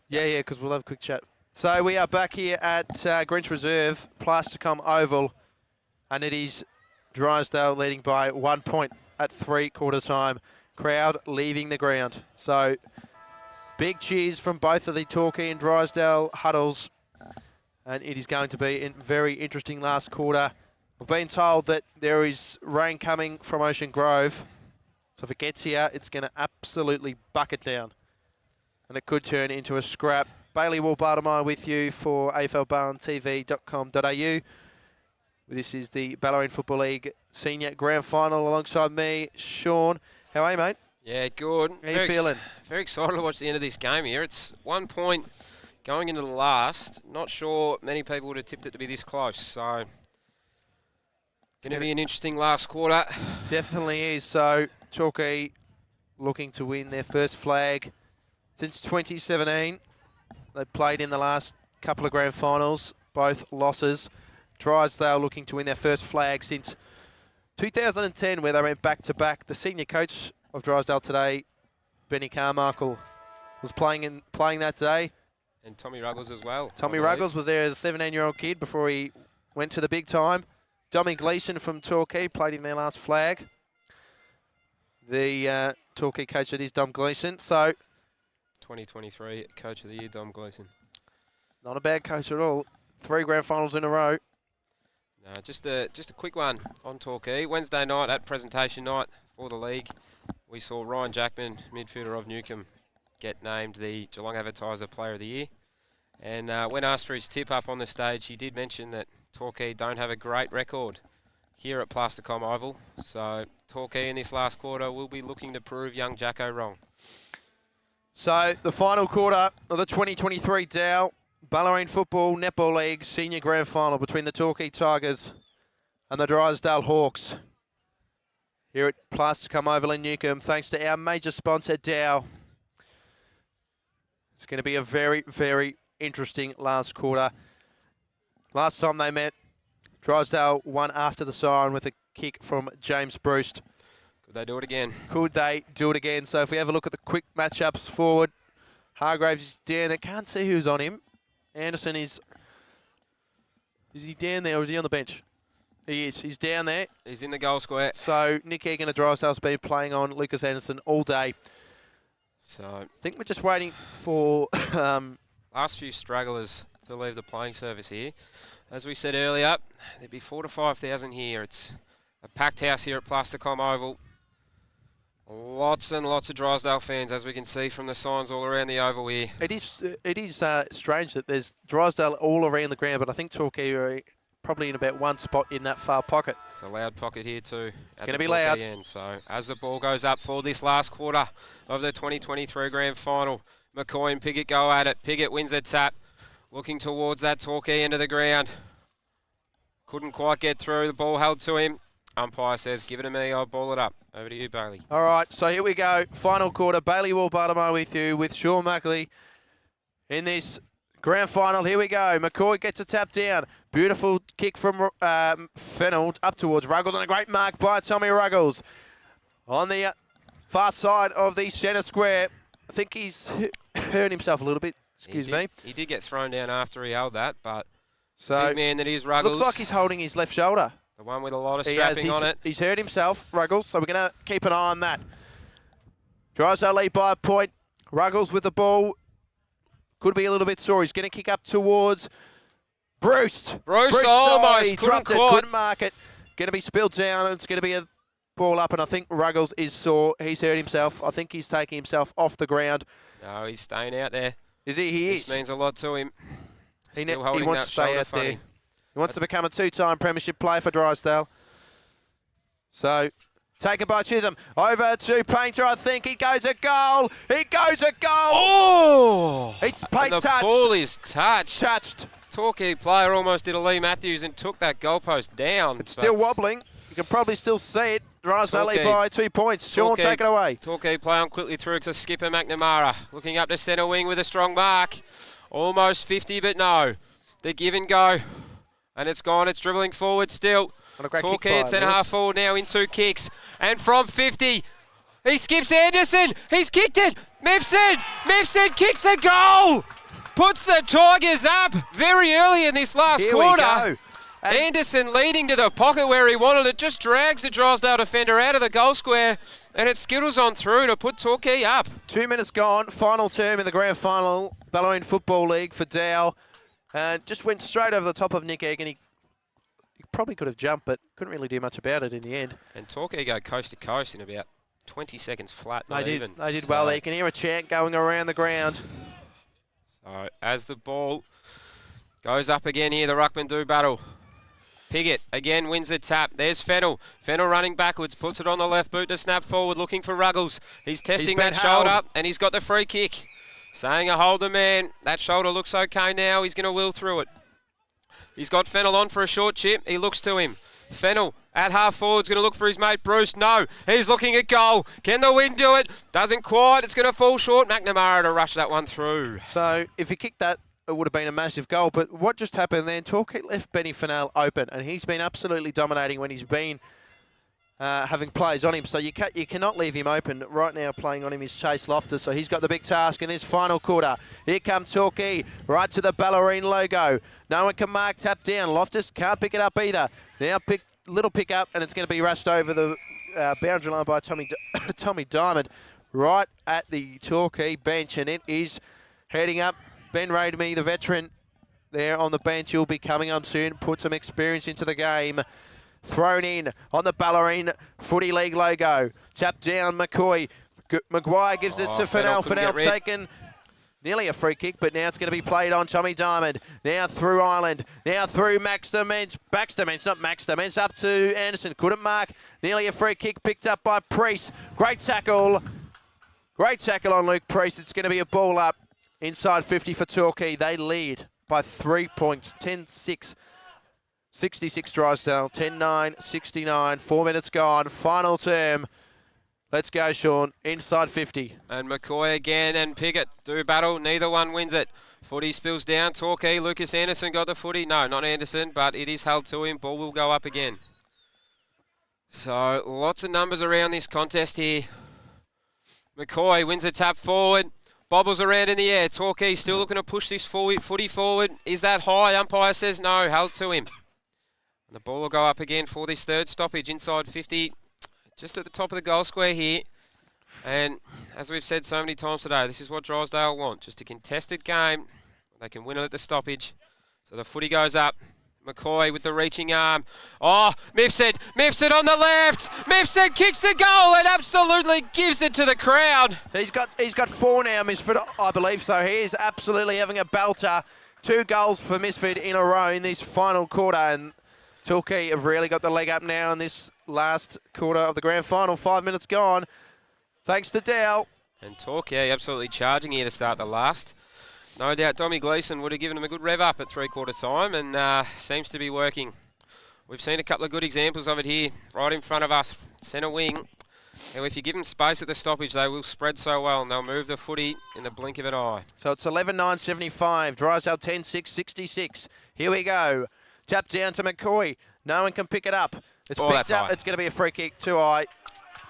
C: Yeah, because we'll have a quick chat. So we are back here at Grinch Reserve, Plasticom Oval, and it is Drysdale leading by 1 point at 3/4 time. Crowd leaving the ground. So big cheers from both of the Torquay and Drysdale huddles, and it is going to be a very interesting last quarter. We've been told that there is rain coming from Ocean Grove, so if it gets here, it's going to absolutely bucket down, and it could turn into a scrap. Bailey Wall-Bartamai with you for aflbarntv.com.au. This is the Bellarine Football League Senior Grand Final alongside me, Sean. How are you, mate?
D: Yeah, good.
C: How you feeling?
D: Very excited to watch the end of this game here. It's 1 point going into the last. Not sure many people would have tipped it to be this close, so going to be an interesting last quarter.
C: Definitely is. So Torquay looking to win their first flag since 2017. They've played in the last couple of grand finals, both losses. Drysdale looking to win their first flag since 2010, where they went back-to-back. The senior coach of Drysdale today, Benny Carmichael, was playing that day.
D: And Tommy Ruggles as well.
C: Tommy Ruggles was there as a 17-year-old kid before he went to the big time. Dommy Gleeson from Torquay played in their last flag. The Torquay coach that is Dom Gleeson. So
D: 2023 Coach of the Year, Dom Gleeson.
C: Not a bad coach at all. 3 grand finals in a row.
D: No, just a quick one on Torquay. Wednesday night at presentation night for the league, we saw Ryan Jackman, midfielder of Newcombe, get named the Geelong Advertiser Player of the Year. And when asked for his tip up on the stage, he did mention that Torquay don't have a great record here at Plasticom Oval. So Torquay in this last quarter will be looking to prove young Jacko wrong.
C: So the final quarter of the 2023 Dow Bellarine Football Netball League Senior Grand Final between the Torquay Tigers and the Drysdale Hawks here at Plasticom Oval in Newcombe, thanks to our major sponsor, Dow. It's going to be a very, very interesting last quarter. Last time they met, Drysdale won after the siren with a kick from James Bruce.
D: Could they do it again?
C: Could they do it again? So if we have a look at the quick matchups forward, Hargraves is down there. Can't see who's on him. Anderson is he down there or is he on the bench? He is. He's down there.
D: He's in the goal square.
C: So Nick Egan of Drysdale's been playing on Lucas Anderson all day.
D: So
C: I think we're just waiting for
D: last few stragglers to leave the playing service here. As we said earlier, there'd be 4,000 to 5,000 here. It's a packed house here at Plasticom Oval. Lots and lots of Drysdale fans, as we can see from the signs all around the oval here.
C: It is strange that there's Drysdale all around the ground, but I think Torquay are probably in about one spot in that far pocket.
D: It's a loud pocket here too.
C: It's going to be loud.
D: End. So as the ball goes up for this last quarter of the 2023 Grand Final, McCoy and Piggott go at it. Piggott wins a tap, looking towards that Torquay end of the ground. Couldn't quite get through. The ball held to him. Umpire says, give it to me, I'll ball it up. Over to you, Bailey.
C: All right, so here we go. Final quarter. Bailey Wall-Bartamai with you, with Sean Muckley in this grand final. Here we go. McCoy gets a tap down. Beautiful kick from FNL up towards Ruggles, and a great mark by Tommy Ruggles. On the far side of the centre square. I think he's hurt himself a little bit. Excuse me.
D: He did get thrown down after he held that, but
C: so
D: big man that is Ruggles.
C: Looks like he's holding his left shoulder.
D: The one with a lot of strapping on it.
C: He's hurt himself, Ruggles, so we're going to keep an eye on that. Drysdale lead by a point. Ruggles with the ball. Could be a little bit sore. He's going to kick up towards Bruce.
D: Bruce almost
C: he
D: couldn't
C: quite. Couldn't mark it. Going to be spilled down. It's going to be a ball up, and I think Ruggles is sore. He's hurt himself. I think he's taking himself off the ground.
D: No, he's staying out there.
C: Is he? He is.
D: This means a lot to him.
C: He
D: Still
C: wants to stay out there. He wants to become a 2-time premiership player for Drysdale. So, taken by Chisholm. Over to Painter, I think. He goes a goal. He goes a goal.
D: Oh!
C: It's played touched.
D: The ball is touched.
C: Touched.
D: Torquay player almost did a Lee Matthews and took that goalpost down.
C: It's still wobbling. You can probably still see it. Drysdale lead by 2 points. Sean, take it away.
D: Torquay play on quickly through to skipper McNamara. Looking up to centre wing with a strong mark. Almost 50, but no. The give and go. And it's gone. It's dribbling forward still. Torquay at centre half forward now in 2 kicks. And from 50, he skips Anderson. He's kicked it. Mifsud kicks a goal. puts the Tigers up very early in this last
C: Here
D: quarter.
C: we go. And
D: Anderson leading to the pocket where he wanted it, just drags the Drysdale defender out of the goal square, and it skittles on through to put Torquay up.
C: 2 minutes gone, final term in the grand final, Bellarine Football League for Dow. Just went straight over the top of Nick Egg, and he probably could have jumped, but couldn't really do much about it in the end.
D: And Torquay go coast to coast in about 20 seconds flat.
C: They did well there. You can hear a chant going around the ground.
D: So as the ball goes up again here, the ruckman do battle. Piggott again wins the tap. There's Fennell. Fennell running backwards, puts it on the left boot to snap forward, looking for Ruggles. He's testing that shoulder, and he's got the free kick. Saying a hold the man. That shoulder looks okay now. He's going to wheel through it. He's got Fennell on for a short chip. He looks to him. Fennell at half forward's going to look for his mate Bruce. No, he's looking at goal. Can the wind do it? Doesn't quite. It's going to fall short. McNamara to rush that one through.
C: So if he kicked that, it would have been a massive goal. But what just happened then, Torquay left Benny FNL open, and he's been absolutely dominating when he's been having plays on him. So you cannot leave him open. Right now playing on him is Chase Loftus, so he's got the big task in this final quarter. Here comes Torquay, right to the Bellarine logo. No one can mark, tap down. Loftus can't pick it up either. Now little pick up, and it's going to be rushed over the boundary line by Tommy Diamond right at the Torquay bench, and it is heading up. Ben Raidme, the veteran there on the bench, he'll be coming on soon, put some experience into the game. Thrown in on the Bellarine Footy League logo. Tap down McCoy. Maguire gives it to Fennell. Fennell taken nearly a free kick, but now it's going to be played on Tommy Diamond. Now through Ireland. Now through Baxter Ments, not Max Dements, up to Anderson. Couldn't mark. Nearly a free kick picked up by Priest. Great tackle. Great tackle on Luke Priest. It's going to be a ball up inside 50 for Torquay. They lead by 3 points, 10-6. 66 Drysdale, 10-9, 69, 4 minutes gone, final term. Let's go, Sean, inside 50.
D: And McCoy again and Piggott do battle, neither one wins it. Footy spills down, Torquay, Lucas Anderson got the footy. No, not Anderson, but it is held to him. Ball will go up again. So, lots of numbers around this contest here. McCoy wins a tap forward. Bobbles around in the air. Torquay still looking to push this footy forward. Is that high? Umpire says no, held to him. The ball will go up again for this third stoppage inside 50, just at the top of the goal square here. And as we've said so many times today, this is what Drysdale want, just a contested game. They can win it at the stoppage. So the footy goes up. McCoy with the reaching arm. Oh, Mifsud on the left. Mifsud kicks the goal and absolutely gives it to the crowd.
C: He's got 4 now, Misford, I believe so. He is absolutely having a belter. 2 goals for Misford in a row in this final quarter, and Torquay have really got the leg up now in this last quarter of the grand final. 5 minutes gone. Thanks to Dow.
D: And Torquay absolutely charging here to start the last. No doubt Dommy Gleeson would have given him a good rev up at 3/4 time, and seems to be working. We've seen a couple of good examples of it here, right in front of us, centre wing. And if you give them space at the stoppage, they will spread so well, and they'll move the footy in the blink of an eye.
C: So it's 11-9, 75. Drysdale 10-6, 66. Here we go. Tap down to McCoy. No one can pick it up. It's picked up. High. It's going to be a free kick. Too high.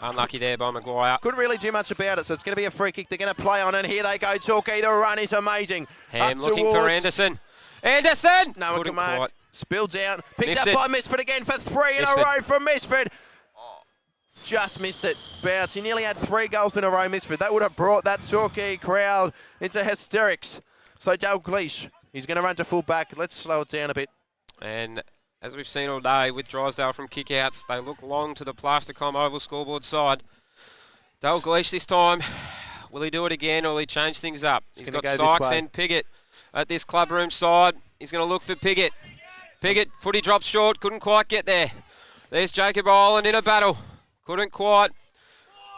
D: Unlucky there by Maguire.
C: Couldn't really do much about it, so it's going to be a free kick. They're going to play on, and here they go. Torquay, the run is amazing.
D: Ham looking for Anderson. Anderson!
C: No one can mark. Spilled down. Picked up by Misford again for 3 in a row from Misford. Just missed it. Bounce. He nearly had 3 goals in a row, Misford. That would have brought that Torquay crowd into hysterics. So Dalgleish, he's going to run to full back. Let's slow it down a bit.
D: And as we've seen all day with Drysdale from kickouts, they look long to the Plastercom oval scoreboard side. Dalgleish this time. Will he do it again or will he change things up? He's got Sykes and Piggott at this clubroom side. He's going to look for Piggott. Piggott, footy drops short, couldn't quite get there. There's Jacob Ireland in a battle. Couldn't quite.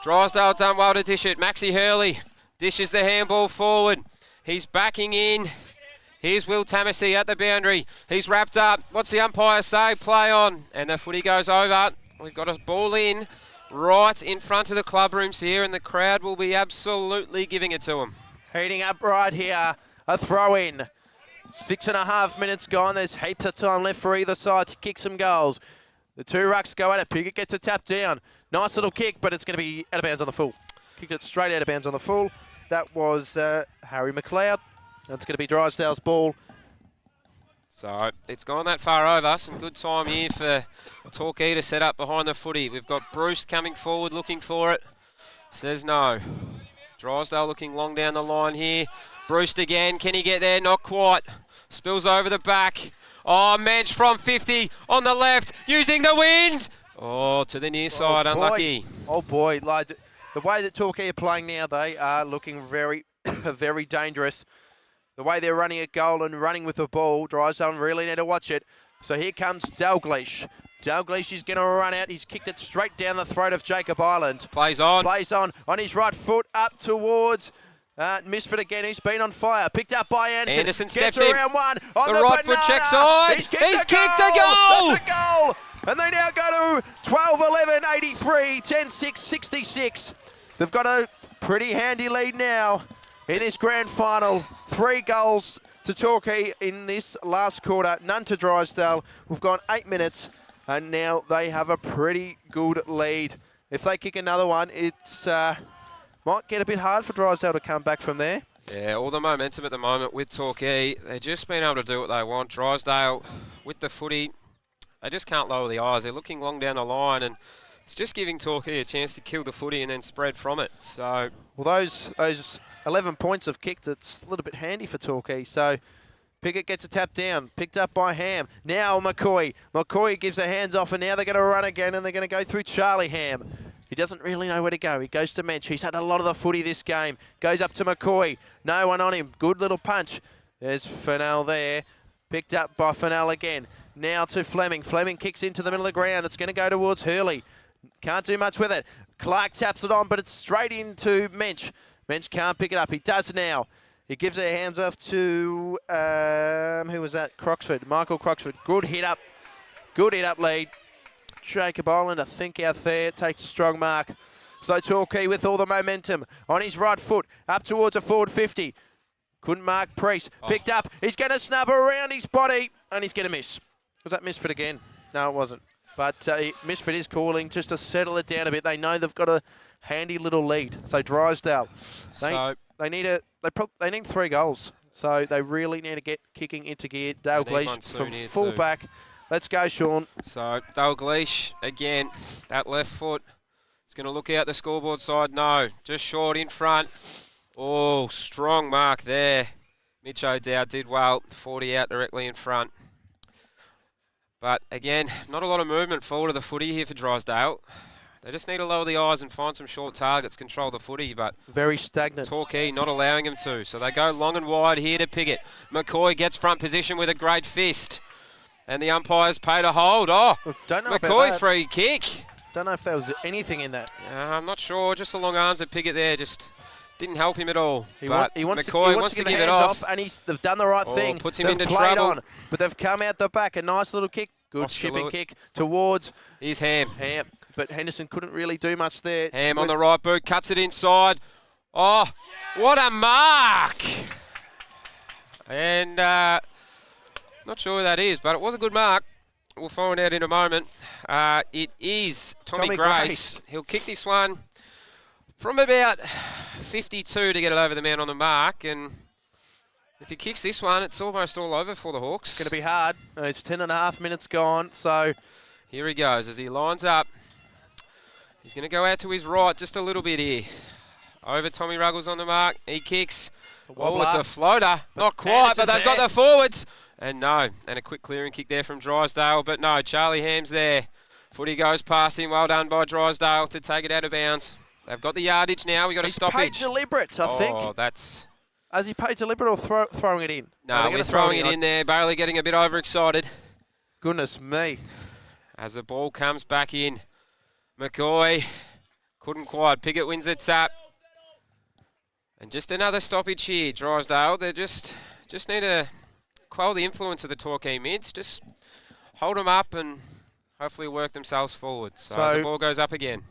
D: Drysdale done well to dish it. Maxie Hurley dishes the handball forward. He's backing in. Here's Will Tamassi at the boundary. He's wrapped up. What's the umpire say? Play on. And the footy goes over. We've got a ball in right in front of the club rooms here, and the crowd will be absolutely giving it to them.
C: Heating up right here. A throw in. 6.5 minutes gone. There's heaps of time left for either side to kick some goals. The 2 rucks go at it. Piggott gets a tap down. Nice little kick, but it's going to be out of bounds on the full. Kicked it straight out of bounds on the full. That was Harry McLeod. That's going to be Drysdale's ball.
D: So it's gone that far over. Some good time here for Torquay to set up behind the footy. We've got Bruce coming forward looking for it. Says no. Drysdale looking long down the line here. Bruce again. Can he get there? Not quite. Spills over the back. Oh, Mensch from 50 on the left. Using the wind. Oh, to the near side. Unlucky.
C: Oh, boy. Like, the way that Torquay are playing now, they are looking very, very dangerous. The way they're running at goal and running with the ball, Drysdale really need to watch it. So here comes Dalglish. Dalglish is going to run out. He's kicked it straight down the throat of Jacob Ireland.
D: Plays on.
C: Plays on his right foot up towards Misfit again, who's been on fire. Picked up by Anderson.
D: Anderson steps
C: Gets
D: in.
C: around one. On
D: The right foot checks side.
C: He's
D: kicked
C: a
D: a goal.
C: That's a goal. And they now go to 12-11, 83, 10-6, 66. They've got a pretty handy lead now in this grand final. 3 goals to Torquay in this last quarter, none to Drysdale. We've gone 8 minutes, and now they have a pretty good lead. If they kick another one, it's might get a bit hard for Drysdale to come back from there.
D: Yeah, all the momentum at the moment with Torquay. They've just been able to do what they want. Drysdale with the footy, they just can't lower the eyes. They're looking long down the line, and it's just giving Torquay a chance to kill the footy and then spread from it. So,
C: well, those 11 points have kicked. It's a little bit handy for Torquay. So Pickett gets a tap down, picked up by Ham. Now McCoy. McCoy gives the hands off, and now they're going to run again, and they're going to go through Charlie Ham. He doesn't really know where to go. He goes to Mensch. He's had a lot of the footy this game. Goes up to McCoy. No one on him. Good little punch. There's FNL there. Picked up by FNL again. Now to Fleming. Fleming kicks into the middle of the ground. It's going to go towards Hurley. Can't do much with it. Clark taps it on, but it's straight into Mensch. Mensch can't pick it up. He does now. He gives their hands off to, who was that? Croxford. Michael Croxford. Good hit up. Good hit up lead. Jacob Ireland, I think, out there, takes a strong mark. So Torquay with all the momentum on his right foot, up towards a forward 50. Couldn't mark Priest. Picked up. He's going to snub around his body, and he's going to miss. Was that Misfit again? No, it wasn't. But Misfit is calling just to settle it down a bit. They know they've got a handy little lead. So Drysdale, they need 3 goals. So they really need to get kicking into gear. Dale Gleesh from full back. Let's go, Sean.
D: So Dalglish again, that left foot. He's going to look out the scoreboard side. No, just short in front. Oh, strong mark there. Mitch O'Dowd did well. 40 out directly in front. But again, not a lot of movement forward of the footy here for Drysdale. They just need to lower the eyes and find some short targets, control the footy, but
C: very stagnant.
D: Torquay not allowing them to. So they go long and wide here to Pickett. McCoy gets front position with a great fist. And the umpires paid a hold. Oh,
C: don't know
D: McCoy
C: about that.
D: Free kick.
C: Don't know if there was anything in that.
D: I'm not sure. Just the long arms of Pickett there just didn't help him at all.
C: He wants to give it off, and they've done the right thing.
D: Puts him
C: they've
D: into
C: played
D: trouble.
C: on, but they've come out the back. A nice little kick. Good shipping kick towards.
D: Here's Ham.
C: But Henderson couldn't really do much there.
D: Ham on the right boot, cuts it inside. Oh, what a mark! And not sure who that is, but it was a good mark. We'll find out in a moment. It is Tommy Grace. He'll kick this one from about 52 to get it over the man on the mark. And if he kicks this one, it's almost all over for the Hawks.
C: It's going to be hard. It's 10.5 minutes gone. So
D: here he goes as he lines up. He's going to go out to his right just a little bit here. Over Tommy Ruggles on the mark. He kicks. Oh, it's a floater. Not quite, but they've got the forwards. And no, and a quick clearing kick there from Drysdale. But no, Charlie Ham's there. Footy goes past him. Well done by Drysdale to take it out of bounds. They've got the yardage now. We've got a stoppage.
C: He's paid deliberate, I think.
D: Oh, that's...
C: Has he paid deliberate or throwing it in?
D: No, we're throwing it in there. Bailey getting a bit overexcited.
C: Goodness me.
D: As the ball comes back in. McCoy couldn't quite. Pickett wins it tap. And just another stoppage here. Drysdale, they just need to quell the influence of the Torquay mids. Just hold them up and hopefully work themselves forward. So as the ball goes up again.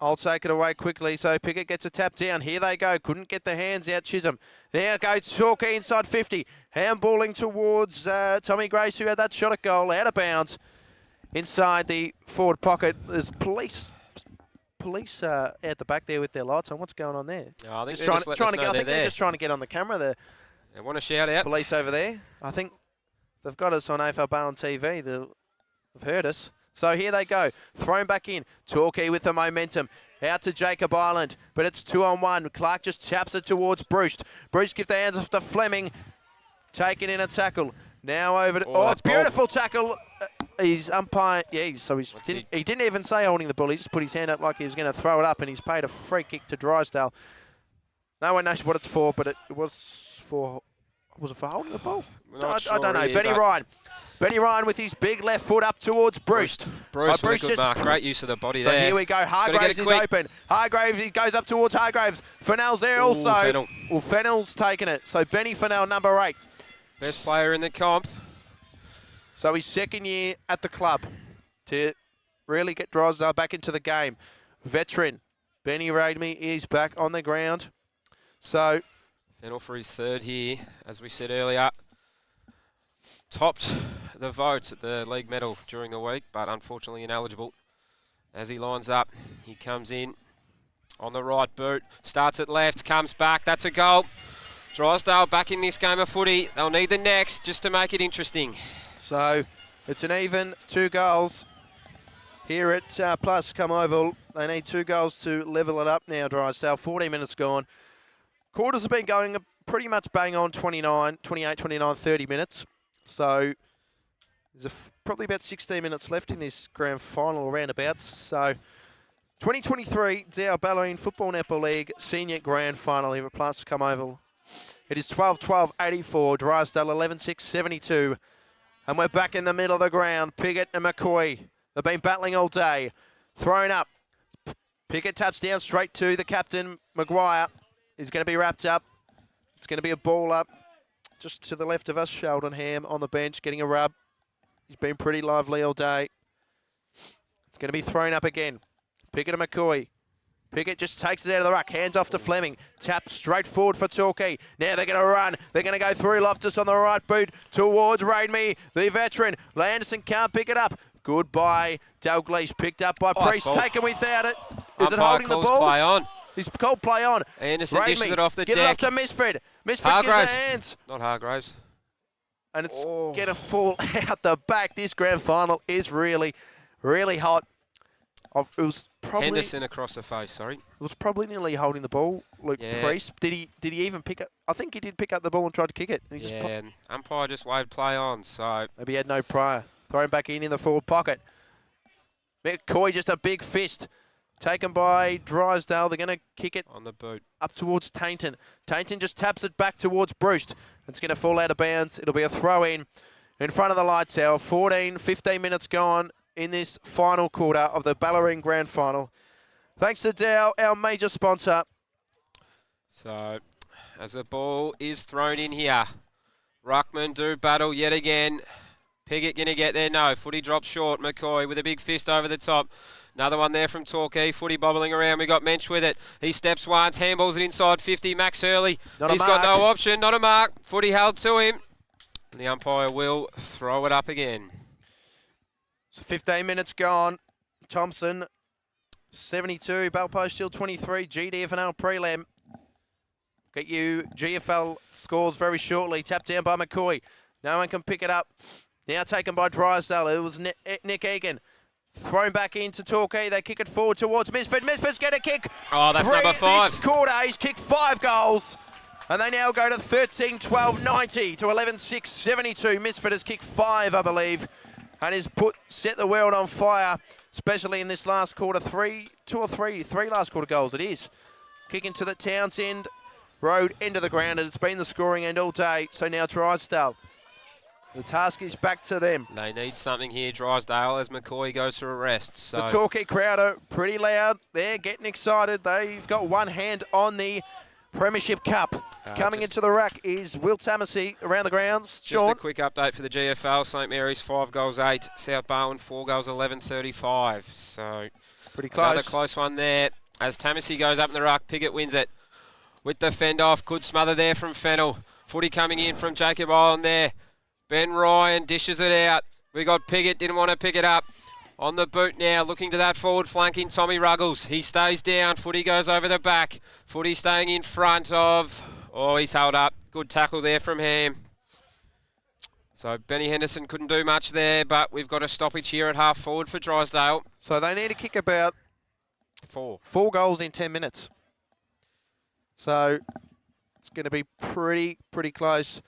C: I'll take it away quickly. So Pickett gets a tap down. Here they go. Couldn't get the hands out. Chisholm. Now goes Torquay inside 50. Handballing towards Tommy Grace, who had that shot at goal. Out of bounds. Inside the forward pocket. There's police at the back there with their lights on. What's going on there?
D: Oh, I think
C: they're just trying to get on the camera there.
D: They want to shout out.
C: Police over there. I think they've got us on AFL Bar on TV. They've heard us. So here they go. Thrown back in. Torquay with the momentum. Out to Jacob Island. But it's 2-on-1. Clark just taps it towards Bruce. Bruce gives the hands off to Fleming. Taking in a tackle. Now over to... Oh, beautiful tackle. He's umpire. Yeah, he didn't even say holding the ball. He just put his hand up like he was going to throw it up, and he's paid a free kick to Drysdale. No one knows what it's for, but it was for... Was it for holding the ball? I don't know. Benny Ryan with his big left foot up towards Bruce.
D: Bruce with a good mark. Great use of the body there.
C: So here we go. Hargraves is open. Hargraves, he goes up towards Hargraves. Fennell's there also.
D: Fennell.
C: Well, Fennell's taken it. So Benny Fennell, number 8.
D: Best player in the comp.
C: So his second year at the club to really get Drysdale back into the game. Veteran Benny Rademy is back on the ground. So
D: Fennell for his 3rd here, as we said earlier. Topped the votes at the league medal during the week, but unfortunately ineligible. As he lines up, he comes in on the right boot, starts at left, comes back, that's a goal. Drysdale back in this game of footy. They'll need the next just to make it interesting.
C: So it's an even 2 goals here at Plascom Oval. They need 2 goals to level it up now, Drysdale. 14 minutes gone. Quarters have been going pretty much bang on 28, 29, 30 minutes. So there's probably about 16 minutes left in this grand final roundabouts. So 2023 Dow Bellarine Football Netball League Senior Grand Final here at Plascom Oval. It is 12-12-84, Drysdale 11-6-72. And we're back in the middle of the ground. Piggott and McCoy, they've been battling all day. Thrown up. Piggott taps down straight to the captain, Maguire. He's going to be wrapped up. It's going to be a ball up just to the left of us. Sheldon Ham on the bench getting a rub. He's been pretty lively all day. It's going to be thrown up again. Piggott and McCoy. Piggott just takes it out of the ruck. Hands off to Fleming. Tap straight forward for Torquay. Now they're going to run. They're going to go through Loftus on the right boot towards Rademy, the veteran. Anderson can't pick it up. Goodbye. Dalglish picked up by Priest. Taken without it. Is it holding the ball?
D: Play on.
C: He's called play on.
D: Anderson dishes it off the deck.
C: Get it off to Misfred. Misfred gives it hands.
D: Not Hargraves.
C: And it's going to fall out the back. This grand final is really, really hot. It was probably
D: Henderson across the face, sorry.
C: It was probably nearly holding the ball, Luke Priest. Did he even pick up? I think he did pick up the ball and tried to kick it. And he
D: and umpire just waved play on, so
C: maybe he had no prior. Thrown back in the forward pocket. McCoy just a big fist. Taken by Drysdale. They're going to kick it
D: on the boot
C: up towards Tainton. Tainton just taps it back towards Bruce. It's going to fall out of bounds. It'll be a throw in front of the light tower. 15 minutes gone in this final quarter of the Bellarine Grand Final. Thanks to Dow, our major sponsor.
D: So, as the ball is thrown in here, Ruckman do battle yet again. Piggott going to get there? No. Footy drops short. McCoy with a big fist over the top. Another one there from Torquay. Footy bobbling around. We got Mensch with it. He steps once. Handballs it inside 50. Max Hurley. He's got no option. Not a mark. Footy held to him. And the umpire will throw it up again.
C: So 15 minutes gone. Thompson, 72. Bellpost Hill, 23. GDFNL prelim. Get you GFL scores very shortly. Tapped down by McCoy. No one can pick it up. Now taken by Drysdale. It was Nick Egan. Thrown back into Torquay. They kick it forward towards Misford. Misford's going to kick.
D: Oh, that's number 5.
C: This quarter, he's kicked 5 goals. And they now go to 13-12-90 to 11-6-72. Misford has kicked 5, I believe. And has set the world on fire, especially in this last quarter. 3 last quarter goals it is. Kicking to the Townsend Road end of the ground, and it's been the scoring end all day. So now Drysdale. The task is back to them.
D: They need something here, Drysdale, as McCoy goes to a rest. So
C: the Torquay crowd are pretty loud. They're getting excited. They've got one hand on the Premiership Cup. Coming into the rack is Will Tamassi around the grounds.
D: Just a quick update for the GFL. St Mary's 5 goals 8. South Barwon 4 goals 11-35. So
C: pretty close.
D: Another close one there. As Tamassi goes up in the ruck, Piggott wins it. With the fend off, good smother there from Fennell. Footy coming in from Jacob Island there. Ben Ryan dishes it out. We got Piggott, didn't want to pick it up. On the boot now, looking to that forward flanking Tommy Ruggles. He stays down. Footy goes over the back. Footy staying in front of... Oh, he's held up. Good tackle there from Ham. So Benny Henderson couldn't do much there, but we've got a stoppage here at half forward for Drysdale.
C: So they need to kick about
D: 4
C: goals in 10 minutes. So it's going to be pretty close.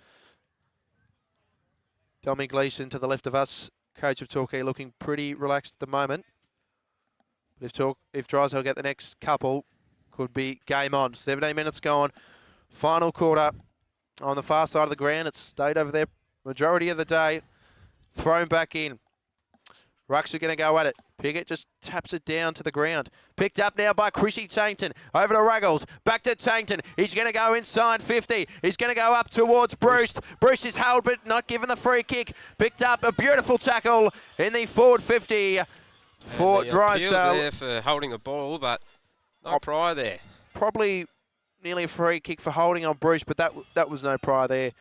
C: Dominic Gleeson to the left of us, coach of Torquay, looking pretty relaxed at the moment. But if Drysdale get the next couple, could be game on. 17 minutes gone. Final quarter on the far side of the ground. It's stayed over there majority of the day. Thrown back in. Rucks are going to go at it. Piggott just taps it down to the ground. Picked up now by Chrissy Tainton. Over to Ruggles. Back to Tainton. He's going to go inside 50. He's going to go up towards Bruce. Bruce is held but not given the free kick. Picked up a beautiful tackle in the forward 50 for Drysdale.
D: There for holding a ball, but no prior there.
C: Probably nearly a free kick for holding on Bruce, but that was no prior there.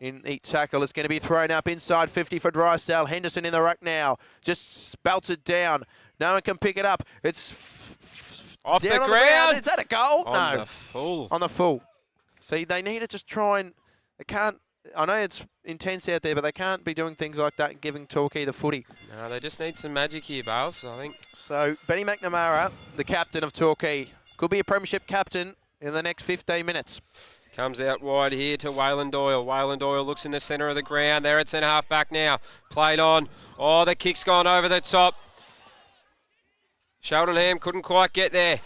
C: In the tackle, it's going to be thrown up inside 50 for Drysdale. Henderson in the ruck now. Just spouts it down. No one can pick it up. It's
D: off the
C: down
D: ground.
C: Is that a goal?
D: On
C: No.
D: the full.
C: On the full. See, they need to just try and... They can't... I know it's intense out there, but they can't be doing things like that and giving Torquay the footy.
D: No, they just need some magic here, Bales, I think.
C: So, Benny McNamara, the captain of Torquay, could be a premiership captain in the next 15 minutes.
D: Comes out wide here to Waylon Doyle. Waylon Doyle looks in the centre of the ground. There at centre half back now. Played on. Oh, the kick's gone over the top. Sheldon Ham couldn't quite get there.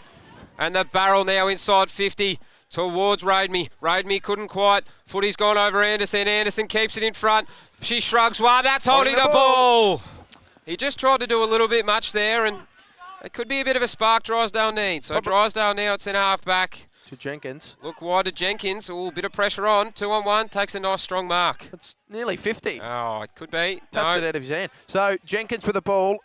D: And the barrel now inside 50 towards Raidme. Raidme couldn't quite. Footy's gone over Anderson. Anderson keeps it in front. She shrugs one. That's holding the ball. He just tried to do a little bit much there, and it could be a bit of a spark Drysdale needs. So Drysdale now at centre half back.
C: To Jenkins.
D: Look wide to Jenkins. Oh, bit of pressure on. 2-on-1. Takes a nice strong mark.
C: It's nearly 50.
D: Oh, it could be.
C: Tapped
D: No.
C: it out of his hand. So Jenkins with the ball.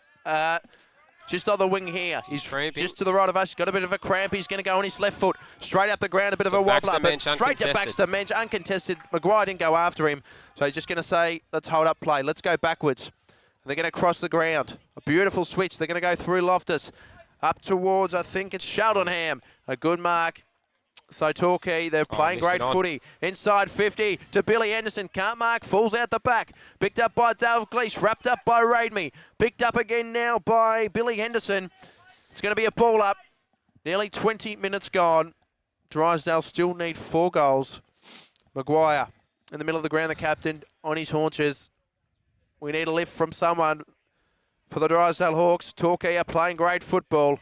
C: Just on the wing here. He's
D: Cramping.
C: just to the right of us. He's got a bit of a cramp. He's going to go on his left foot. Straight up the ground. A bit of a wobbler.
D: Baxter
C: But
D: Mensch,
C: straight to Baxter Mensch. Uncontested. Maguire didn't go after him. So he's just going to say, let's hold up play. Let's go backwards. And they're going to cross the ground. A beautiful switch. They're going to go through Loftus. Up towards, I think it's Sheldonham. A good mark. So Torquay, they're playing great footy. Inside 50 to Billy Anderson. Can't mark, falls out the back. Picked up by Dale Gleesh, wrapped up by Raidme. Picked up again now by Billy Henderson. It's going to be a ball up. Nearly 20 minutes gone. Drysdale still need 4 goals. Maguire in the middle of the ground, the captain on his haunches. We need a lift from someone for the Drysdale Hawks. Torquay are playing great football.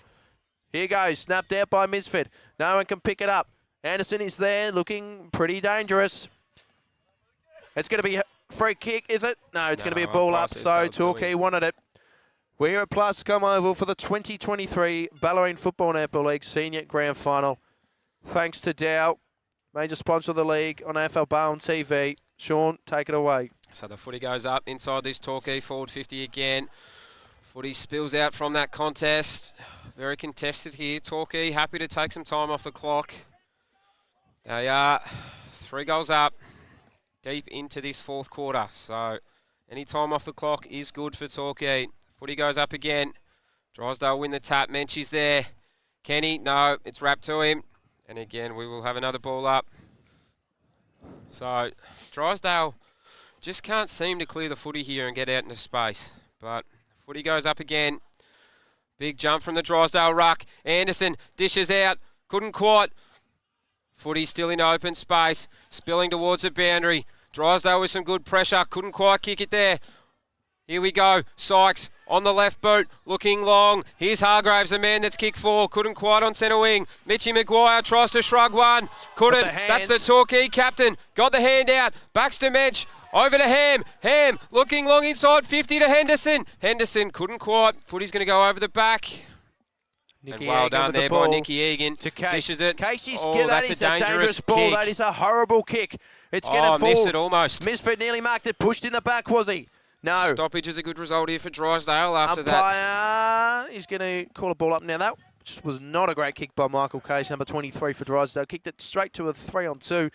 C: Here goes, snapped out by Misfit. No one can pick it up. Anderson is there, looking pretty dangerous. It's going to be a free kick, is it? No, it's going to be a ball up, so Torquay wanted it. We're here at Plascom Oval for the 2023 Bellarine Football Netball League Senior Grand Final. Thanks to Dow, major sponsor of the league on AFL Bar on TV. Sean, take it away.
D: So the footy goes up inside this Torquay forward 50 again. Footy spills out from that contest. Very contested here. Torquay happy to take some time off the clock. They are 3 goals up, deep into this fourth quarter. So any time off the clock is good for Torquay. Footy goes up again. Drysdale win the tap. Mensch is there. Kenny, no, it's wrapped to him. And again, we will have another ball up. So Drysdale just can't seem to clear the footy here and get out into space. But footy goes up again. Big jump from the Drysdale ruck. Anderson dishes out. Couldn't quite. Footy still in open space. Spilling towards the boundary. Drysdale with some good pressure. Couldn't quite kick it there. Here we go. Sykes on the left boot. Looking long. Here's Hargraves, the man that's kicked 4. Couldn't quite on centre wing. Mitchie Maguire tries to shrug one. Couldn't. That's the Torquay captain. Got the hand out. Baxter Mensch. Over to Ham. Ham looking long inside 50 to Henderson. Henderson couldn't quite. Footy's going to go over the back.
C: Nicky
D: and well
C: Egan
D: done there
C: the
D: by Nicky Egan.
C: To Case.
D: Dishes it.
C: Casey's
D: That's a dangerous
C: ball.
D: kick.
C: That is a horrible kick. It's going to fall.
D: Missed it almost.
C: Misfit nearly marked it. Pushed in the back, was he? No.
D: Stoppage is a good result here for Drysdale after that.
C: Umpire, he's going to call a ball up. Now, that just was not a great kick by Michael Case, number 23 for Drysdale. Kicked it straight to a 3-on-2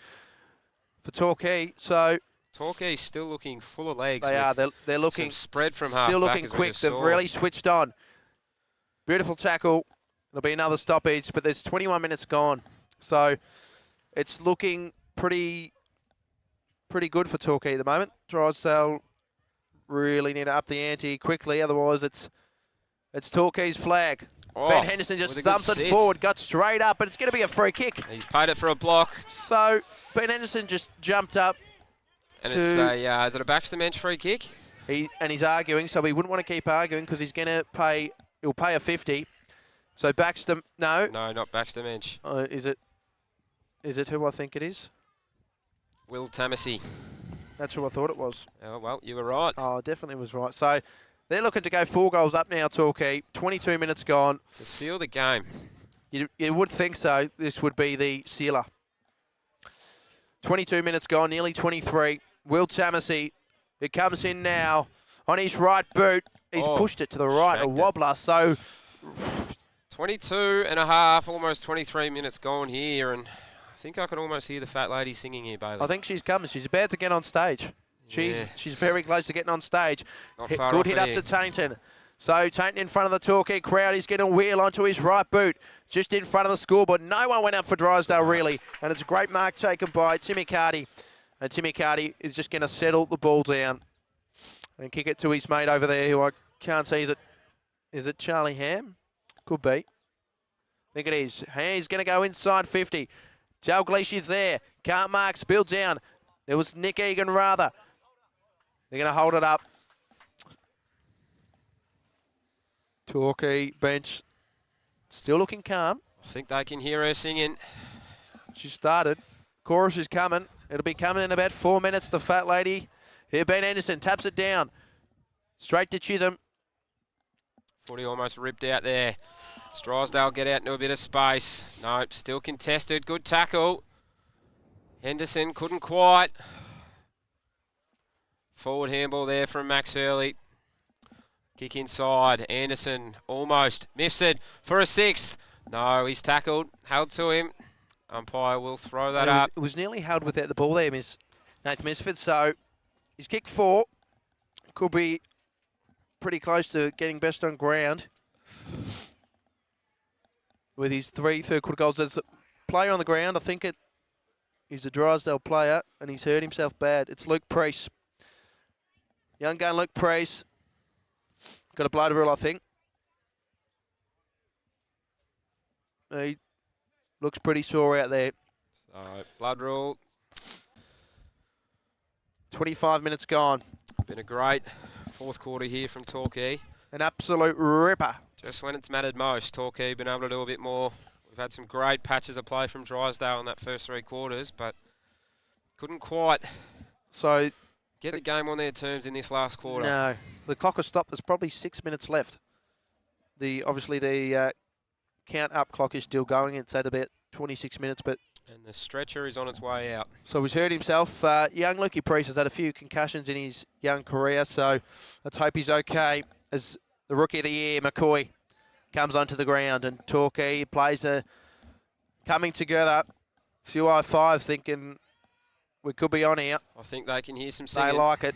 C: for Torquay. So
D: Torquay's still looking full of legs.
C: they are. They're looking
D: spread from half
C: still
D: back,
C: looking
D: as we
C: quick.
D: just
C: They've
D: saw.
C: really switched on. Beautiful tackle. There'll be another stoppage, but there's 21 minutes gone. So it's looking pretty pretty good for Torquay at the moment. Drysdale really need to up the ante quickly, otherwise it's Torquay's flag.
D: Oh,
C: Ben Henderson just
D: with a good
C: thumps it
D: sit.
C: forward, got straight up, but it's going to be a free kick.
D: He's paid it for a block.
C: So Ben Henderson just jumped up.
D: And it's a, is it a Baxter-Mensch free kick?
C: He's arguing, so he wouldn't want to keep arguing because he'll pay a 50. So Baxter, no.
D: No, not Baxter-Mensch.
C: Is it who I think it is?
D: Will Tamassi.
C: That's who I thought it was.
D: Oh, well, you were right.
C: Oh, definitely was right. So they're looking to go 4 goals up now, Torquay. 22 minutes gone.
D: To seal the game.
C: You would think so. This would be the sealer. 22 minutes gone, nearly 23. Will Tamassi, it comes in now on his right boot. He's pushed it to the right, a wobbler. So
D: 22 and a half, almost 23 minutes gone here, and I think I can almost hear the fat lady singing here, Bailey.
C: I think she's coming. She's about to get on stage. She's very close to getting on stage.
D: Not far
C: Good
D: off
C: hit
D: it
C: up
D: here.
C: to Tainton. So Tainton in front of the Torquay crowd. He's going to wheel onto his right boot, just in front of the scoreboard. No one went up for Drysdale, really. And it's a great mark taken by Timmy Carty. And Timmy Carty is just going to settle the ball down and kick it to his mate over there, who I can't see. Is it Charlie Ham? Could be. I think it is. He's going to go inside 50. Dalglish is there. Can't mark. Spilled down. There was Nick Egan, rather. They're going to hold it up. Torquay bench still looking calm.
D: I think they can hear her singing.
C: She started. Chorus is coming. It'll be coming in about 4 minutes. The fat lady. Here, Ben Anderson taps it down. Straight to Chisholm.
D: Footy almost ripped out there. Drysdale get out into a bit of space. No, still contested. Good tackle. Henderson couldn't quite. Forward handball there from Max Hurley. Kick inside. Anderson almost. Mifsud for a 6th. No, he's tackled. Held to him. Umpire will throw that up.
C: It was nearly held without the ball there, Nathan Misford. So he's kicked 4. Could be pretty close to getting best on ground with his 3 third-quarter goals. There's a player on the ground. I think he's a Drysdale player, and he's hurt himself bad. It's Luke Priest. Young gun Luke Priest. Got a blood rule, I think. He looks pretty sore out there.
D: So, blood rule.
C: 25 minutes gone.
D: Been a great 4th quarter here from Torquay.
C: An absolute ripper.
D: Just when it's mattered most, Torquay been able to do a bit more. We've had some great patches of play from Drysdale in that first 3 quarters, but couldn't quite get the game on their terms in this last quarter.
C: No, the clock has stopped. There's probably 6 minutes left. Obviously the count up clock is still going. It's at about 26 minutes, but
D: and the stretcher is on its way out.
C: So he's hurt himself. Young Lukey Priest has had a few concussions in his young career, so let's hope he's okay. As the Rookie of the Year, McCoy, comes onto the ground, and Torquay plays coming together. Few I5s thinking we could be on here.
D: I think they can hear some singing.
C: They like it.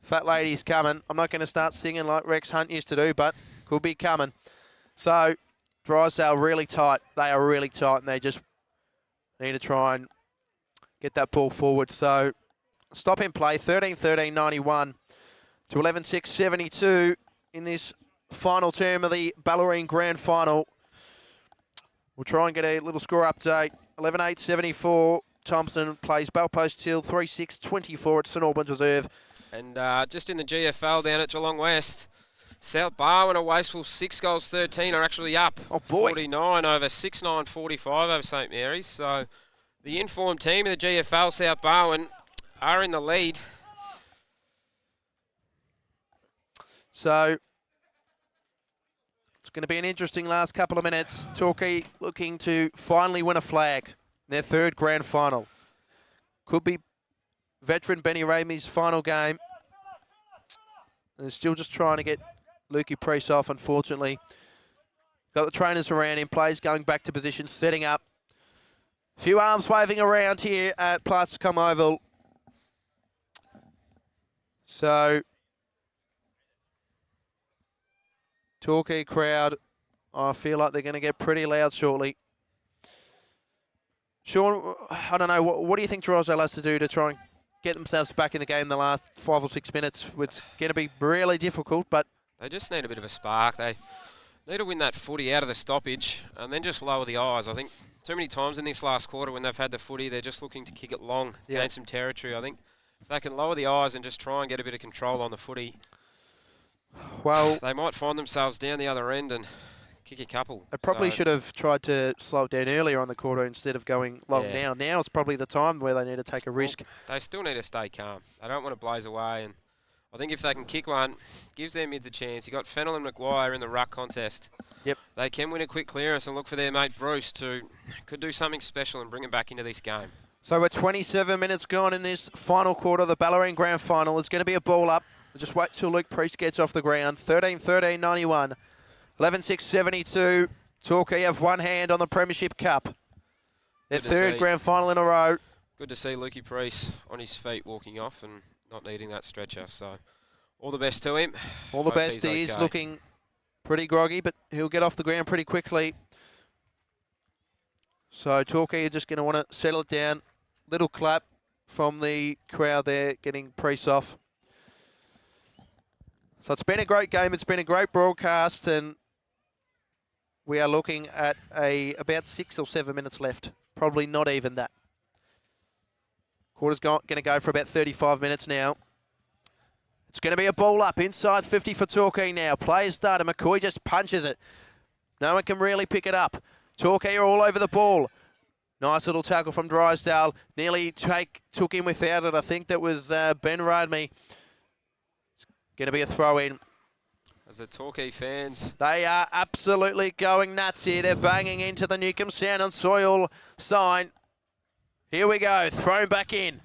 C: Fat lady's coming. I'm not going to start singing like Rex Hunt used to do, but could be coming. So Drysdale really tight. They are really tight, and they just need to try and get that ball forward. So stop in play, 13-13-91 to 11-6-72 in this final term of the Bellarine Grand Final. We'll try and get a little score update. 11-8-74. Thompson plays Bellpost Hill, 3-6-24 at St Albans Reserve.
D: And just in the GFL down at Geelong West, South Barwon, a wasteful 6 goals 13, are actually up 49 over 6-9-45 over St Mary's. So the informed team of the GFL, South Barwon, are in the lead.
C: So it's going to be an interesting last couple of minutes. Torquay looking to finally win a flag. Their 3rd grand final. Could be veteran Benny Ramey's final game. They're still just trying to get Lukey Priest off, unfortunately. Got the trainers around him. Players going back to position, setting up. A few arms waving around here at Platscombe Oval. So, Torquay crowd, I feel like they're going to get pretty loud shortly. Sean, I don't know, what do you think Drysdale has to do to try and get themselves back in the game in the last 5 or 6 minutes. It's going to be really difficult, but
D: They just need a bit of a spark. They need to win that footy out of the stoppage and then just lower the eyes. I think too many times in this last quarter when they've had the footy, they're just looking to kick it long, gain some territory. I think if they can lower the eyes and just try and get a bit of control on the footy,
C: well,
D: they might find themselves down the other end and kick a couple.
C: they probably should have tried to slow it down earlier on the quarter instead of going long now. Now is probably the time where they need to take a risk.
D: They still need to stay calm. They don't want to blaze away, and I think if they can kick one, gives their mids a chance. You got FNL and Maguire in the ruck contest.
C: Yep.
D: They can win a quick clearance and look for their mate Bruce could do something special and bring him back into this game.
C: So we're 27 minutes gone in this final quarter of the Bellarine Grand Final. It's going to be a ball up. Just wait till Luke Priest gets off the ground. 13-13, 91. 11-6, 72. Torquay have one hand on the Premiership Cup. Their third grand final in a row.
D: Good to see Lukey Priest on his feet walking off and not needing that stretcher. So all the best to him.
C: All the best. He is looking pretty groggy, but he'll get off the ground pretty quickly. So Torquay are just going to want to settle it down. Little clap from the crowd there, getting Priest off. So it's been a great game. It's been a great broadcast, and we are looking at about 6 or 7 minutes left. Probably not even that. Quarter's going to go for about 35 minutes now. It's going to be a ball up inside 50 for Torquay now. Players started. McCoy just punches it. No one can really pick it up. Torquay are all over the ball. Nice little tackle from Drysdale. Nearly took him without it. I think that was Ben Radme. It's going to be a throw in.
D: As the Torquay fans,
C: they are absolutely going nuts here. They're banging into the Newcombe Sound and Soil sign. Here we go. Thrown back in.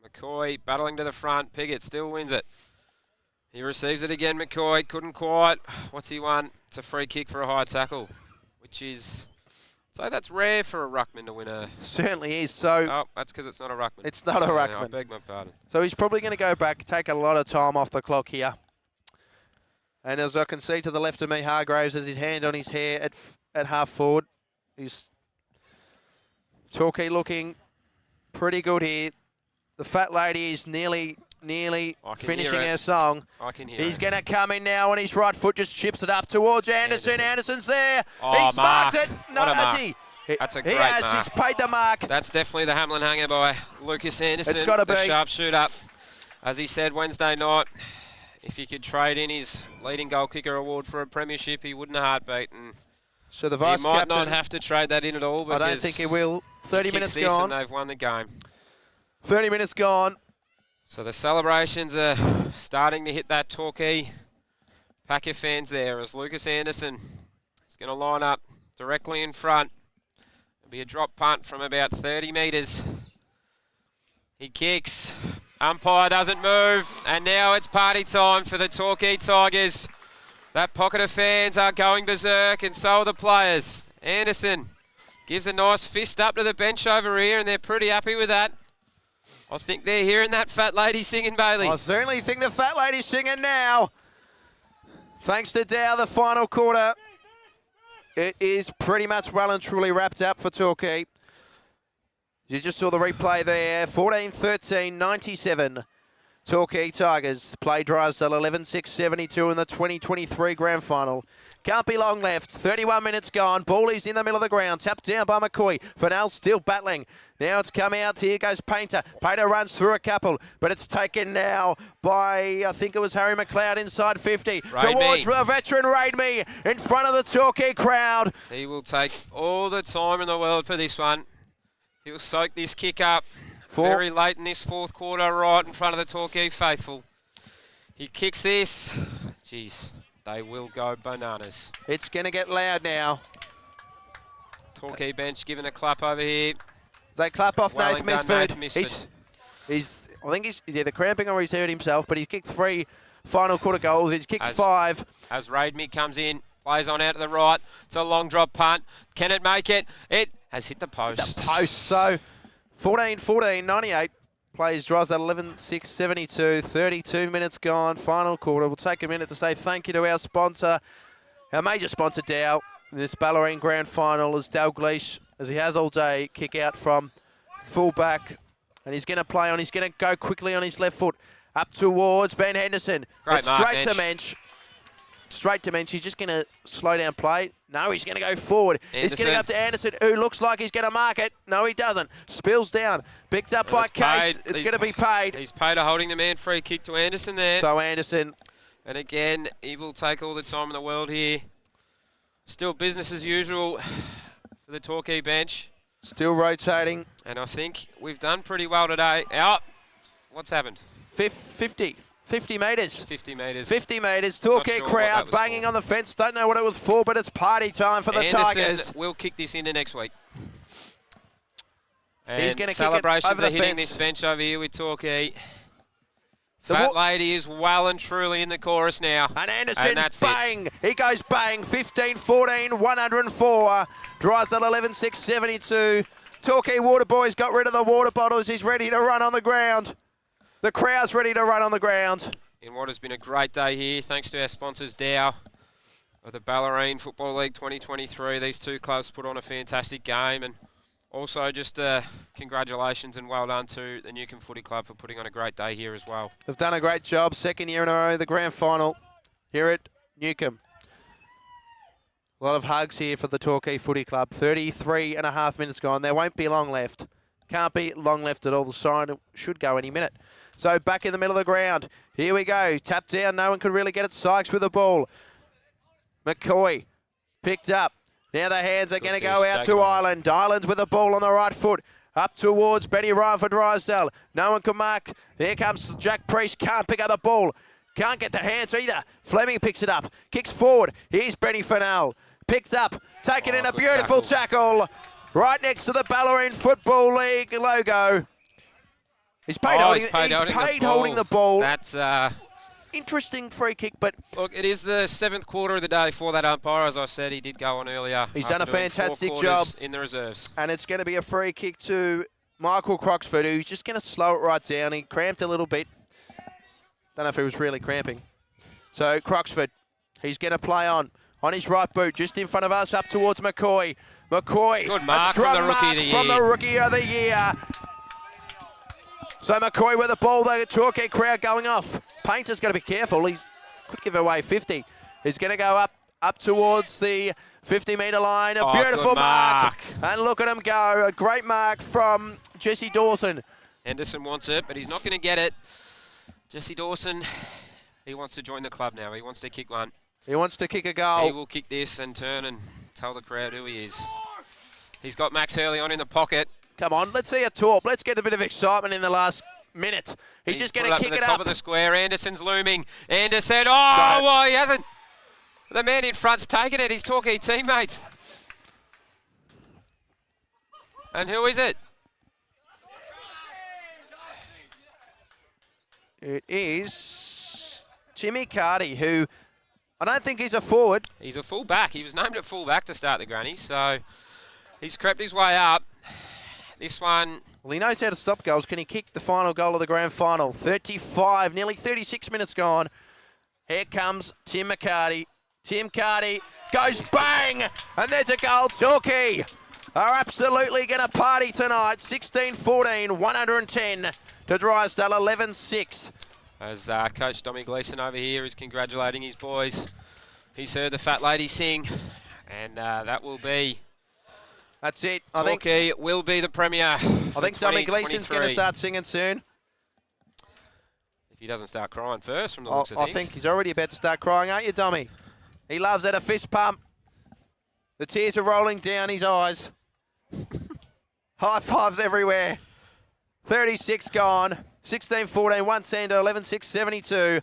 D: McCoy battling to the front. Piggott still wins it. He receives it again. McCoy couldn't quite. What's he won? It's a free kick for a high tackle, which is... So that's rare for a ruckman to win a...
C: Certainly is. So
D: oh, that's because it's not a ruckman.
C: It's not a ruckman.
D: I beg my pardon.
C: So he's probably going to go back, take a lot of time off the clock here. And as I can see to the left of me, Hargraves has his hand on his hair at half forward. He's Torquay looking pretty good here. The fat lady is nearly finishing her song.
D: I can hear
C: He's going to come in now, and his right foot just chips it up towards Anderson. Anderson's there.
D: Oh,
C: He's marked it. No, has he?
D: That's a great
C: mark.
D: He's
C: paid the mark.
D: That's definitely the Hamlin hanger by Lucas Anderson.
C: It's got to be.
D: The sharpshooter. As he said Wednesday night, if he could trade in his leading goal kicker award for a premiership, he wouldn't a heartbeat. And
C: so the vice
D: he might
C: captain,
D: not have to trade that in at all.
C: I don't think he will. 30 minutes gone.
D: And they've won the game.
C: 30 minutes gone.
D: So the celebrations are starting to hit that Torquay pack of fans there as Lucas Anderson is going to line up directly in front. It'll be a drop punt from about 30 metres. He kicks. Umpire doesn't move. And now it's party time for the Torquay Tigers. That pocket of fans are going berserk, and so are the players. Anderson gives a nice fist up to the bench over here, and they're pretty happy with that. I think they're hearing that fat lady singing, Bailey.
C: I certainly think the fat lady's singing now. Thanks to Dow, the final quarter. It is pretty much well and truly wrapped up for Torquay. You just saw the replay there. 14-13, 97. Torquay Tigers play Drysdale 11-6, 72 in the 2023 Grand Final. Can't be long left. 31 minutes gone. Ball is in the middle of the ground. Tapped down by McCoy. FNL still battling. Now it's come out. Here goes Painter. Painter runs through a couple, but it's taken now by, I think it was Harry McLeod inside 50. Towards the veteran Radme in front of the Torquay crowd.
D: He will take all the time in the world for this one. He'll soak this kick up very late in this fourth quarter, right in front of the Torquay faithful. He kicks this. Jeez, they will go bananas.
C: It's going to get loud now.
D: Torquay bench giving a clap over here.
C: They clap off
D: well
C: Nathan Misford. I think he's either cramping or he's hurt himself, but he's kicked 3 final quarter goals. He's kicked 5.
D: As Radme comes in, plays on out to the right. It's a long drop punt. Can it make it? It has hit the post.
C: So 14-14, 98. Plays Drysdale 11-6, 72. 32 minutes gone. Final quarter. We'll take a minute to say thank you to our sponsor, our major sponsor, Dow. This Bellarine Grand Final is Dalgleish, as he has all day, kick out from fullback And he's going to play on. He's going to go quickly on his left foot. Up towards Ben Henderson.
D: Great mark,
C: straight to Mensch. Straight to Mensch. He's just going to slow down play. No, he's going to go forward.
D: Anderson.
C: He's getting up to Anderson, who looks like he's going to mark it. No, he doesn't. Spills down. Picked up by Case. It's going to be paid.
D: He's paid a holding the man free kick to Anderson there.
C: So Anderson.
D: And again, he will take all the time in the world here. Still business as usual for the Torquay bench.
C: Still rotating.
D: And I think we've done pretty well today. Out. What's happened?
C: 50 metres.
D: 50 metres.
C: 50 metres. Torquay
D: sure
C: crowd banging on the fence. Don't know what it was for, but it's party time for the Tigers.
D: Anderson will kick this into next week. And
C: He's going to
D: celebrations
C: kick it over
D: are
C: the
D: hitting
C: fence.
D: this bench over here with Torquay. Fat Lady is well and truly in the chorus now.
C: And Anderson,
D: that's
C: bang! He goes bang. 15-14, 104. Drysdale 11-6, 72. Torquay Water Boys got rid of the water bottles. He's ready to run on the ground. The crowd's ready to run on the ground.
D: In what has been a great day here, thanks to our sponsors, Dow, of the Bellarine Football League 2023. These two clubs put on a fantastic game, and also just congratulations and well done to the Newcombe Footy Club for putting on a great day here as well.
C: They've done a great job. Second year in a row, the grand final here at Newcombe. A lot of hugs here for the Torquay Footy Club. 33 and a half minutes gone. There won't be long left. Can't be long left at all. The siren should go any minute. So back in the middle of the ground. Here we go. Tap down. No one could really get it. Sykes with the ball. McCoy picked up. Now the hands are going to go out to Ireland. Ireland's with the ball on the right foot. Up towards Benny Ryan for Drysdale. No one can mark. Here comes Jack Priest. Can't pick up the ball. Can't get the hands either. Fleming picks it up. Kicks forward. Here's Benny FNL. Picks up. Taken in a beautiful tackle. Right next to the Bellarine Football League logo. He's paid holding the ball.
D: That's
C: interesting free kick, but
D: look, it is the 7th quarter of the day for that umpire. As I said, he did go on earlier.
C: He's done a fantastic job
D: in the reserves.
C: And it's going to be a free kick to Michael Croxford, who's just going to slow it right down. He cramped a little bit. Don't know if he was really cramping. So Croxford, he's going to play on his right boot, just in front of us, up towards McCoy. McCoy,
D: good mark
C: from the rookie of the year. So McCoy with the ball, the Torquay crowd going off. Painter's got to be careful. He could give away 50. He's going to go up towards the 50-metre line. A beautiful mark. And look at him go. A great mark from Jesse Dawson.
D: Henderson wants it, but he's not going to get it. Jesse Dawson, he wants to join the club now. He wants to kick one.
C: He wants to kick a goal.
D: He will kick this and turn and tell the crowd who he is. He's got Max Hurley on in the pocket.
C: Come on, let's see a talk. Let's get a bit of excitement in the last minute. He's just going to kick it up.
D: Top of the square. Anderson's looming. Anderson, oh, well, he hasn't. The man in front's taken it. He's Torquay teammate. And who is it?
C: It is Timmy Carty, who I don't think he's a forward.
D: He's a full-back. He was named at full-back to start the granny, so he's crept his way up. This one...
C: Well, he knows how to stop goals. Can he kick the final goal of the grand final? 35, nearly 36 minutes gone. Here comes Tim McCarty. Tim Carty goes bang! And there's a goal. Torquay are absolutely going to party tonight. 16-14, 110 to Drysdale, 11-6.
D: As Coach Dommy Gleeson over here is congratulating his boys. He's heard the fat lady sing, and that will be...
C: That's it.
D: Torquay will be the premier. I
C: think Dommy Gleeson's going to start singing soon.
D: If he doesn't start crying first from the looks of things.
C: I think he's already about to start crying, aren't you, Dommy? He loves it, a fist pump. The tears are rolling down his eyes. High fives everywhere. 36 gone. 16-14, 110 to 11-6, 72.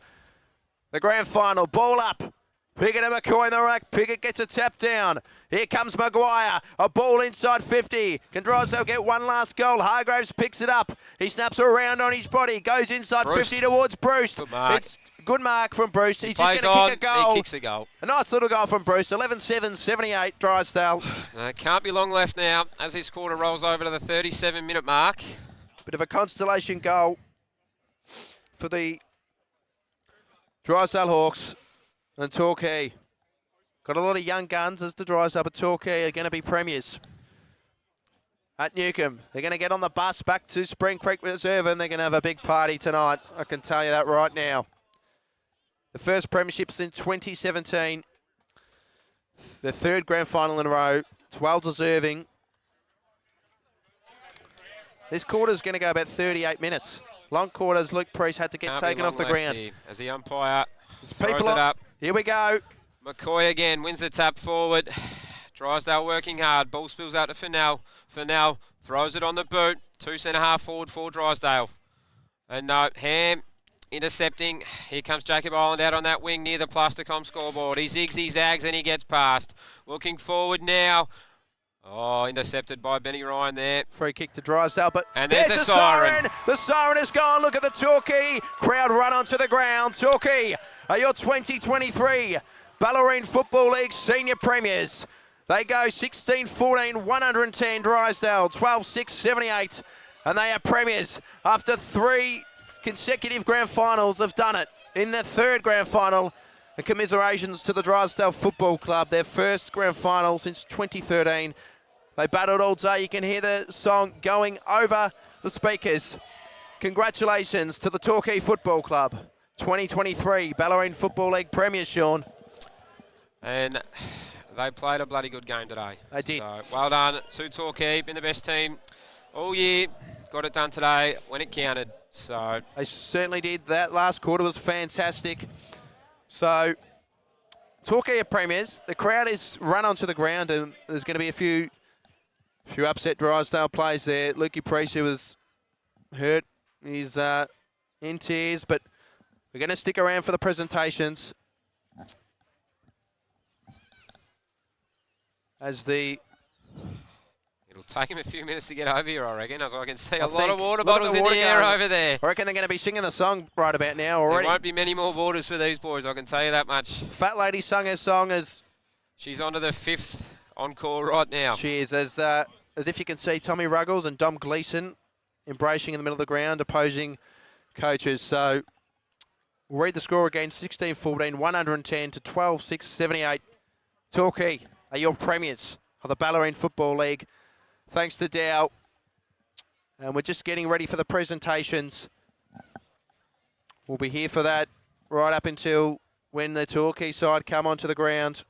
C: The grand final, ball up. Pickett and McCoy in the rack. Pickett gets a tap down. Here comes Maguire. A ball inside 50. Can Drysdale get one last goal? Hargraves picks it up. He snaps around on his body. Goes inside 50 towards Bruce.
D: It's
C: good mark from Bruce. He's just going to kick a goal.
D: He kicks a goal.
C: A nice little goal from Bruce. 11-7, 78 Drysdale.
D: Can't be long left now as this quarter rolls over to the 37-minute mark.
C: Bit of a constellation goal for the Drysdale Hawks and Torquay. Got a lot of young guns as the Drysdale, but Torquay are going to be premiers. at Newcombe. They're going to get on the bus back to Spring Creek Reserve and they're going to have a big party tonight. I can tell you that right now. The first premiership since 2017. The third grand final in a row. It's well deserving. This quarter's going to go about 38 minutes. Long quarters, Luke Priest had to get taken off the ground.
D: Here, as the umpire throws
C: People
D: it up.
C: Here we go.
D: McCoy again wins the tap forward. Drysdale working hard. Ball spills out to FNL. FNL throws it on the boot. 2 centre half forward for Drysdale. And no, Ham intercepting. Here comes Jacob Ireland out on that wing near the Plasticom scoreboard. He zigs, he zags, and he gets past. Looking forward now. Oh, intercepted by Benny Ryan there.
C: Free kick to Drysdale, but
D: and there's the siren.
C: The siren is gone. Look at the Torquay crowd run onto the ground. Torquay are your 2023 Bellarine Football League Senior Premiers. They go 16-14, 110. Drysdale 12-6, 78. And they are premiers after 3 consecutive grand finals. Have done it in the third grand final. And commiserations to the Drysdale Football Club, their first grand final since 2013. They battled all day. You can hear the song going over the speakers. Congratulations to the Torquay Football Club. 2023 Bellarine Football League Premiers, Sean.
D: And they played a bloody good game today.
C: They did.
D: So well done to Torquay, been the best team all year. Got it done today when it counted. So
C: they certainly did. That last quarter was fantastic. So Torquay are premiers. The crowd is run onto the ground, and there's going to be a few upset Drysdale plays there. Lukey Priest, who was hurt, he's in tears, but we're going to stick around for the presentations.
D: It'll take him a few minutes to get over here, I reckon, as I can see a lot of water bottles in the air over there.
C: I reckon they're going to be singing the song right about now already.
D: There won't be many more waters for these boys, I can tell you that much.
C: Fat Lady sung her song as...
D: She's on to the 5th encore right now.
C: She is, as if you can see Tommy Ruggles and Dom Gleeson embracing in the middle of the ground, opposing coaches. So we'll read the score again, 16-14, 110 to 12-6, 78. Torquay are your premiers of the Bellarine Football League. Thanks to Dow. And we're just getting ready for the presentations. We'll be here for that right up until when the Torquay side come onto the ground.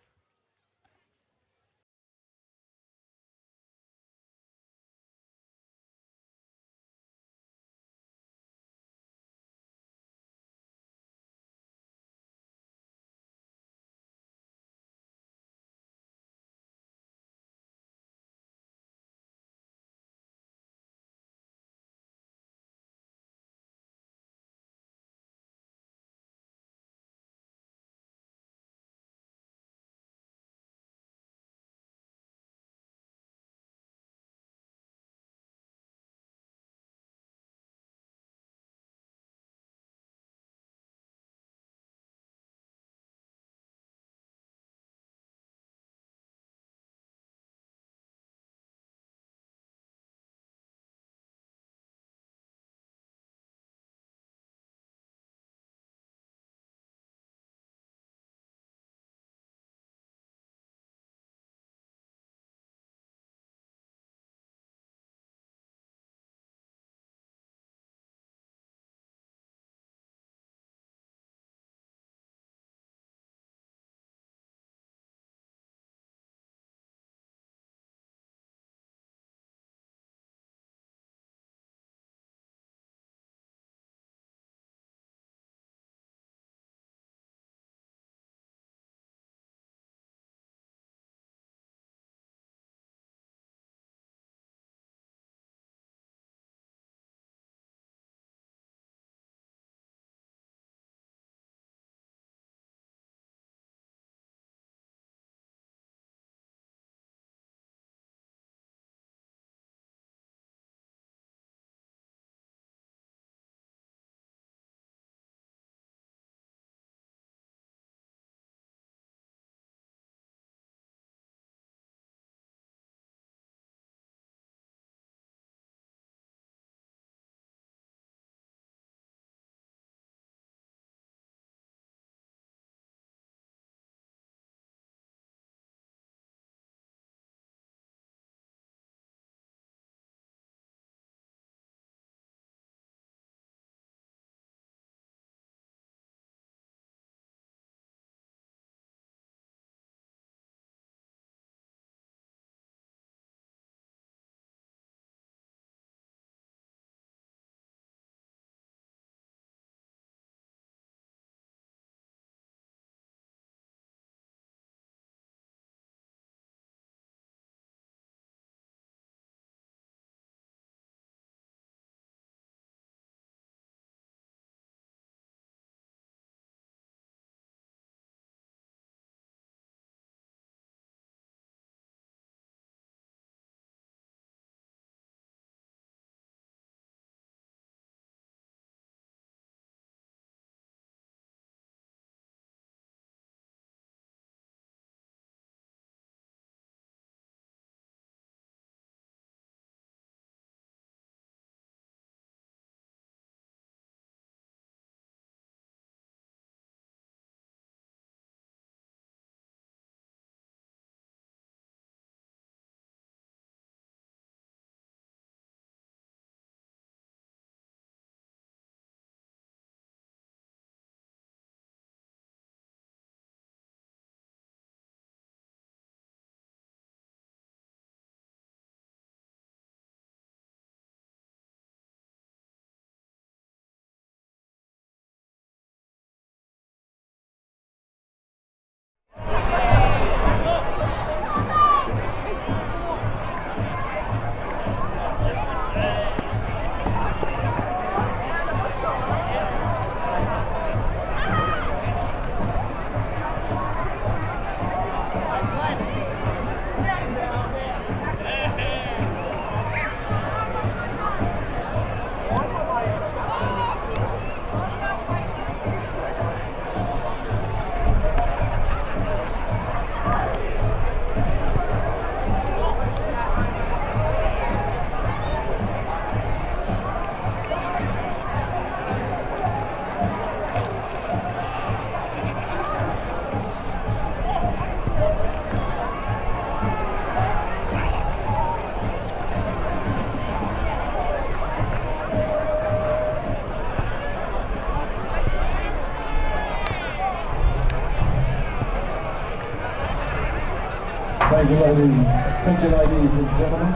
E: Thank you, ladies and gentlemen.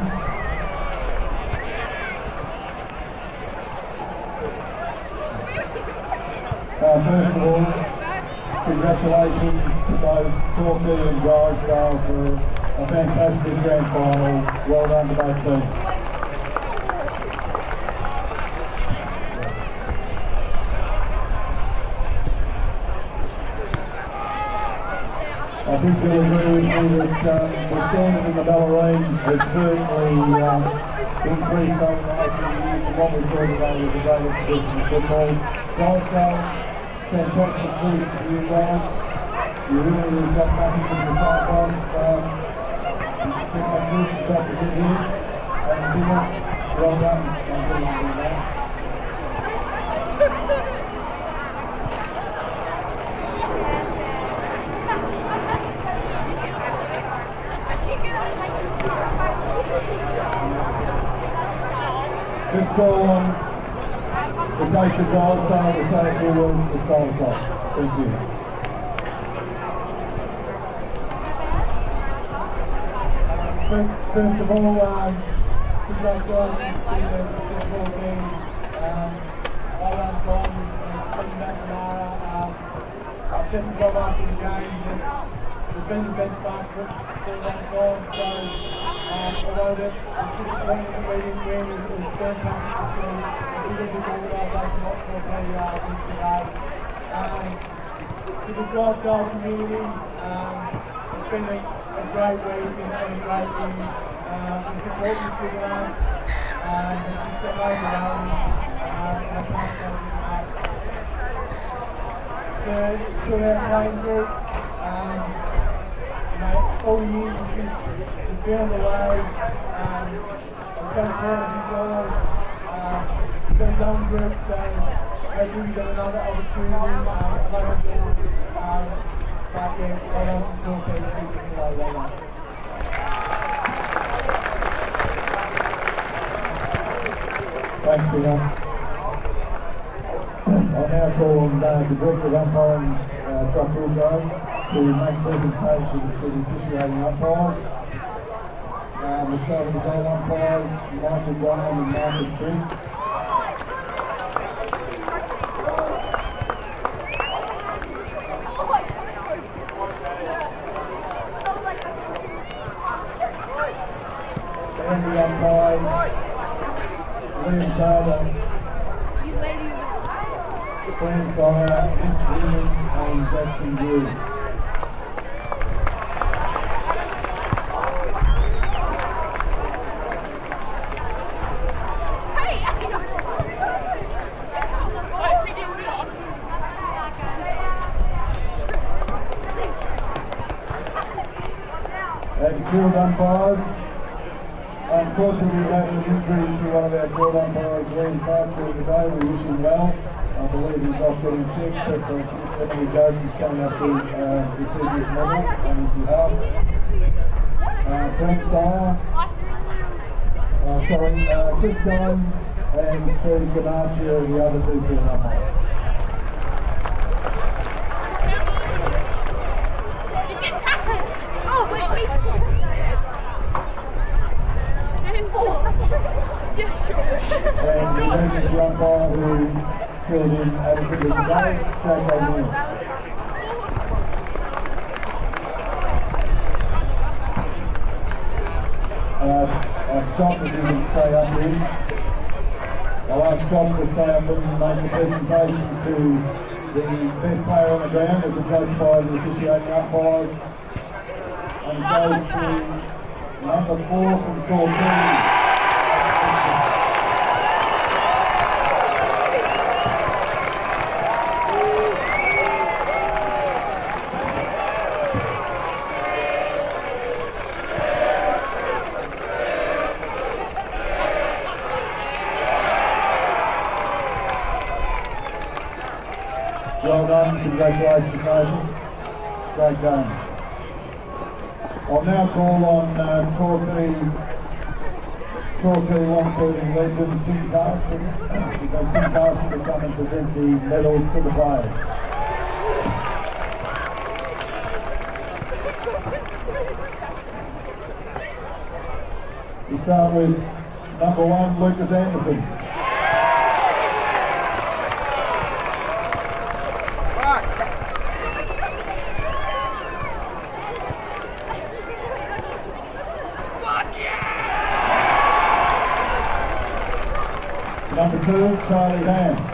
E: First of all, congratulations to both Torquay and Drysdale for a fantastic grand final. Well done to both teams. I think you'll agree with me that the standard in the Bellarine has certainly increased over the last few years, and what we saw today was a great exhibition of football. Drysdale, fantastic season for you guys. You really got nothing to decide on. You kept that crucial top to get here, and bigger, well done on getting on that. Just call on the coach of Drysdale to say a few words to start us off. Thank you. First of all, congratulations to Torquay. Well done, Tom. Coming back tomorrow. I said to Tom after the game that we've been the benchmark for a long time, so although the disappointment that we didn't win is fantastic to see. It's a really big organisation not Torquay win today. To the Drysdale community, it's been a great week and a great year. The support you've given us, it's just been overwhelming, and I can't thank you enough. To our playing group, all years you've found a way. I'm so proud of you all. You've got a young group, so maybe we get another opportunity. I love you all. But yeah, well done to Torquay today. Well done. Thanks, Peter. I'll now call on the Director of Umpiring, Torquay, to make a presentation to the officiating umpires. We'll start with the goal umpires, Michael Graham and Marcus Briggs. Andrew umpires, Liam Carter, Frank Dyer, Mitch William and Jackson Drew. And field umpires, unfortunately we had an injury to one of our field umpires, Liam Clark, during the day. We wish him well. I believe he's off getting checked, but I think Emily Jones is coming up to receive his medal on his behalf. Frank Dyer, Chris Jones and Steve Ganacci are the other two field umpires. And the emergency umpire who filled in adequately today, Jack O'Neill. John, if you can stay up here. I'll ask John to stay up and make the presentation to the best player on the ground as judged by the officiating umpires. And it goes to number 4 from Torquay. Well done, congratulations Nathan, great game. I'll now call on Torquay long-serving legend Tim Carson to come and present the medals to the players. start with number 1, Lucas Anderson. Number 2, Charlie Ham.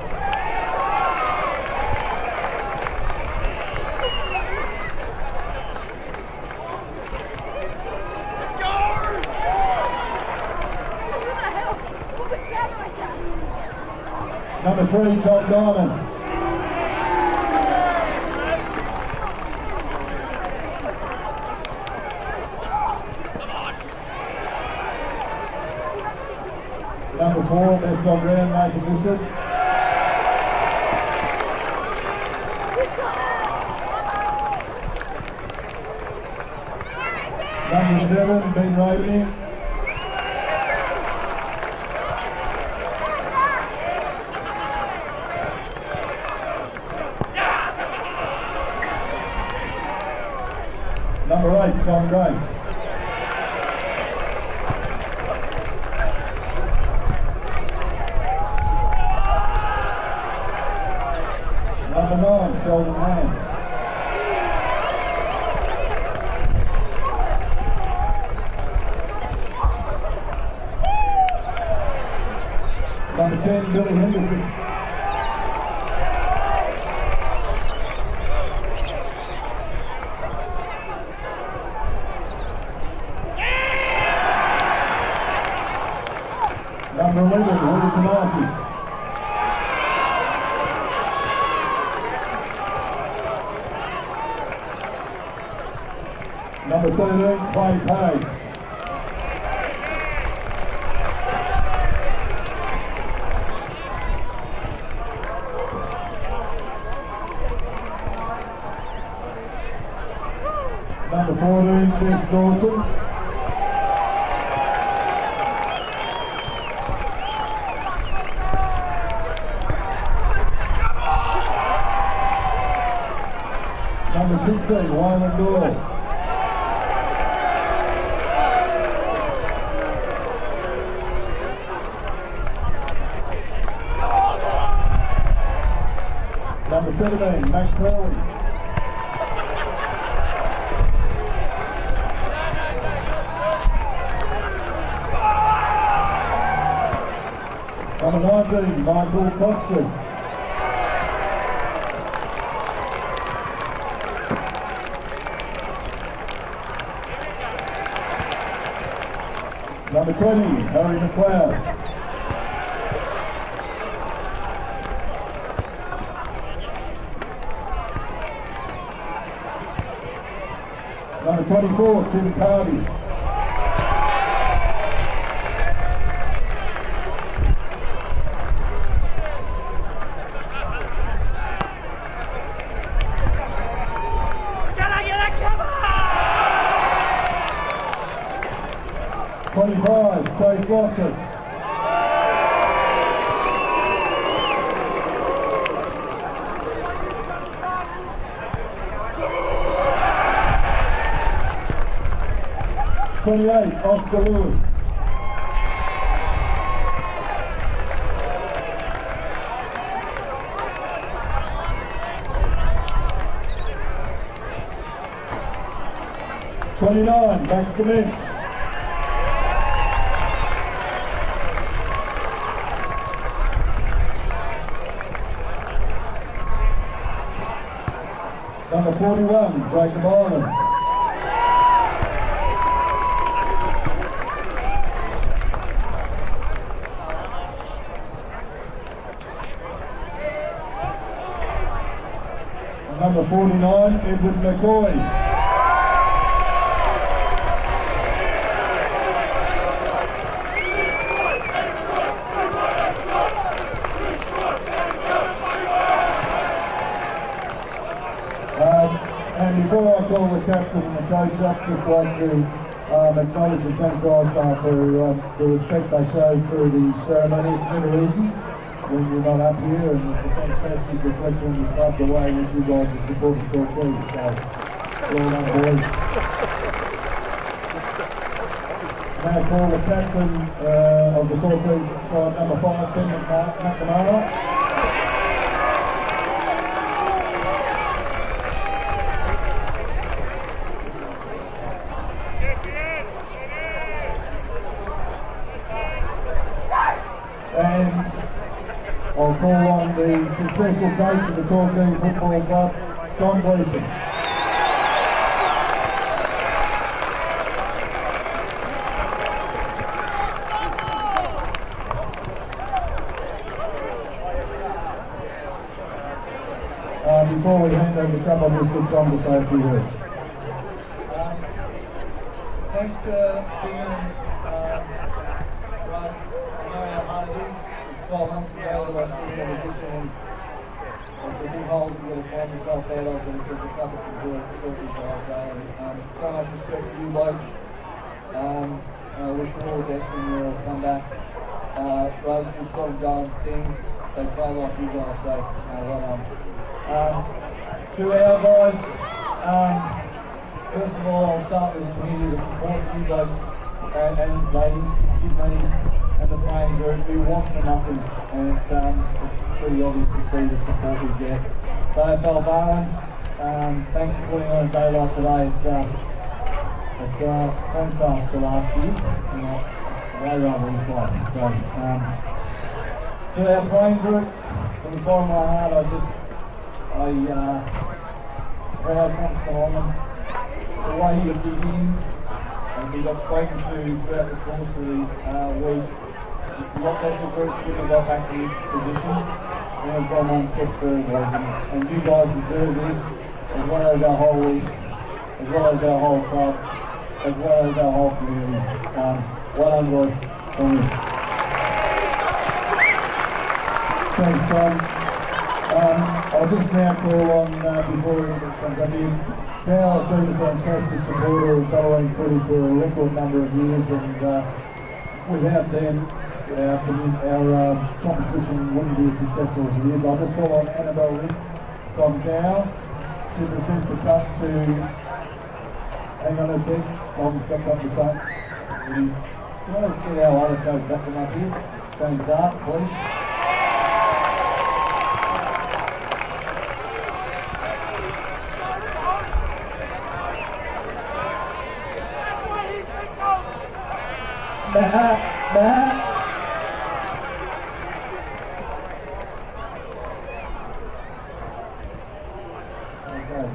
E: Number 3, Tom Diamond. Number 4, best on ground, Nathan Bishop. Number 7, Ben Raveney. Number 8, Tom Grace. Number 9, Sheldon Hand. Number 10, Billy Henderson. Number 11, Willie Tomasi. Number 13, Clay Page. Number 14, Jess Dawson. Number 16, Wyman Doyle. Number 17, Max Hurley. Number 19, Michael Coxley. Number 20, Harry McLeod. Number 24, Tim Cardy.
F: Can I get a cover?
E: 25, Chase Loftus. '28, Oscar Lewis. '29, Baxter Minch. Number 41, Jacob Ireland. Number 49, Edward McCoy. And before I call the captain and the coach up, just like to acknowledge and thank Drysdale for the respect they showed through the ceremony. It's never easy when you're not up here, and it's a fantastic reflection on the club, the way in which you guys have supported Torquay. So, well done, boys. Now call the captain of the Torquay side, number 5, Ben McNamara. And I'll call on the successful coach of the Torquay Football Club, Don Gleeson. Before we hand over the cup, I'll just get Don to say a few words.
F: Thanks to being Rudd. I know how hard it is. It's 12 months ago that I stood in a position, and it's a big hole you've got to climb yourself out of, but there's nothing to do it, certainly Drysdale. And so much respect for you blokes. I wish you all the best in your comeback. Rudd, you've got them going thing. They play like you guys, so well done. To our guys, first of all, I'll start with the community to support you blokes and ladies, Kid Money and the playing group. We want for nothing, and it's pretty obvious to see the support we get. So Bellarine, thanks for putting on a day like today. It's contrast to last year, way rather this way. So to our playing group, from the bottom of my heart, proud constant on them. The way you dig in, and we got spoken to throughout the course of the week, a lot lesser groups wouldn't have got back to this position. We've gone one step further, boys, and you guys deserve this, as well as our whole list, as well as our whole club, as well as our whole community. Well done, boys. Thank you.
E: Thanks, Tom. I'll just now call on, before it comes up here, Dale has been a fantastic supporter of Bellarine footy for a record number of years, and without them, our competition wouldn't be as successful as it is. I'll just call on Annabelle Lynn from Dow to present the cup to, hang on a sec, Tom's got something to say. Can I just get our other coach captain up here? James Dart, please. Okay,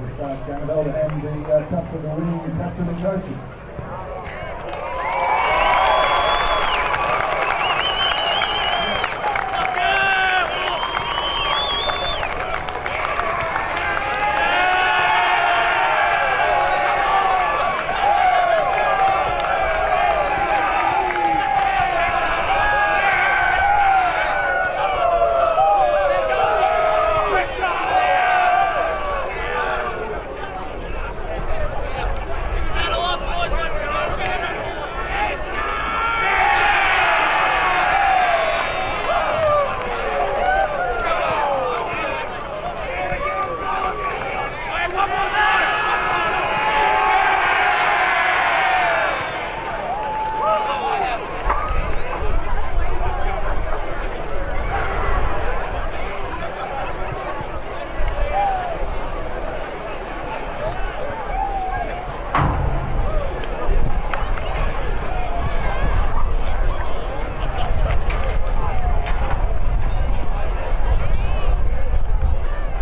E: just ask Annabelle to hand the cup to the winning captain and coaches.